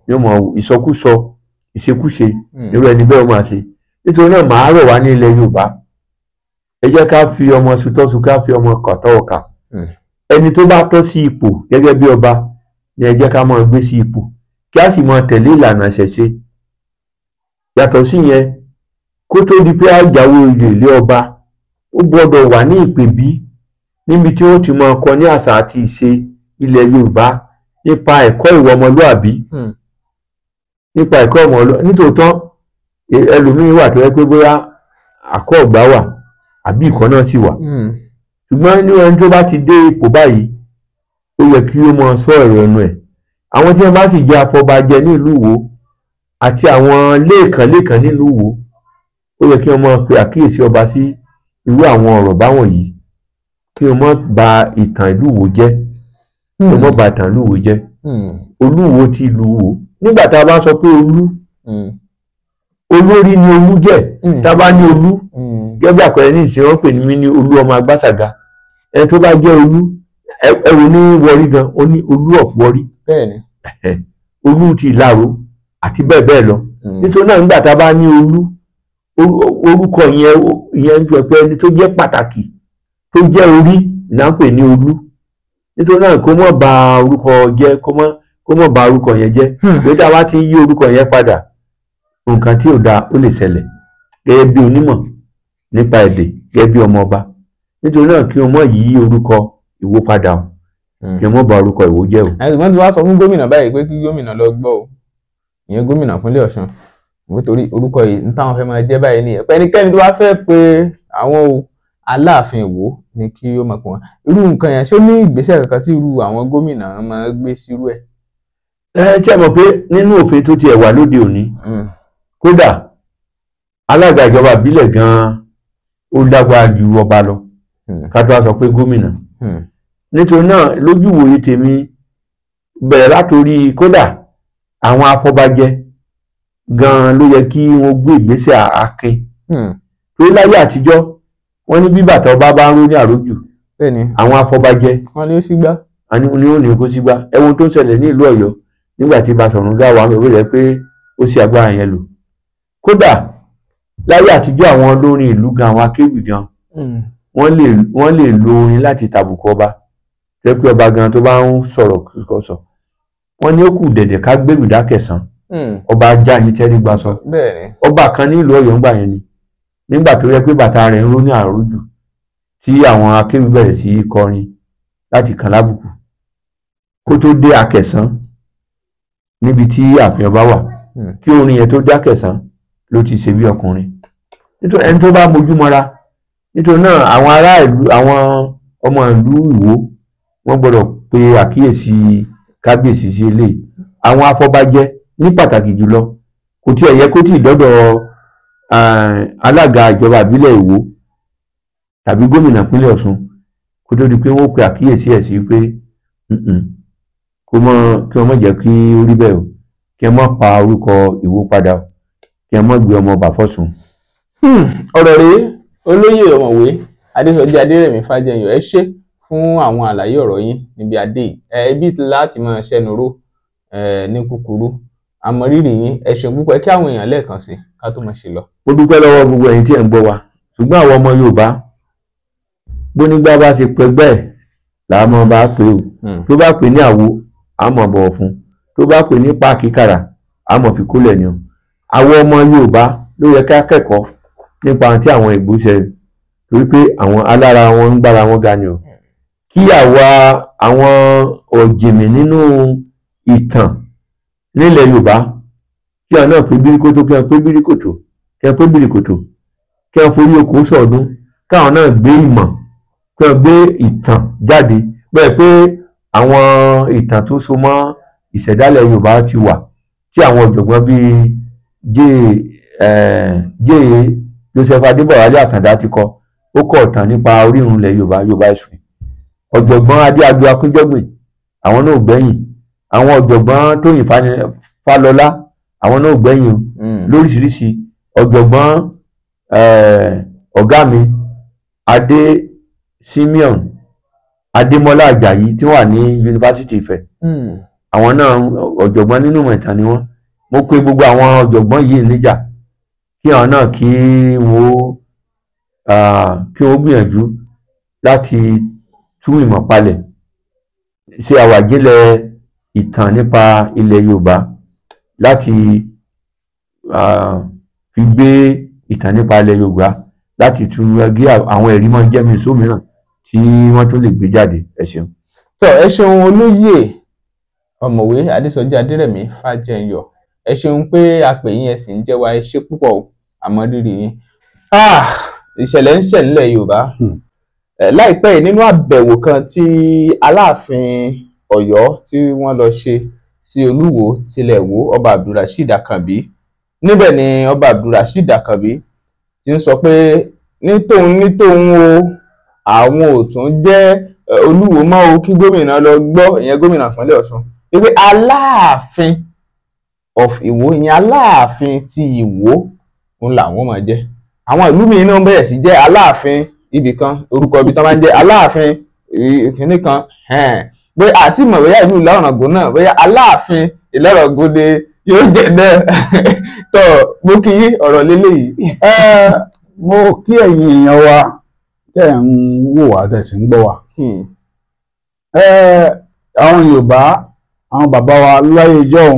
ni ó máa hù ìsọkúsọ ìṣekúṣe irú ẹni bẹ́ẹ̀ ó máa ṣe nítorí náà màá rọ̀ wá ní ilẹ̀ Yorùbá ẹ jẹ́ ká fi ọmọ sutọ́sù ká fi ọmọ kọ̀tọ́ọ̀kà ẹni tó bá tọ́ sí ipò gẹ́gẹ́ bí ọba ni ẹ jẹ́ ká máa gbé sí ipò kí a sì máa tẹ̀lé ìlànà ìṣẹ̀ṣe yàtọ̀ sí yẹn kó tó di pé àjàwé oyè ilé ọba ó gbọ́dọ̀ wà ní ìpèbí níbi tí ó ti máa kọ́ ní àṣà àti ìṣe ilẹ̀ Yorùbá nípa ẹ̀kọ́ ìwà ọmọlúàbí nípa ẹ̀kọ́ ọmọlúàbí nítòótọ́ ẹlòmíín wà tó yẹ pé bóyá àkọ́ ọ̀gbá wà àbí ìkọ́ náà sì wà ṣùgbọ́n ní ẹni tó bá ti dé ipò báyìí ó yẹ kí ó máa sọ ọ̀rọ̀ ẹnu ẹ̀ àwọn tí wọ́n bá sì jẹ́ afọbajẹ nílùú Ìwó àti àwọn lẹ́ẹ̀kan nílùú Ìwó ó yẹ kí wọ́n máa pe àkíyèsí ọba sí irú àwọn ọ̀rọ̀ báwọn yìí kí wọ́n má bà ìtàn ìlú Ìwó jẹ́ kí wọ́n má bà ìtàn ìlú Ìwó jẹ́ Olúwo ti ìlú Ìwó nígbà tá a bá sọ pé olórí ni Olú jẹ́ tá a bá ní Olú gẹ́gẹ́ bí àpẹẹrẹ ní ìsìn wọn pè ní mí ní Olú ọmọ Agbáṣàga ẹni tó bá jẹ́ Olú ẹ̀rù ní Wọrí gan ó ní Olú of Wọrí Olú ti Ìláró àti bẹ́ẹ̀ bẹ́ẹ̀ lọ nítorí náà nígbà tá a bá ní Olú orúkọ yẹn ń jọ pé ẹni tó jẹ́ pàtàkì tó jẹ́ orí náà ń pè ní Olú nítorí náà kó mọ̀ bà orúkọ jẹ́ kó mọ̀ bà orúkọ yẹn jẹ́ pé tá a bá ti yí orúkọ yẹn padà nǹkan tí ò dáa ó lè ṣẹlẹ̀ gẹ́gẹ́ bí onímọ̀ nípa èdè gẹ́gẹ́ bí ọmọ ọba nítorí náà kí o mọ̀ yí orúkọ Ìwó padà o kí o mọ̀ bà orúkọ Ìwó jẹ́ o. ẹ̀sùn tí wàá sọ fún gómìnà báyìí pé kí gómìnà lọ gbọ́ o ìyẹn gómìnà ìpínlẹ̀ Ọ̀ṣun nítorí orúkọ yìí ní táwọn fẹ́ máa jẹ́ báyìí nìyẹn pé ẹnikẹ́ni tó bá fẹ́ pe àwọn Aláàfin Ìwó ni kí ó mọ̀ pé wọn irú nǹkan yẹn ṣé ó ní ìgbésẹ̀ kankan tí irú àwọn gómìnà máa gbé sírú ẹ̀. ṣé mọ̀ pé nínú òfin tó tiẹ̀ wà lóde òní kódà alága ìjọba ìbílẹ̀ gan-an ó lágbára ju ọba lọ ká tó wá sọ pé gómìnà nítorí náà lójú ìwòye tèmi bẹ̀rẹ̀ látòrí kódà àwọn afọbajẹ gan-an ló yẹ kí wọ́n gbé ìgbésẹ̀ akin torí láyé àtijọ́ wọ́n ní bí bàtà ọba bá ń ró ní àrójù àwọn afọbajẹ wọ́n ní ó sígbá ni ó ní kó sígbá ẹ̀wọ̀n tó ń ṣẹlẹ̀ ní ìlú Ọ̀yọ́ nígbà tí Basọ̀run Gáà wà lórí rẹ̀ pé ó ṣe agbára yẹn lò kódà láyé àtijọ́ àwọn olórin ìlú gan àwọn akéwì gan wọ́n lè lo orin láti tàbùkù ọba jẹ́ pé ọba gan tó bá ń sọ̀rọ̀ kíkọ sọ wọ́n ní ó kù dẹ̀dẹ̀ ká gbèrú dákẹ̀sán ọba ajá ní tẹ́rígbà sọ ọba kan ní ìlú Ọ̀yọ́ ńgbà yẹn ni nígbà tó yẹ pé bàtà rẹ̀ ń ró ní àròjù tí àwọn akéwì bẹ̀rẹ̀ sí kọrin láti kàn lábùkù kó tó dé Akẹ̀sán níbi tí ààfin ọba wà kí orin yẹn tó dé Akẹ̀sán ló ti ṣe bí ọkùnrin nítorí ẹni tó bá mojú mọ́ra nítorí náà àwọn ará ìlú àwọn ọmọ ìlú Ìwó wọ́n gbọ́dọ̀ pe àkíyèsí kábíyèsí sí eléyìí àwọn afọbajẹ ní pàtàkì jùlọ kò tí ẹ yẹ kó tí ì dọ́dọ̀ alága ìjọba ìbílẹ̀ Ìwó tàbí gómìnà ìpínlẹ̀ Ọ̀ṣun kó tó di pé wọ́n pe àkíyèsí ẹ̀ sí pé kí wọ́n má jẹ́ kí ó rí bẹ́ẹ̀ o kí wọ́n má pa orúkọ Ìwó padà o kí wọ́n má gbé ọmọ ọba fọ́sùn. ọ̀rọ̀ rèé olóyè ọ̀mọ̀wé Adésọjí Adérẹ̀mí Fájẹyọ ẹ ṣé fún àwọn àlàyé ọ̀rọ̀ yín níbi adé ibi láti máa ṣẹnu ró ní kúkúrú àmọ́ rírì yín ẹ ṣeun púpọ̀ kí àwọn èèyàn lẹ́ẹ̀kan sí ká tó máa ṣe lọ. mo dúpẹ́ lọ́wọ́ gbogbo ẹ̀yin tí ẹ̀ ń gbọ́ wa ṣùgbọ́n àwọn ọmọ Yorùbá gbónígbá bá ṣe pẹgbẹ́ ẹ̀ làá mọ̀ bá pè ó tó bá pè ní àwo á mọ̀ bọ̀wọ̀ fún tó bá pè ní páàkì kàrà á mọ̀ fi kólẹ̀ ni o àwọn ọmọ Yorùbá ló yẹ ká kẹ́kọ̀ọ́ nípa tí àwọn Ìgbò ṣe torí pé àwọn alára wọn ń gbára wọn ga ni o kí àwa àwọn ọ̀jìnmí nínú ìtàn nílẹ̀ Yorùbá kí àwọn náà pé bíríkótó kí wọ́n pé bíríkòtò kí wọ́n pé bíríkòtò kí wọ́n forí oko sọ̀ọ́dún káwọn náà gbé ìmọ̀ kí wọ́n gbé ìtàn jáde bẹ́ẹ̀ pé àwọn ìtàn tó so mọ́ ìṣẹ̀dálẹ̀ Yorùbá ti wà tí àwọn ọ̀jọ̀gbọ́n bíi J.A. Joseph Adébọ̀wálé Àtàndá ti kọ ó kọ ọ̀tàn nípa orírun ilẹ̀ Yorùbá History ọ̀jọ̀gbọ́n Adéagbo Akúnjọ́gbìn àwọn náà gbẹ̀yìn àwọn ọ̀jọ̀gbọ́n Tóyìn Fálọlá àwọn náà gbẹ̀yìn lóríṣiríṣi ọ̀jọ̀gbọ́n ọ̀gá mi Adé Simeon Adémọ́lá Àjàyí tí wà ní Yunifásitì Ifẹ̀ àwọn náà ọ̀jọ̀gbọ́n nínú ìmọ̀ ìtàn ni wọ́n mo pè gbogbo àwọn ọ̀jọ̀gbọ́n yìí níjà kí àwọn náà kí wọ́n gbìyànjú láti tú ìmọ̀ palẹ̀ ṣe àwàjílẹ̀ ìtàn nípa ilẹ̀ Yorùbá láti fi gbé ìtàn nípa ilẹ̀ Yorùbá láti tú gé àwọn ẹ̀rí mọ́ jẹ́mi sómìíràn tí wọ́n tún lè gbé jáde ẹ ṣeun. tó ẹ ṣeun olóyè ọ̀mọ̀wé Adésọjí Adérẹ̀mí Fájẹyọ ẹ ṣeun pé a pè yín ẹ sì ń jẹ́ wa ẹ ṣé púpọ̀ àmọ́ rírì yín. ìṣẹ̀lẹ̀ ń ṣẹ̀ nílẹ̀ Yorùbá láìpẹ́ yìí nínú àbẹ̀wò kan tí Aláàfin Ọ̀yọ́ tí wọ́n lọ ṣe sí Olúwo tilẹ̀ Ìwó ọba Abdulrasheed Akànbí níbẹ̀ ni ọba Abdulrasheed Akànbí ti ń sọ pé ní tòun o àwọn ò tún jẹ́ Olúwo mọ́ o kí gómìnà lọ gbọ́ ìyẹn gómìnà ìpínlẹ̀ Ọ̀ṣun wípé Aláàfin of Ìwó ìyẹn Aláàfin ti Ìwó òun làwọn máa jẹ́ àwọn ìlú mi náà bẹ̀rẹ̀ sí jẹ́ Aláàfin ibì kan orúkọ ibi tó máa ń jẹ́ Aláàfin ìkíní kan pé àti mọ̀ bóyá ìlú Ìlá Ọ̀ràngún náà bóyá Aláàfin Ìlá Ọ̀ràngún ni yóò jẹ́ náà tó mo kí ọ̀rọ̀ lélẹ́yìí. mo kí ẹ̀yin èèyàn wa tẹ́ ń wò wá tẹ́ sì ń gbọ́ wa. àwọn Yorùbá àwọn bàbá wa láyé ìjọ́un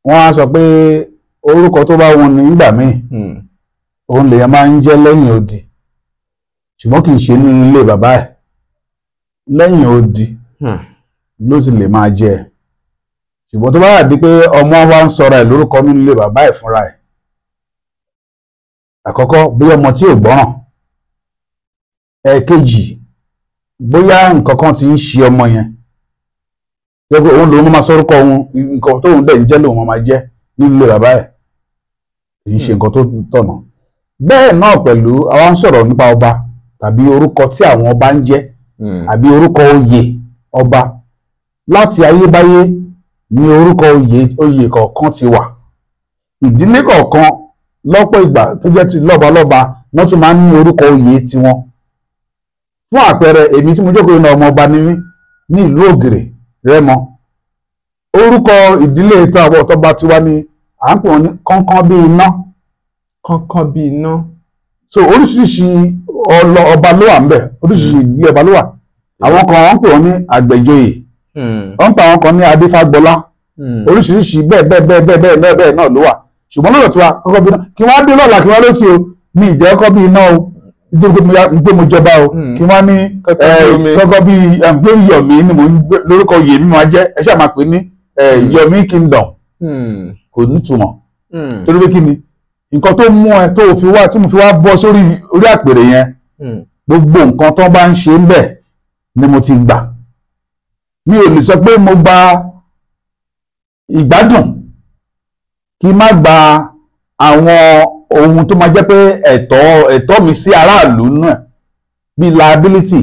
wọ́n á sọ pé orúkọ tó bá wọn nígbà míì òun lèèyàn máa ń jẹ́ lẹ́yìn odi ṣùgbọ́n kì í ṣe nínú ilé bàbá ẹ̀ lẹ́yìn odi ló ti lè máa jẹ́ ṣùgbọ́n tó bá wà di pé ọmọ wa ń sọra ẹ̀ lórúkọ nínú ilé bàbá ẹ̀ fúnra ẹ̀ àkọ́kọ́ bóyá ọmọ tí ò gbọ́ràn ẹ̀ẹ̀kejì bóyá nǹkan kan ti ń ṣe ọmọ yẹn jẹ́ pé òun lòun máa sọ́rúkọ òun nǹkan tóun dẹ̀ ń jẹ́ lòun máa jẹ́ nínú ilé bàbá ẹ̀ kì í ṣe nǹkan tó tọ̀nà bẹ́ẹ̀ náà pẹ̀lú àwa ń sọ̀rọ̀ nípa ọba tàbí orúkọ tí àwọn ọba ń jẹ́ àbí orúkọ oyè ọba láti ayébáyé ní orúkọ oyè kọ̀ọ̀kan ti wà ìdílé kọ̀ọ̀kan lọ́pọ̀ ìgbà tó jẹ́ ti lọ́balọ́ba wọ́n tún máa ń ní orúkọ oyè tiwọn fún àpẹẹrẹ èmi tí mo jókòó ní ọmọ ọba ní mí ní ìlú Ògèrè Rẹ́mọ orúkọ ìdílé táwọn ọ̀tọ́ba ti wá ní à ń pè wọ́n ní kánkán bí iná. kánkán bí iná. so oríṣiríṣi ọba ló wà ńbẹ̀ oríṣiríṣi ìdílé ọba ló wà àwọn kan wọ́n pè wọ́n ní Àgbẹ̀joyè wọ́n pè àwọn kan ní Adéfágbọlá oríṣiríṣi bẹ́ẹ̀ náà ló wà ṣùgbọ́n lọ́dọ̀ tí wa kọ́kọ́ bí iná kí wọ́n á dé lọ́la kí wọ́n ló ti o mi ìjẹ́ kọ́kọ́ bí iná o nítorí pé mo jọba o kí wọ́n ní kọ́kọ́ bí gbé Yọ̀mí ni mo ń lórúkọ Yèmí máa jẹ́ ẹ ṣáà máa pè ní Yọ̀mí Kingdom kò nítumọ̀ torí pé kí ni nǹkan tó mú ẹ tó fi wá tí mo fi wá bọ́ sórí orí àpèrè yẹn gbogbo nǹkan tó bá ń ṣe ń bẹ̀ ni mo ti gbà mi ò lè sọ pé mo gba ìgbádùn kí n má gba àwọn ohun tó máa jẹ́ pé ẹ̀tọ́ mi sí aráàlú náà bí liability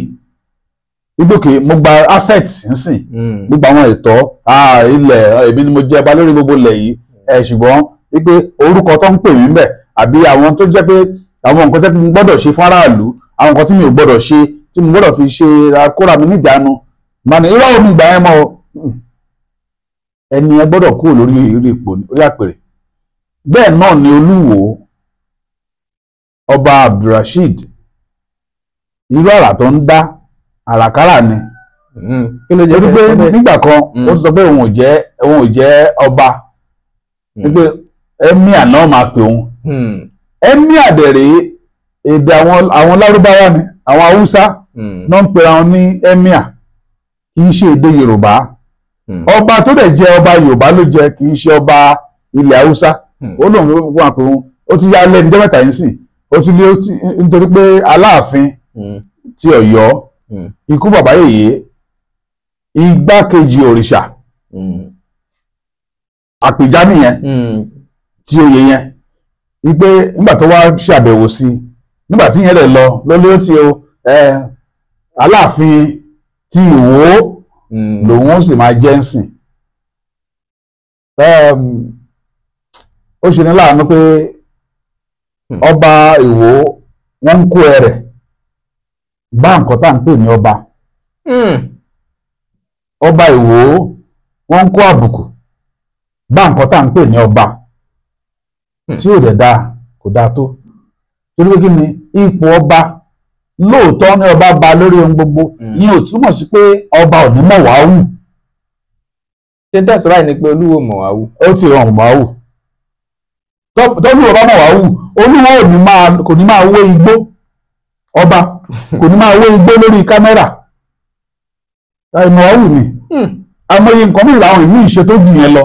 ìgbòkè mo gba asset nsìn gbogbo àwọn ẹ̀tọ́ ilẹ̀ èmi ni mo jẹ́ ọba lórí gbogbo ilẹ̀ yìí ṣùgbọ́n wípé orúkọ tó ń pè mí bẹ̀ àbí àwọn tó jẹ́ pé àwọn nǹkan tí mo gbọ́dọ̀ ṣe fún aráàlú àwọn nǹkan tí mi ò gbọ́dọ̀ ṣe tí mo gbọ́dọ̀ fi ṣe kóra mi níjàánu mani irọ́ omi ìgbà yẹn mọ́ ẹni ẹ gbọ́dọ̀ kúrò lórí ipò orí àpèrè bẹ́ẹ̀ náà ni Olúwo ọba Abdulrasheed irú àrà tó ń dá àràkárà ni torí pé nígbà kan ó ti sọ pé òun ò jẹ́ ọba wípé emir náà máa pè òun emir dẹ̀rẹ̀ èdè àwọn lárúbáwá ni àwọn haúsá náà ń pera wọn ní emir kì í ṣe èdè yorùbá ọba tó dẹ̀ jẹ́ ọba yorùbá ló jẹ́ kì í ṣe ọba ilẹ̀ haúsá ó lóun wà pé òun ó ti yá lẹ́nu jẹ́ mẹ́ta yìí sìn ó ti lé nítorí pé aláàfin ti ọ̀yọ́ ikú bàbá yèyé igbákejì òrìṣà àpèjá nìyẹn tí oyè yẹn wípé nígbà tó wá ṣàbẹ̀wò sí nígbà tí yẹn lè lọ lólé ó ti o aláàfin ti Ìwó lòun ó sì máa jẹ́ ń sìn ó ṣe ní láàánú pé ọba Ìwó wọ́n ń kó ẹrẹ̀ bá nǹkan tá à ń pè ní ọba ọba Ìwó wọ́n ń kó àbùkù bá nǹkan tá à ń pè ní ọba tí ò dẹ̀ dáa kò dáa tó torí pé kí ni ipò ọba lóòótọ́ ní ọba ba lórí ohun gbogbo ìyẹn ò túmọ̀ sí pé ọba ò ní mọ̀ wá wù. ṣé tẹ̀síwájú ni pé Olúwo mọ̀ wá wù. ó ti rọrùn mọ̀ wá wù tọ́lúwo bá mọ̀ wá wù Olúwo kò ní máa wé igbó ọba kò ní máa wé igbó lórí kámẹ́rà ìmọ̀ wá wù ni àmọye nǹkan mìíràn àwọn ìlú ìṣe tó jù yẹn lọ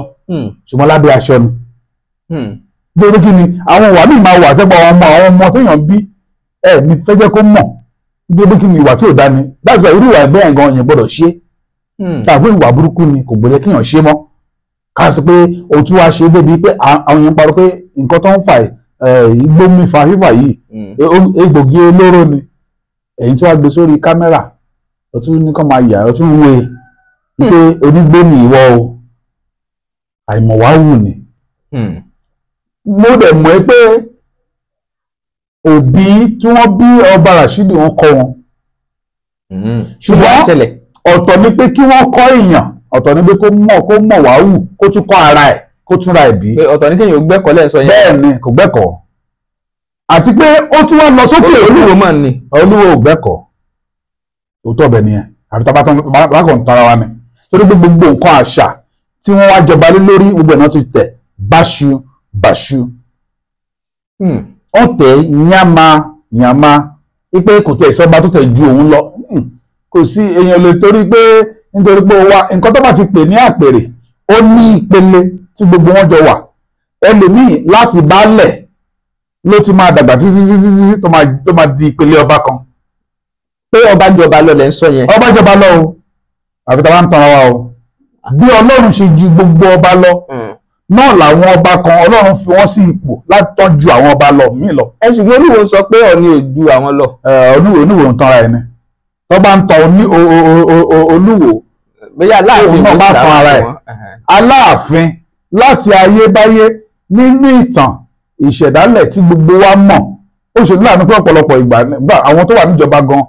ṣùgbọ́n lábẹ́ aṣọ ni lórí kí ni àwọn ìwà míì máa wà tẹ́gbọ́ àwọn ọmọ téèyàn bí ní fẹ́ jẹ́ kó mọ̀ lórí kí ni ìwà tí ò dá ni láti irú ìwà ẹgbẹ́ ẹ̀gàn yẹn gbọ́dọ̀ ṣe tàbí ìwà burúkú ni kò gbọ́dọ̀ kéèyàn ṣe mọ́ ká sí pé o tún wá ṣe débi pé àwọn èèyàn parọ́ pé nǹkan tó ń fa igbó mífa fífà yìí egbògi olóró ni èyí tí wàá gbé sórí kámẹ́rà o tún ní kàn máa yà o tún wé pé onígbó ni ìwọ o àìmọ̀wáwù ni mo dẹ̀ mọ̀ pé òbí tí wọ́n bí ọba Rasheed wọ́n kọ́ wọn ṣùgbọ́n ọ̀tọ̀ ni pé kí wọ́n kọ́ èèyàn ọ̀tọ̀ ni pé kó mọ̀ wáwù kó tún kọ́ ara ẹ̀ kó tún ra ẹ̀ bí. ọ̀tọ̀ ni kéèyàn ò gbẹ́kọ̀ọ́ lẹ́sọ yẹn. bẹ́ẹ̀ ni kò gbẹ́kọ̀ọ́ àti pé ó tún wá lọ sókè Olúwo máa ń ní. Olúwo ò gbẹ́kọ̀ọ́ òótọ́ ọbẹ̀ nìyẹn àfi tá a bá kàn tara wa ni torí pé gbogbo nǹkan àṣà tí wọ́n wá jọba lé lórí gbogbo ẹ̀ náà ti tẹ̀ báṣu wọ́n tẹ̀ yàmá wípé kò tẹ̀ ìsọba tó tẹ̀ ju òun lọ kò sí èèyàn lè torí pé nítorí pé wa nǹkan tó bá ti pè ní àpèrè ó ní ìpele tí gbogbo wọn jọ wà ẹlòmíì láti baálẹ̀ ló ti máa dàgbà títí tó máa di ìpele ọba kan. pé ọba jọba lọ lẹ́ ń sọ yẹn. ọba jọba lọ o àfi tá a bá ń tanra wa o bí Ọlọ́run ṣe ju gbogbo ọba lọ náà làwọn ọba kan Ọlọ́run fi wọ́n sí ipò láti tọ́jú àwọn ọba lọ míì lọ. ẹ ṣùgbọ́n Olúwo sọ pé Ọọ̀ni ò ju àwọn lọ. Olúwo ń tanra ẹni tó bá ń tan Olúwo bóyá Aláàfin náà bá tan ara ẹ̀ Aláàfin láti ayébáyé nínú ìtàn ìṣẹ̀dálẹ̀ tí gbogbo wa mọ̀ ó ṣe níláàánú pé ọ̀pọ̀lọpọ̀ ìgbà àwọn tó wà níjọba gan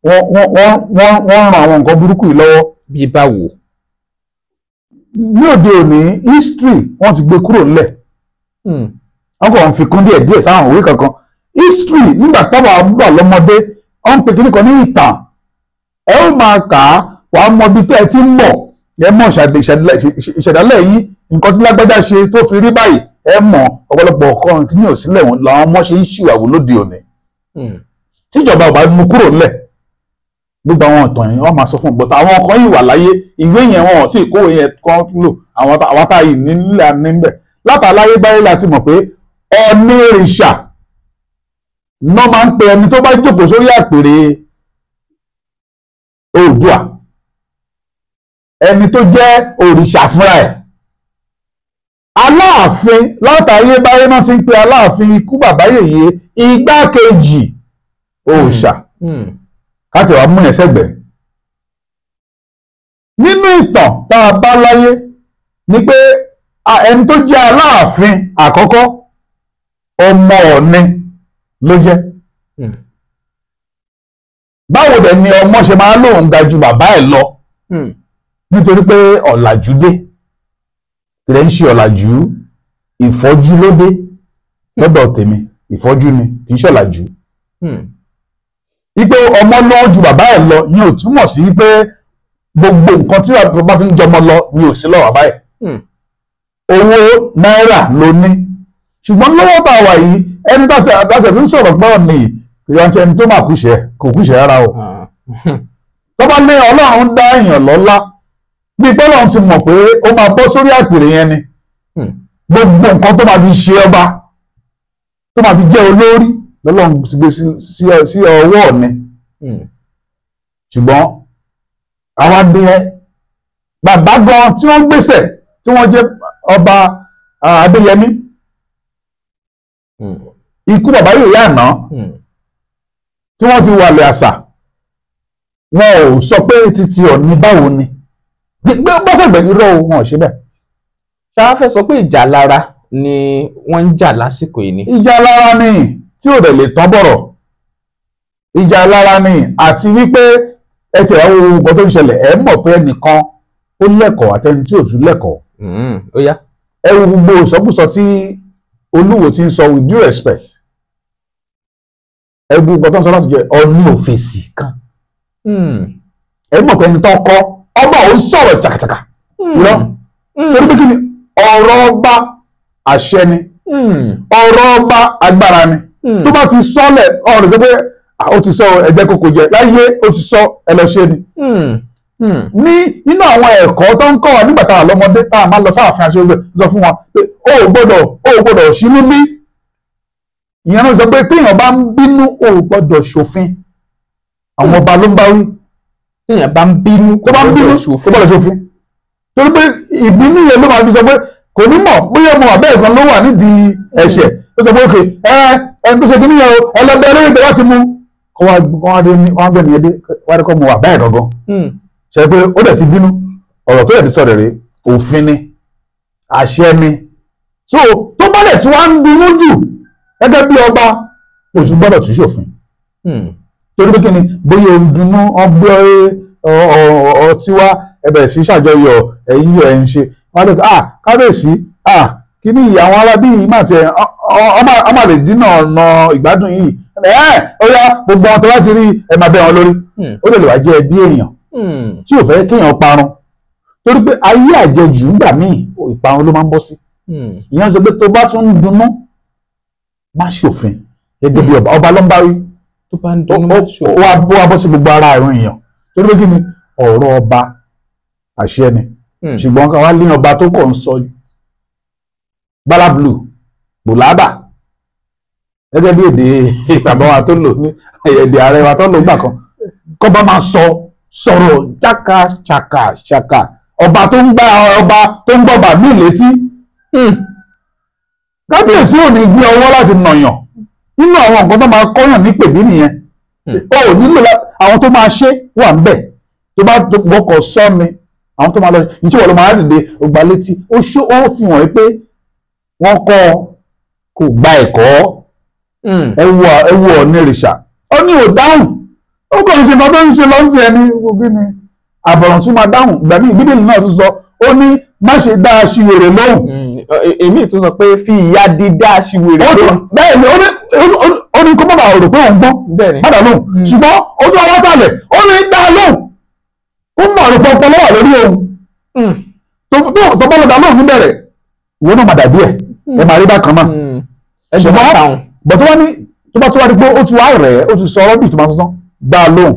wọ́n ran àwọn nǹkan burúkú yìí lọ́wọ́. bí báwo. ní òde òní history wọ́n ti gbé kúrò nílẹ̀ wọ́n kàn fi kún díẹ̀ sáwọn òwe kankan history nígbà táwọn wà lọ́mọdé wọ́n ń pè kíní kan ní ìtàn ẹ ó máa kà á wàá mọ ibi tẹ́ ẹ ti ń bọ̀ ẹ mọ̀ ìṣẹ̀dálẹ̀ yìí nǹkan tí lágbájá ṣe tó fi rí báyìí ẹ mọ̀ ọ̀pọ̀lọpọ̀ ọkàn ní òsílẹ̀ wọn làwọn ọmọ ṣe ń ṣìwàwò lóde òní tíjọba ò bá mú kúrò ńlẹ̀ gbogbo àwọn ìtàn yẹn wọ́n máa sọ fún un bọ́tà àwọn ọkàn yìí wà láyé ìwé yẹn wọn ò tí ì kówó yẹn kan lò àwọn tá yìí nílẹ̀ níbẹ̀ látàláyé báyé láti mọ̀ pé onírìṣà náà máa ń pe ẹni tó bá jókòó sórí àpèrè Oòduà ẹni tó jẹ́ òrìṣà fúnra ẹ̀ Aláàfin látàyé báyé náà ti ń pe Aláàfin ikú bàbá yèyé igbákejì òòṣà káti wàá mú yẹn sẹ́gbẹ̀ẹ́ nínú ìtàn tá a bá láyé ni pé ẹni tó jẹ́ Aláàfin àkọ́kọ́ ọmọ Ọ̀ọ̀ni ló jẹ́ báwo dẹ̀ ni ọmọ ṣe máa lóun ga ju bàbá ẹ̀ lọ nítorí pé ọ̀làjú dé kìrẹ́ ń ṣe ọ̀làjú ìfọ́jú ló dé lọ́dọ̀ tèmi ìfọ́jú ni kì í ṣe ọ̀làjú ipe ọmọ lọ́wọ́ ju bàbá ẹ̀ lọ ni ò túmọ̀ sí pé gbogbo nǹkan tí bàbá fi ń jọmọ lọ ni ò sí lọ́wọ́ bàbá ẹ̀ owó náírà ló ní ṣùgbọ́n lọ́wọ́ bá wà yìí ẹni tàtẹ̀ tí ń sọ̀rọ̀ pọ̀ ní ìyànjẹ ẹni tó máa kò kúṣẹ̀ rárá o tó bá ní Ọlọ́run dá èèyàn lọ́lá bí pọ́lọ́run ti mọ̀ pé ó máa bọ́ sórí àpèrè yẹn ni gbogbo nǹkan tó máa fi ṣe ọba tó máa fi jẹ́ olórí lọ́lọ́run ti gbé sí ọwọ́ Ọ̀ọ̀ni ṣùgbọ́n àwọn adìyẹ bàbá gan tí wọ́n gbèsè tí wọ́n jẹ́ ọba Adéyẹmí ikú bàbá yèyé àná tí wọ́n ti wàlẹ̀ àṣà wọn ò sọ pé títí Ọ̀ọ̀ni báwo ni gbọ́sẹ̀gbẹ̀ irọ́ wọn ò ṣe bẹ́ẹ̀. ṣáá fẹ́ sọ pé ìjà lára ni wọ́n ń jà lásìkò yìí ni. ìjà lára ni tí ò dẹ̀ lè tán bọ̀rọ̀ ìjà lára ni àti wípé ẹ ti ra owó nǹkan tó ń ṣẹlẹ̀ ẹ mọ̀ pé ẹnìkan ó lẹ́kọ̀ọ́ àtẹni tí ò tún lẹ́kọ̀ọ́. ó yá. ẹ wo gbogbo ìsọkúsọ tí Olúwo ti ń sọ with due respect ẹ gbogbo nǹkan tó ń sọ láti jẹ Ọ̀ọ̀ni òfèsì kan ẹ mọ̀ pé ẹni tó kọ́ ọba ò ń sọ̀rọ̀ jàkàjàkà irọ́ torí pé kí ni ọ̀rọ̀ ọba àṣẹ ni ọ̀rọ̀ ọba agbára ni tó bá ti sọ́lẹ̀ ọ̀rọ̀ ṣe pé ó ti sọ ẹgbẹ́ kókó jẹ láyé ó ti sọ ẹlọ́ṣẹ́ ni ní nínú àwọn ẹ̀kọ́ tó ń kọ́ wa nígbà tá a lọ́mọdé tá a máa lọ sáàfin aṣọ́gbẹ́ sọ fún wọn pé ó gbọ́dọ̀ ṣínú bí ìyẹn náà sọ pé téèyàn bá ń bínú ó gbọ́dọ̀ ṣòfin àwọn ọba ló ń bá wí téèyàn bá ń bínú tó bá ń bínú ó gbọ́dọ̀ ṣòfin torí pé ìbínú yẹn ló máa fi sọ pé kò ní mọ̀ bóyá ọmọ àbẹ́ ìkan ló wà nídìí ẹ̀ṣẹ̀ ó sọ pé òkè ẹni tó ṣe kí níyẹn o ẹlẹ́gbẹ́ olóyè tó wá ti mú kọ́ wá gbẹ̀mí ẹdẹ wá rí kọ́ mọ àbẹ́ ìgangan ṣe pé ó dẹ̀ ti bínú ọ̀rọ̀ tó dẹ̀ ti sọ̀rọ̀ rèé òfin ni àṣẹ ni so tó bá dẹ̀ tí wọ́n ń dunú jù gẹ́gẹ́ bí ọba kò tún gbọ́dọ̀ tún ṣòfin torí pé kí ni bóyá òun dunú ọgbẹ́ ọtí wá ẹbẹ̀ sí ṣàjọyọ̀ ẹ̀yìn ẹ̀ ń ṣe wọ́n lè kábíyèsí kí ni àwọn arábí yìí máa tẹ ọmọ lè dínà ọ̀nà ìgbádùn yìí ó yá gbogbo wọn tó láti rí ẹ máa bẹ́ wọn lórí ó lè wá jẹ́ ẹbí èèyàn tí ò fẹ́ kéèyàn parun torí pé ayé àjẹjù ńgbà míì ìparun ló máa ń bọ́ sí ìyẹn sọ pé tó bá tún ń dunnú má ṣòfin gẹ́gẹ́ bí ọba ló ń bá rí ó wá bọ́ sí gbogbo ara àwọn èèyàn torí pé kí ni ọ̀rọ̀ ọba àṣẹ ni ṣùgbọ́n ká wá lé ọba tó kọ̀ ń sọ bálàbùlù bùlábà gẹ́gẹ́ bí èdè bàbá wa tó lò ní èdè ààrẹ wa tó lò gbà kan kọ́ba máa sọ̀rọ̀ ṣàkà ọba tó ń gbọ́ba mí létí kábíyèsí ò ní gbé ọwọ́ láti nàyàn nínú àwọn nǹkan tó máa kọ́yàn ní pèbí nìyẹn ó nílò àwọn tó máa ṣe wà ń bẹ̀ tó bá wọkọ̀ sọ mi àwọn tó máa lọ ìṣe wọ́n ló máa dìde ògbà létí ó fi hàn pé wọ́n kọ́ kò gba ẹ̀kọ́ ẹwù Ọ̀ọ̀nìrìṣà ó ní ò dáhùn ó kàn ń ṣe nǹkan tó ń ṣe lọ́ntì ẹni gbogbo ni àbọ̀ràn tún máa dáhùn ìgbà míì Bíbélì náà tún sọ ó ní má ṣe dá aṣiwèrè lóhùn. èmi tún sọ pé fi ìyà dídá aṣiwèrè lóhùn. bẹ́ẹ̀ ni ó ní kó má bàa rò pé òun gbọ́n má dà lóhùn ṣùgbọ́n ó tún wá sálẹ̀ ó ní dá lóhùn ó mọ̀ ọ̀rọ̀ pọpọ lọ́wọ́ lórí òun tó bá lọ́dà lóhùn níbẹ̀rẹ̀ ìwọ náà máa dàbí ẹ̀ ẹ máa rí bákan náà ṣùgbọ́n bọ̀ tó bá ní tó bá tó wá rí pé ó ti wá rẹ̀ ó ti sọ ọ̀rọ̀ bí tó máa sọ́sán dá a lóhùn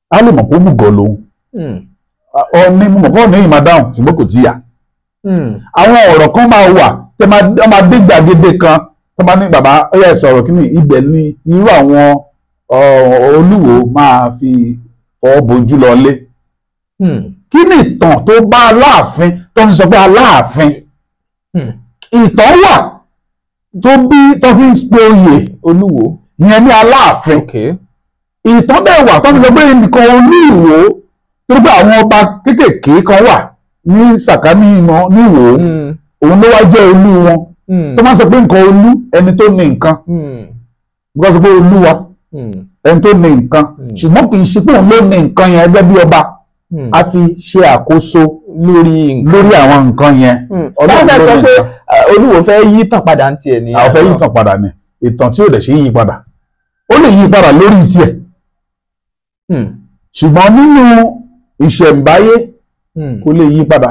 á lè mọ̀ pé ó mú gọ̀ lóhùn ọ̀ní mo mọ̀ kọ́ ní ìmọ̀ dáhùn ṣùgbọ́n kò tíya àwọn ọ̀rọ̀ kan máa wà tẹ́ máa dé gbàgede kan tó bá ní bàbá ó yẹ sọ̀rọ̀ kí ni ibẹ̀ ni irú àwọn olúwo máa fi fọwọ́ bojú lọ lé kí ni ìtàn tó bá aláàfin tó ń sọ pé aláàfin ìtàn wà tó bí tó fi ń pe oyè olúwo ìyẹn ní aláàfin ìtàn bẹ́ẹ̀ wà tó ń sọ pé nìkan olúwo tó gbé àwọn ọba kéékèèké kan wà ní sàkání wọn níwò òun ló wá jẹ́ olú wọn tó máa ń sọ pé nǹkan olú ẹni tó ní nǹkan bí wọ́n sọ pé olúwa ẹni tó ní nǹkan ṣùgbọ́n kì í ṣe pé òun ló ní nǹkan yẹn gẹ́gẹ́ bí ọba a fi ṣe àkóso lórí àwọn nǹkan yẹn. ọlọ́run ló sọ pé olúwo fẹ́ yí tàn padà ní tiẹ̀ ní. àwọn fẹ́ yí tàn padà ní ìtàn tí ò dẹ̀ ṣe yí padà ó lè yí padà lórí tiẹ̀ ṣùgbọ́n nínú ìṣẹ̀ǹbáyé kò lè yí padà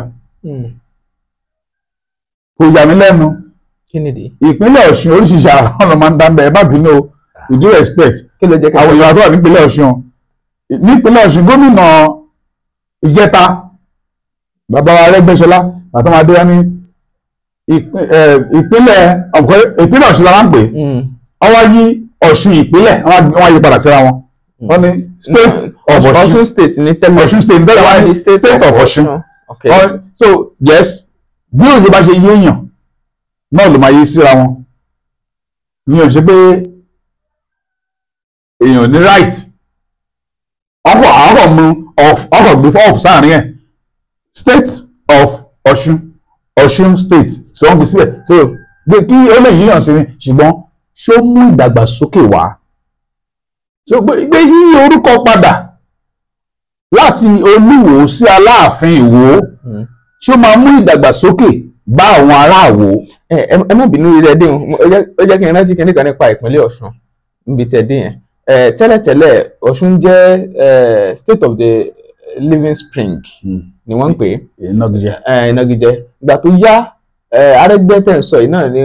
kò yà mí lẹ́nu ìpínlẹ̀ Ọ̀ṣun oríṣiríṣi àrà ọ̀nà máa ń dá bẹ́ẹ̀ bá bínú o with due respect àwọn èèyàn tó wà nípínlẹ̀ Ọ̀ṣun nípínlẹ̀ Ọ̀ṣun gómìnà ìjẹta bàbá wa Arẹ́gbẹ́ṣọlá àtọmọdé wa ní ìpínlẹ̀ Ọ̀ṣun la máa ń pè ọwọ́ yí Ọ̀ṣun ìpínlẹ̀ wọ́n yí padà síra wọn wọ́n ní state of Ọ̀ṣun state ní tẹ́lẹ̀ Ọ̀ṣun state bẹ́ẹ̀ wá ní state of Ọ̀ṣun so yes bí òye bá ṣe yé èèyàn náà ló máa yé síra wọn ní o ṣe pé èèyàn ní right ọkọ̀ mu ọkọ̀ gbé off sáàrin ẹ̀ state of Ọ̀ṣun state so wọ́n gbé sílẹ̀ so gbé kí ó lè yíyàn sí ni ṣùgbọ́n ṣó mú ìdàgbàsókè wá so gbé yí orúkọ padà láti Olúwo sí Aláàfin Ìwó ṣó máa mú ìdàgbàsókè bá àwọn aráàwọ̀. ẹ má bínú rẹ dé ó jẹ́ kí n rántí kíní kan nípa ìpínlẹ̀ Ọ̀ṣun níbi tẹ̀dé yẹn tẹ́lẹ̀tẹ́lẹ̀ Ọ̀ṣun jẹ́ state of the living spring ni wọ́n ń pè é ìnagijẹ ìgbà tó yá Arẹ́gbẹ́ tẹ̀ ń sọ yìí náà ni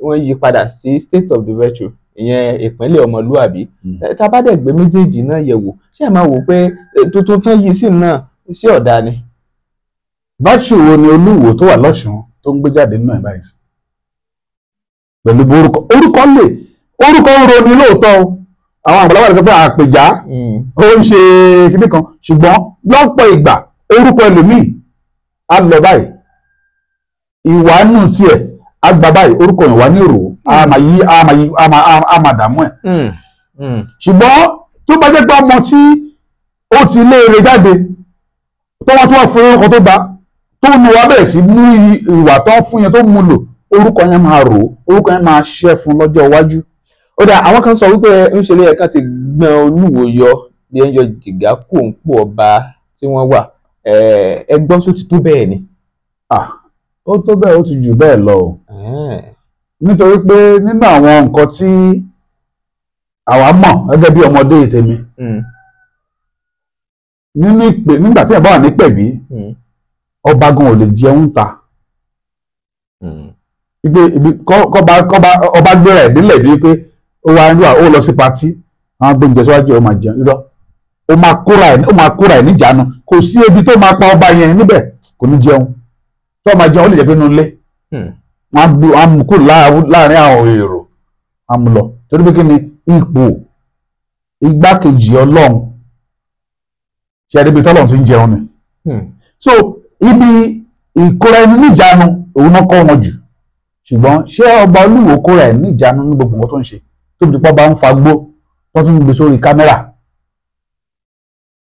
wọ́n yí padà sí state of the virtue ìyẹn ìpínlẹ̀ ọmọlúàbí tá a bá dẹ̀ gbé méjèèjì náà yẹ̀ wò ṣé ẹ máa wò pé tuntun tán yìí sí náà sí ọ̀dà ni. virtue wo ni Olúwo tó wà lọ́ṣun tó ń gbé jáde nínú ẹ̀ báyìí pẹ̀lú orúkọ ń roni lóòótọ́ o àwọn àgbàlagbà rẹ̀ sọ pé àpèjá ó ń ṣe kíní kan ṣùgbọ́n lọ́pọ̀ ìgbà orúkọ ẹlòmíì á lọ báyìí ìwà nù tiẹ̀ á gba báyìí orúkọ ìwà ní òrò á máa dààmú ẹ̀ ṣùgbọ́n tó bá jẹ́ pé ọmọ tí ó ti léèrè jáde tó wọ́n tún wá fún orúkọ tó bá tó nu wá bẹ̀rẹ̀ sí mú ìwà tó ń fún yẹn tó mú lò orúkọ yẹn máa rò orúkọ yẹn máa ṣẹ́ fún lọ́jọ́ iwájú. ó dà àwọn kan sọ wípé ńṣe lè ẹ̀ka ti gbọ́n Olúwo yọ bí ẹ̀ ń yọ jìgá kó ń pò ọba tí wọ́n wà ẹgbọ́n tó ti tó bẹ́ẹ̀ ni. ó tó bẹ́ẹ̀ ó ti jù bẹ́ẹ̀ lọ o nítorí pé nínú àwọn nǹkan tí àwa mọ̀ gẹ́gẹ́ bí ọmọdé tèmi nínú ìpè nígbà tí ẹ̀ bá wà ní pẹ̀bí ọba gan ò lè jẹun ta ọba gbéra ìdílé bíi pé ó lọ sí patí àwọn gbóúnjẹ síwájú ó máa jẹun irọ́ ó máa kóra ẹ̀ níjàánu kò sí ebi tó máa pa ọba yẹn níbẹ̀ kò ní jẹun tó máa jẹun ó lè jẹ́ pé inú ilé wọ́n á mú kúrò láàrin àwọn èrò á mú lọ torí pé kí ni ipò igbákejì Ọlọ́run ṣe àdébí tọ́lọ́run ti ń jẹun ni so ibi ìkóra ẹni níjàánu òun náà kọ́ wọn jù ṣùgbọ́n ṣé ọba Olúwo kóra ẹ̀ níjàánu ní gbogbo nǹkan tó ń ṣe tó fi pọ́ bá ń fagbó tó tún gbé sórí kámẹ́rà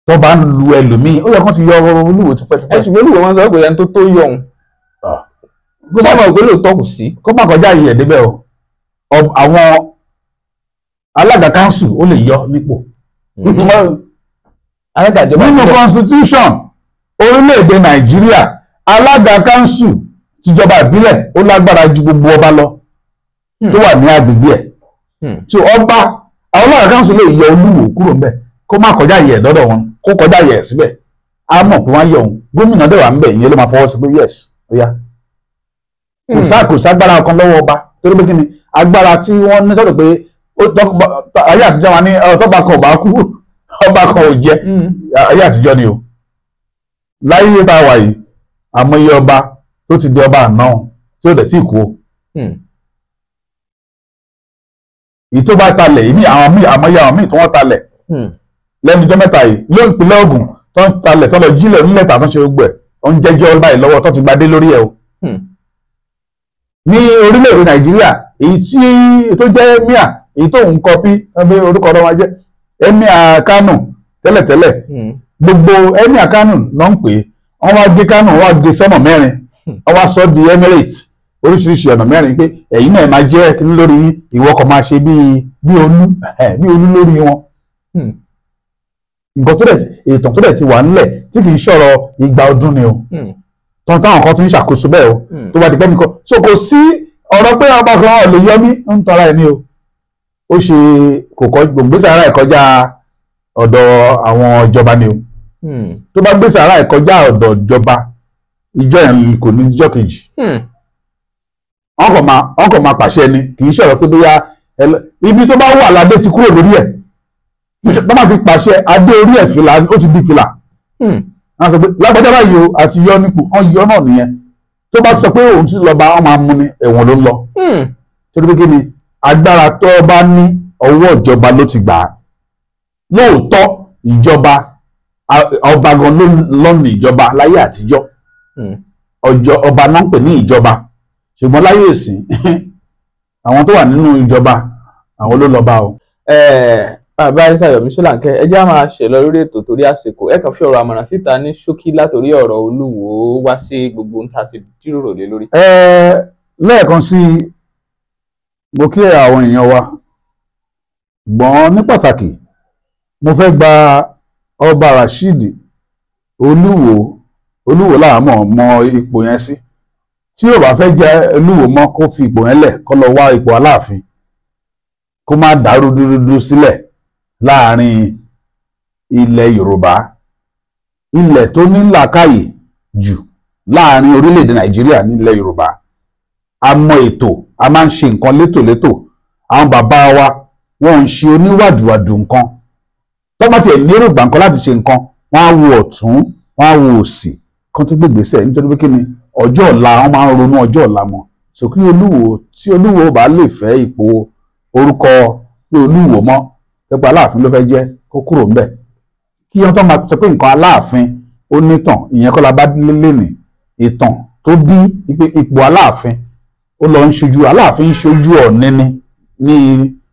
tó bá ń lu ẹlòmíì ó yẹ kán ti yọ Olúwo tipẹ́tipẹ́. ṣùgbọ́n Olúwo wọn sọ pé ẹni tó yọ òun kó má mọ̀ pé lóòótọ́ kò sí. kó má kọjá yìí ẹ̀ débẹ̀ o àwọn alága kánsù ó lè yọ nípò. nínú constitution orílẹ̀-èdè Nàìjíríà alága kánsù tìjọba ìbílẹ̀ ó lágbára ju gbogbo ọba lọ tó wà ní agbègbè ẹ̀ so ọba àwọn alága kánsù lè yọ Olúwo kúrò ńbẹ̀ kó má kọjá yẹ dọ́dọ̀ wọn kó kọjá yẹ síbẹ̀ á mọ̀ pé wọ́n yọ òun gómìnà dẹ̀ wà ń bẹ̀ ìyẹn ló máa fọwọ́ sí pé yes ó yá kò ságbára kan lọ́wọ́ ọba torí pé kí ni agbára tí wọ́n ní sọ́dọ̀ pé ayé àtijọ́ wa ní tọ́ba kan ọba kú ọba kan ò jẹ ayé àtijọ́ ni o láyé tá a wà yìí àmọye ọba tó ti di ọba àná tí ó dẹ̀ tí kú o èyí tó bá talẹ̀ yìí ní àmọye àwọn míì tó wọ́n talẹ̀ lẹ́nu ọjọ́ mẹ́ta yìí ló ń pinlẹ̀ Ògùn tó ń talẹ̀ tó lọ jílẹ̀ nílẹ̀ tàbí ṣe gbogbo ẹ̀ ó ń jẹ́jọ́ báyìí lọ́wọ́ tó ti gbadé lórí ẹ̀ o ní orílẹ̀-èdè Nàìjíríà èyí tí tó jẹ́ emir èyí tó ń kọpí ẹgbẹ́ orúkọ ọ̀rọ̀ wa jẹ́ emir Kánò tẹ́lẹ̀tẹ́lẹ̀ gbogbo emir Kánò ló ń pè é wọ́n wá gé Kánò wọ́n wá gé sọ́nà mẹ́rin wọ́n wá sọ di emirate oríṣiríṣi ọ̀nà mẹ́rin pé ẹ̀yin náà máa jẹ́ kíní lórí ìwọ kan máa ṣe bí olú lórí wọn nǹkan tó dẹ̀ ètò tó dẹ̀ ti wà nílẹ̀ tí kì í ṣọ̀rọ̀ igba ọdún ni o tọ́n táwọn kan ti ń ṣàkóso bẹ́ẹ̀ o tó bá di pẹ́ nìkan so kò sí ọ̀rọ̀ pé ọba kan ò lè yọ mí ń tọ́ra ẹ̀ ní o ó ṣe kò kọ́ gbòǹgbèsè ara ẹ̀ kọjá ọ̀dọ̀ àwọn ìjọba ni o tó bá gbèsè ara ẹ̀ kọjá ọ̀dọ̀ ìjọba ìjọ yẹn kò ní ìjọ kejì wọn kò máa pàṣẹ ni kì í ṣọ̀rọ̀ pé bóyá ibi tó bá wà ládé ti kúrò lórí ẹ̀ bá máa fi pàṣẹ adé orí ẹ̀ fìlà ó ti di fìlà wọ́n sọ pé lágbájá báyìí o àti yọ nípò wọ́n yọ náà nìyẹn tó bá sọ pé òun ti lọ bá wọn máa mú ni ẹ̀wọ̀n ló ń lọ torí pé kí ni agbára tó bá ní ọwọ́ ìjọba ló ti gbà á lóòótọ́ ìjọba ọba gan ló ní ìjọba láyé àtijọ́ ọba náà ń pè ní ìjọba ṣùgbọ́n láyé ìsìn àwọn tó wà nínú ìjọba àwọn ló lọ́ba o. Barrister Yomi Solanke ẹ jẹ́ á máa ṣe lọ lórí ètò torí àsìkò ẹ kàn fi ọ̀rọ̀ àmọ̀ràn síta ní ṣókí látòrí ọ̀rọ̀ Olúwo wá sí gbogbo ohun tá a ti jíròrò lé lórí. lẹ́ẹ̀kan sí mo kí àwọn èèyàn wa gbọ́n ní pàtàkì mo fẹ́ gba ọba Rasheed Olúwo láàmú mọ ipò yẹn sí tí ò bá fẹ́ jẹ́ Olúwo mọ́ kó fi ipò yẹn lẹ̀ kó lọ wá ipò Aláàfin kó má dàrú dúdú sílẹ̀ láàrin ilẹ̀ Yorùbá ilẹ̀ tó ní làákàyè jù láàrin orílẹ̀-èdè Nàìjíríà nílẹ̀ Yorùbá a mọ ètò a máa ń ṣe nǹkan létòlétò àwọn bàbá wa wọn ń ṣe oníwàdùwàdù nǹkan tó bá tiẹ̀ ní èròǹgbà nǹkan láti ṣe nǹkan wọ́n á wo ọ̀tún wọ́n á wo òsì kan tó gbégbèsè nítorí pé kí ni ọjọ́ ọ̀la wọ́n máa ń ronú ọjọ́ ọ̀la mọ́ sókè Olúwo tí Olúwo bá lè fẹ́ ipò orúkọ pé Olúwo mọ́ pẹ́pẹ́ Aláàfin ló fẹ́ jẹ́ kó kúrò ńbẹ̀ kí wọ́n tó máa sọ pé nǹkan Aláàfin ó nítàn ìyẹn kọ́ la bá lé ní ìtàn tó bí ipò Aláàfin ó lọ ń ṣojú Aláàfin ń ṣojú Ọ̀ọ̀ni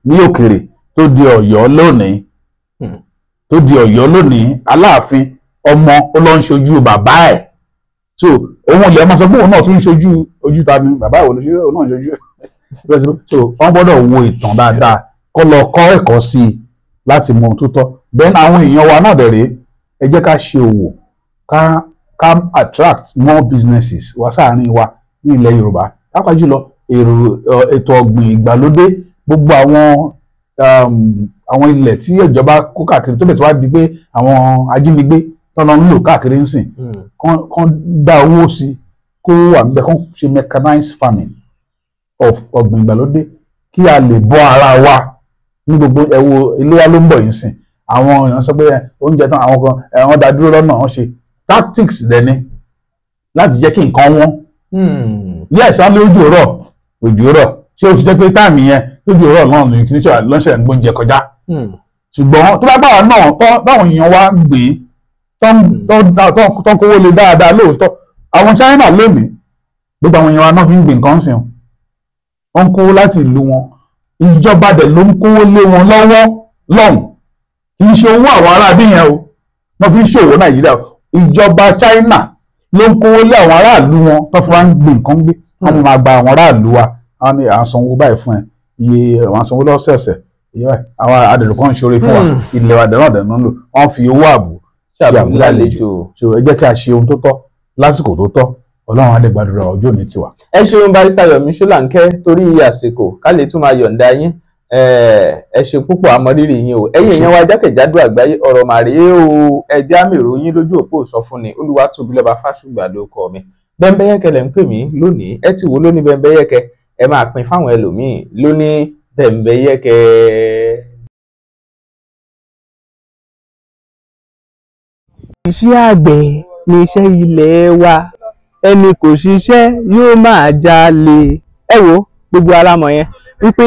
ní òkèrè tó di Ọ̀yọ́ lónìí Aláàfin ọmọ ó lọ ń ṣojú bàbá ẹ̀ so òun ilẹ̀ máa sọ pé òun náà tún ń ṣojú ojú ta ni bàbá ìwòlú ṣe òun náà ń ṣojú so wọ́n gbọ́dọ̀ wo ìtàn dáadáa kó lọ kọ́ ẹ̀kọ́ sí i láti mọ ohun tó tọ́ then àwọn èèyàn wa náà dẹ̀rẹ́ ẹ jẹ́ ká ṣe òwò ká attract more businesses wá sáàárín wa ní ilẹ̀ Yorùbá pàápàá jùlọ ètò ọ̀gbìn ìgbàlódé gbogbo àwọn ilẹ̀ tí ìjọba kó káàkiri tó bẹ̀ tó wá di pé àwọn ajínigbé tọ́nà ń lò káàkiri ń sìn kán dá owó sí kó wà níbẹ̀ kán ṣe mechanized farming of ọ̀gbìn ìgbàlódé kí a lè bọ́ ara wa ní gbogbo ẹ̀wọ̀ iléyá ló ń bọ̀ yìí sìn àwọn èèyàn sọ pé oúnjẹ tán àwọn kan wọ́n dá dúró lọ́nà wọ́n ṣe tactics dẹni láti jẹ́ kí nǹkan wọ́n yes á lé ojú rọ̀ ṣé o fi jẹ́ pé táàmì yẹn lójú rọ̀ náà ní kíníṣà lọ́sẹ̀ ń gbóúnjẹ kọjá ṣùgbọ́n tó bá báwa náà báwọn èèyàn wa gbé tó ń kówó lé dáadáa lóòótọ́ àwọn China lónìí gbogbo àwọn èèyàn wa náà fi ń gbé nǹkan sìn wọ́n ń kówó láti ìlú wọn ìjọba dẹ̀ ló ń kówó lé wọn lọ́wọ́ lọ́hùn kì í ṣe owó àwọn aráabí yẹn o wọ́n fi ń ṣòwò Nàìjíríà ìjọba China ló ń kówó lé àwọn aráàlú wọn tó fi wá ń gbé nǹkan gbé wọ́n máa gba àwọn aráàlú wa wọ́n ní à ń sanwó báyìí fún ẹ iye àwọn sanwó lọ́sẹ̀ẹ̀sẹ̀ iye báyìí àwọn adẹ̀rù kan ń ṣoore fún wa ilẹ̀ wa dẹ̀nà dẹ̀nà ń lò wọ́n fi owó ààbò ṣe àbúlé àlejò so ẹ jẹ́ kí a ṣe ohun tó tọ́ lásìkò tó tọ́ Ọlọ́run á lè gbàdúrà ọjọ́ òní tiwa. ẹ ṣeun Barrister Yomi Solanke torí àsìkò ká lè tún máa yọ̀ǹda yín ẹ ṣe púpọ̀ àmọrírì yín o ẹ̀yin èèyàn wa jákèjádò àgbáyé ọ̀rọ̀ màrèé o ẹjẹ àmì ìròyìn lójú òpó ìsọfúnni Olúwatóbilọ́ba Fásùgbà ló kọ mi Bẹ́mbẹ́yẹ́kẹ́ lẹ ń pè mí lónìí ẹ ti wò lóní Bẹ́mbẹ́yẹ́kẹ́ ẹ máa pín fáwọn ẹlòmíín lóní Bẹ́mbẹ́yẹ́kẹ́. iṣẹ́ àgbẹ̀ ni iṣẹ́ ilé wa ẹni kò ṣiṣẹ́ yóò máa jalè. ẹ wo gbogbo alámọ̀ yẹn wípé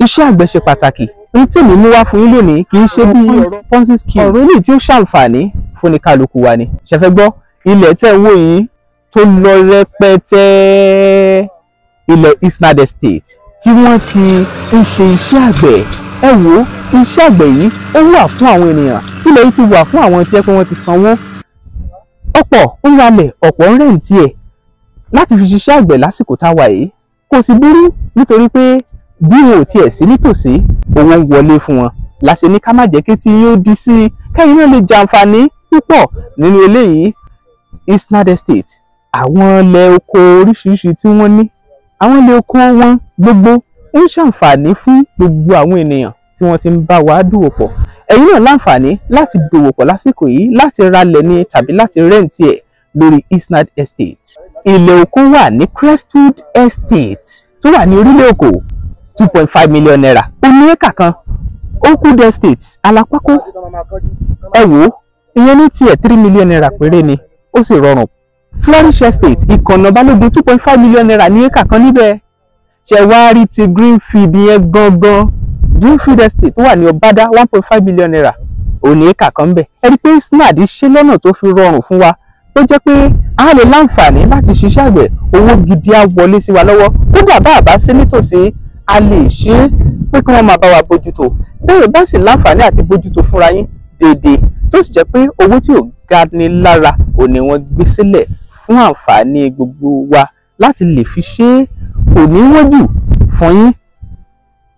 iṣẹ́ àgbẹ̀ ṣe pàtàkì ní tèmi mú wá fún yín lónìí kì í ṣe bí ọ̀rọ̀ Ponzi scheme ọ̀rọ̀ eléyìí tí ó ṣàǹfààní fún ní kálukú wa ni ṣẹfẹ́ gbọ́ ilẹ̀ tẹ́ wò yín tó lọ rẹpẹtẹ ilẹ̀ Isnad Estate tí wọ́n ti ń ṣe iṣẹ́ àgbẹ̀ ẹ wo iṣẹ́ àgbẹ̀ yìí ó wà fún àwọn ènìyàn ilẹ̀ yìí ti wà fún àwọn tí ẹ pé wọ́n ti sanwó ọ̀pọ̀ ń ralẹ̀ ọ̀pọ̀ ń rẹ̀ǹtì ẹ̀ láti fi ṣiṣẹ́ àgbẹ̀ lásìkò tá a wà yìí kò sì burú nítorí pé bí wọn ò tiẹ̀ sí nítòsí owó ń wọlé fún wọn láṣẹ ní ká má jẹ́ kí tí yóò di sí i kẹ́yìn náà lè jàǹfààní púpọ̀ nínú eléyìí Isnad Estate àwọn ilẹ̀ oko oríṣiríṣi tí wọ́n ní àwọn ilẹ̀ oko wọn gbogbo ń ṣàǹfààní fún gbogbo àwọn ènìyàn tí wọ́n ti ń bá wa dòwò pọ̀ ẹ̀yin náà láǹfààní láti dòwò pọ̀ lásìkò yìí láti ralẹ̀ ní tàbí láti rẹ́ǹtì ẹ̀ lórí Isnad Estate ilẹ̀ oko wà ní Crestwood Estate tó wà ní orílẹ̀ Èkó 2.5 million naira ó ní éka kan Oakwood Estate Alápákó ẹ wò ìyẹn ní tiẹ̀ 3 million naira péré ni ó sì rọrùn Flourish Estate Ìkànnà Balógun 2.5 million naira ní éka kan níbẹ̀ ṣẹ̀wárí ti Greenfield yẹn gangan Greenfield Estate tó wà ní Ọ̀bádá 1.5 million naira ó ní éka kan bẹ̀ ẹ rí pé Isnad ṣe lọ́nà tó fi rọrùn fún wa tó jẹ́ pé a lè láǹfààní láti ṣiṣẹ́ àgbẹ̀ owó gidi á wọlé sí wa lọ́wọ́ kódà bá a bá sí nítòsí a lè ṣe é pé kí wọ́n máa bá wa bójútó bẹ́ẹ̀ bá sì láǹfààní àti bójútó fúnra yín déédéé tó sì jẹ́ pé owó tí ò ga ni lára ò ní wọ́n gbé sílẹ̀ fún àǹfààní gbogbo wa láti lè fi ṣe é kò ní wọ́n jù fún yín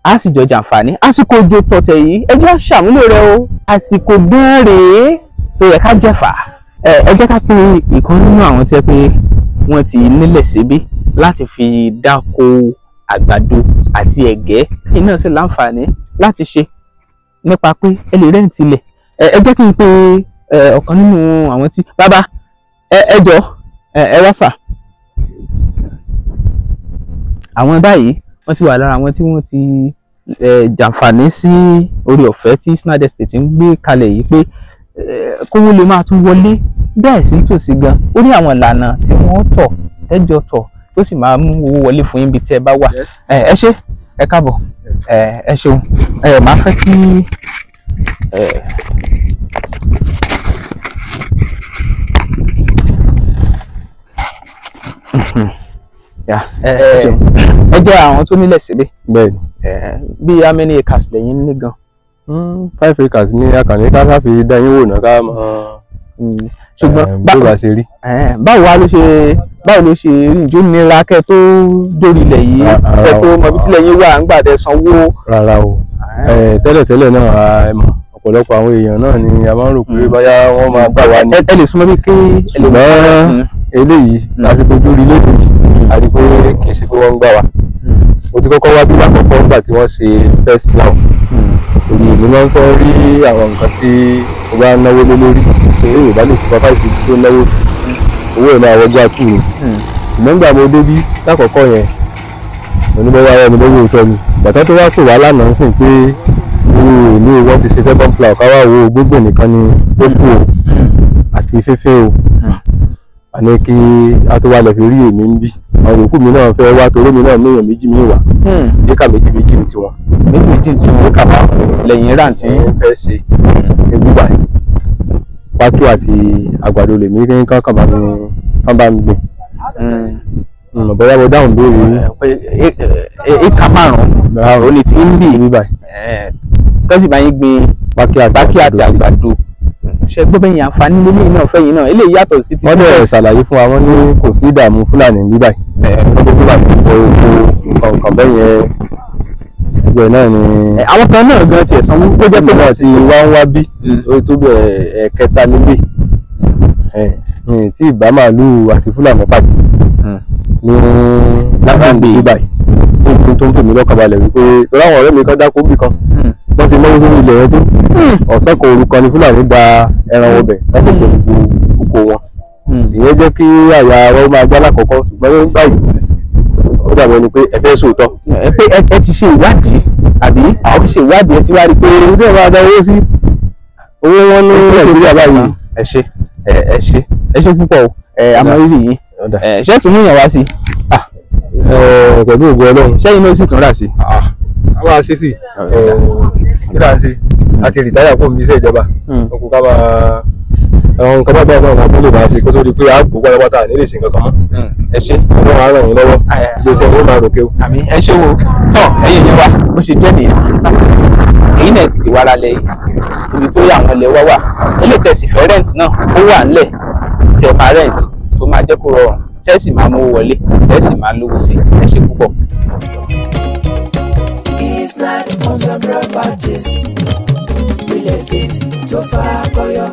a sì jọ jàǹfààní àsìkò òjò tọ̀tẹ̀ yìí ẹ jẹ́ ṣàmúlò rẹ o àsìkò gan rèé tó yẹ ká jẹ̀fà ẹ jẹ́ ká pín ìkan nínú àwọn tí ẹ pé wọ́n ti nílẹ̀ síbí láti fi dáko àgbàdo àti ẹ̀gẹ́ kí náà sì láǹfààní láti ṣe nípa pé ẹ lè rẹ́ǹtì ilẹ̀ ẹ jẹ́ kí n pe ọ̀kan nínú àwọn tí bàbá ẹ jọ ẹ wá sà àwọn báyìí wọ́n ti wà lára àwọn tí wọ́n ti jàǹfààní sí orí ọ̀fẹ́ tí Isnad Estate ń gbé kalẹ̀ yìí pé kówó lè máa tún wọlé bẹ́ẹ̀ sí tòsí gan ó ní àwọn ìlànà tí wọ́n tọ̀ tẹ́jọ tọ̀ tó sì máa mú owó wọlé fún yín bí tẹ́ ẹ bá wà ẹ ṣé ẹ káàbọ̀ ẹ ṣeun máa fẹ́ kí ẹ jẹ́ àwọn tó nílẹ̀ síbí bẹ́ẹ̀ni bí how many acres lẹ́yìn ní gan. 5 acres ní akànnì ká sáfi dá yín wò náà ká mọ ṣùgbọ́n bó bá ṣe rí. báwo ló ṣe rí ìjó nira kẹ́ tó dórí ilẹ̀ yìí kẹ́ tó mọ bí tílẹ̀ yín wà ń gbàdẹ sanwó. rárá o tẹ́lẹ̀tẹ́lẹ̀ náà ọ̀pọ̀lọpọ̀ àwọn èèyàn náà ni a máa ń rò pé báyá wọ́n máa gbà wá ní. ẹ lè súnmọ́ bí kí ṣùgbọ́n eléyìí láti fojú rí lóde a rí pé kì í ṣe pé wọ́n ń gbà wá. mo ti kọ́kọ́ wá bí àkọ́kọ́ nígbà tí wọ́n ṣe first plan. èmi máa ń fẹ́ rí àwọn nǹkan tí mo bá náwó lé lórí pé Yorùbá lè supervise ibi tó náwó sí owó ẹ̀ máa wọgbà tù mí. ṣùgbọ́n nígbà mo débí lákọ̀ọ́kọ́ yẹn mo ní bọ́wọ́ ẹni lówó ìtọ́ mi bàtà tó wá pè wá lánàá ń sìn pé ìlú wọn ti ṣe second plan káwá wo gbogbo nìkan ni ó kù o àti fẹ́fẹ́ o àní kí a tó wá lè fi rí èmi ń bí àwọn yòókù mi náà fẹ́ wá torí mi náà méèyàn méjì mi wà éka méjì ní tiwọn. méjì tí wọn kà máa lẹ́yìn rántí fẹ́ ṣe ebúgbà pákí àti àgbàdo lèmi kí kán bá mi gbìn. bóyá mo dáhùn béèrè éka márùn-ún ó ní tí ń bì kọ́sì bá yín gbin pákí àti àgbàdo ṣe gbọ́ bẹ́yìn àǹfààní lélẹ́yìn náà fẹ́yìn náà eléyìí yàtọ̀ sí ti wọ́n dẹ̀ ṣàlàyé fún wa wọ́n ní kò sí ìdààmú Fúlàní ní báyìí wọ́n tó Fúlàní kọ oko nǹkan bẹ́yẹn ẹgbẹ́ náà ni. àwọn kan náà gan tiẹ̀ sanwó ó jẹ́ pé wọ́n ti wá ń wá bí ó tó bẹ̀ ẹ̀kẹta nílé tí ìbá màálùú àti Fúlàní pàdé ní lágbàgbé báyìí ní ti ní tó ń tò mí lọ́kàn balẹ̀ wípé torí àwọn ọ̀rẹ́ mi kan dákó bì kan wọ́n ṣe náwó sórí ilẹ̀ yẹn tó ọ̀sán kan òru kan ní Fúlàní da ẹran ọbẹ̀ láti pè gbogbo oko wọn ìyẹn jẹ́ kí àyà wọn máa já lákọ̀ọ́kọ́ ṣùgbọ́n báyìí ó dàbọ̀ ni pé ẹ fẹ́ sòótọ́. pé ẹ ti ṣe ìwádìí àbí ẹ ti ṣe ìwádìí ẹ ti wá rí i pé owó tí ẹ máa da owó sí owó wọn ní Nàìjíríà báyìí. ẹ ṣe púpọ̀ àmọ́rírì yìí ṣé tún múyàn wá sí. pẹ̀lú ògùn Ọlọ́run sẹ́yìn ló sì tún rà sí. a máa ṣe sí kí là ń ṣe àti rìtáyà fún mi iṣẹ́ ìjọba ọkùnrin ká máa àwọn nǹkan bá báyìí náà tó lè máa ṣe kó tó di pé àgbò pátápátá ní lè ṣe nǹkan kan mọ́. ẹ ṣe ọlọ́run á ràn yín lọ́wọ́ iléeṣẹ́ yóò máa ròkè o. àmì ẹ ṣe wo tán ẹ̀yin yẹn wá bó ṣe jẹ́ nìyẹn èyí náà tètè wá lálẹ́ yìí ibi tó yà àwọn ilẹ̀ wá wà ilé tẹ̀sí fẹ́ rent náà ó wà ńlẹ̀ tẹ̀ máa rent tó máa jẹ́ kó rọrùn tẹ́sì máa mú wọlé tẹ́sì máa lówó sí ẹ ṣe púpọ̀. Isnad Homes and Properties real estate tó fà kọyọ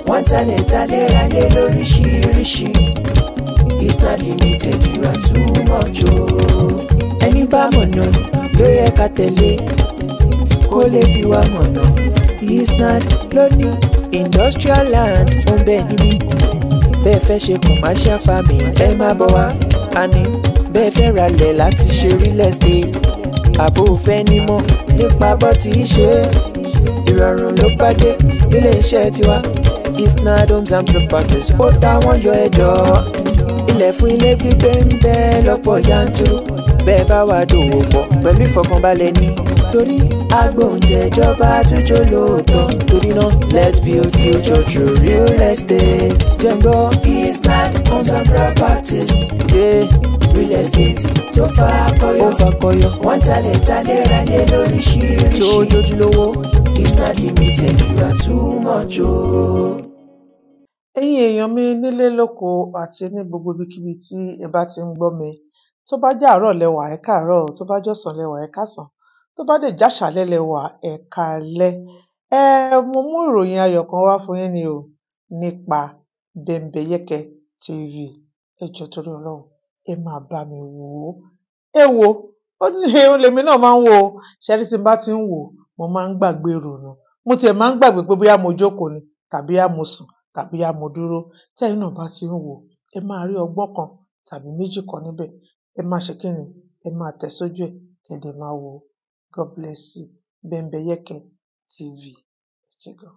wọ́n talẹ̀ talẹ̀ ralẹ̀ lóríṣiríṣi Isnad Limited you are too much o. ẹni bá mọ̀nà ló yẹ ká tẹ̀lé kó lè fi wá mọ̀nà Isnad lónìí industrial land ó ń bẹ níbí bẹ́ẹ̀ fẹ́ ṣe commercial farming ẹ má bọ̀ wá àní bẹ́ẹ̀ fẹ́ ralẹ̀ láti ṣe real estate àbò fẹ́ nímọ̀ nípa bó ti ṣe ìrọ̀rùn ló bá dé nílé iṣẹ́ tiwa Isnad Homes and Properties ó táwọn yọ ẹjọ́ ilẹ̀ fún ilé gbígbé ń bẹ lọ́pọ̀ yanturu bẹ́ẹ̀ bá wà dòwò pọ̀ pẹ̀lú ìfọkànbalẹ̀ ní torí agbóúnjẹ ìjọba àtúnjọ lóòótọ́ torí náà let's build future through real estate jẹ́ngbọ́ Isnad Homes and Properties real estate tó fà kọyọ wọ́n talẹ̀ ralẹ̀ lóríṣiríṣi tó jójúlówó Isnad Limited you are too much o. ẹ̀yin èèyàn mi nílé lóko àti ní gbogbo ibikíbi tí ẹ bá ti ń gbọ́ mi tó bá jẹ́ àárọ̀ lẹ́wà ẹ káàárọ̀ tó bá jọ̀sán lẹ́wà ẹ káàsán tó bá dẹ̀ jáṣálẹ́ lẹ́wà ẹ káalẹ́ mo mú ìròyìn ayọ̀ kan wá fún yín ni o nípa Bembeyeke TV ẹ jọ̀ọ́ torí Ọlọ́run ẹ máa bá mi wò ó ẹ wo ó ní olèmi náà máa ń wò ó ṣẹ́rí tí n bá ti ń wò mo máa ń gbàgbé ìrònú mo tiẹ̀ máa ń gbàgbé pé bóyá mo jókòó ni tàbí á mo sùn tàbí á mo dúró tẹ́yìn náà bá ti ń wò ẹ máa rí ọgbọ́n kan tàbí méjì kan níbẹ̀ ẹ máa ṣe kíni ẹ máa tẹ̀ sójú ẹ̀ kẹ̀dẹ̀ máa wò ó God bless you Bembeyeke TV ẹ ṣé gan.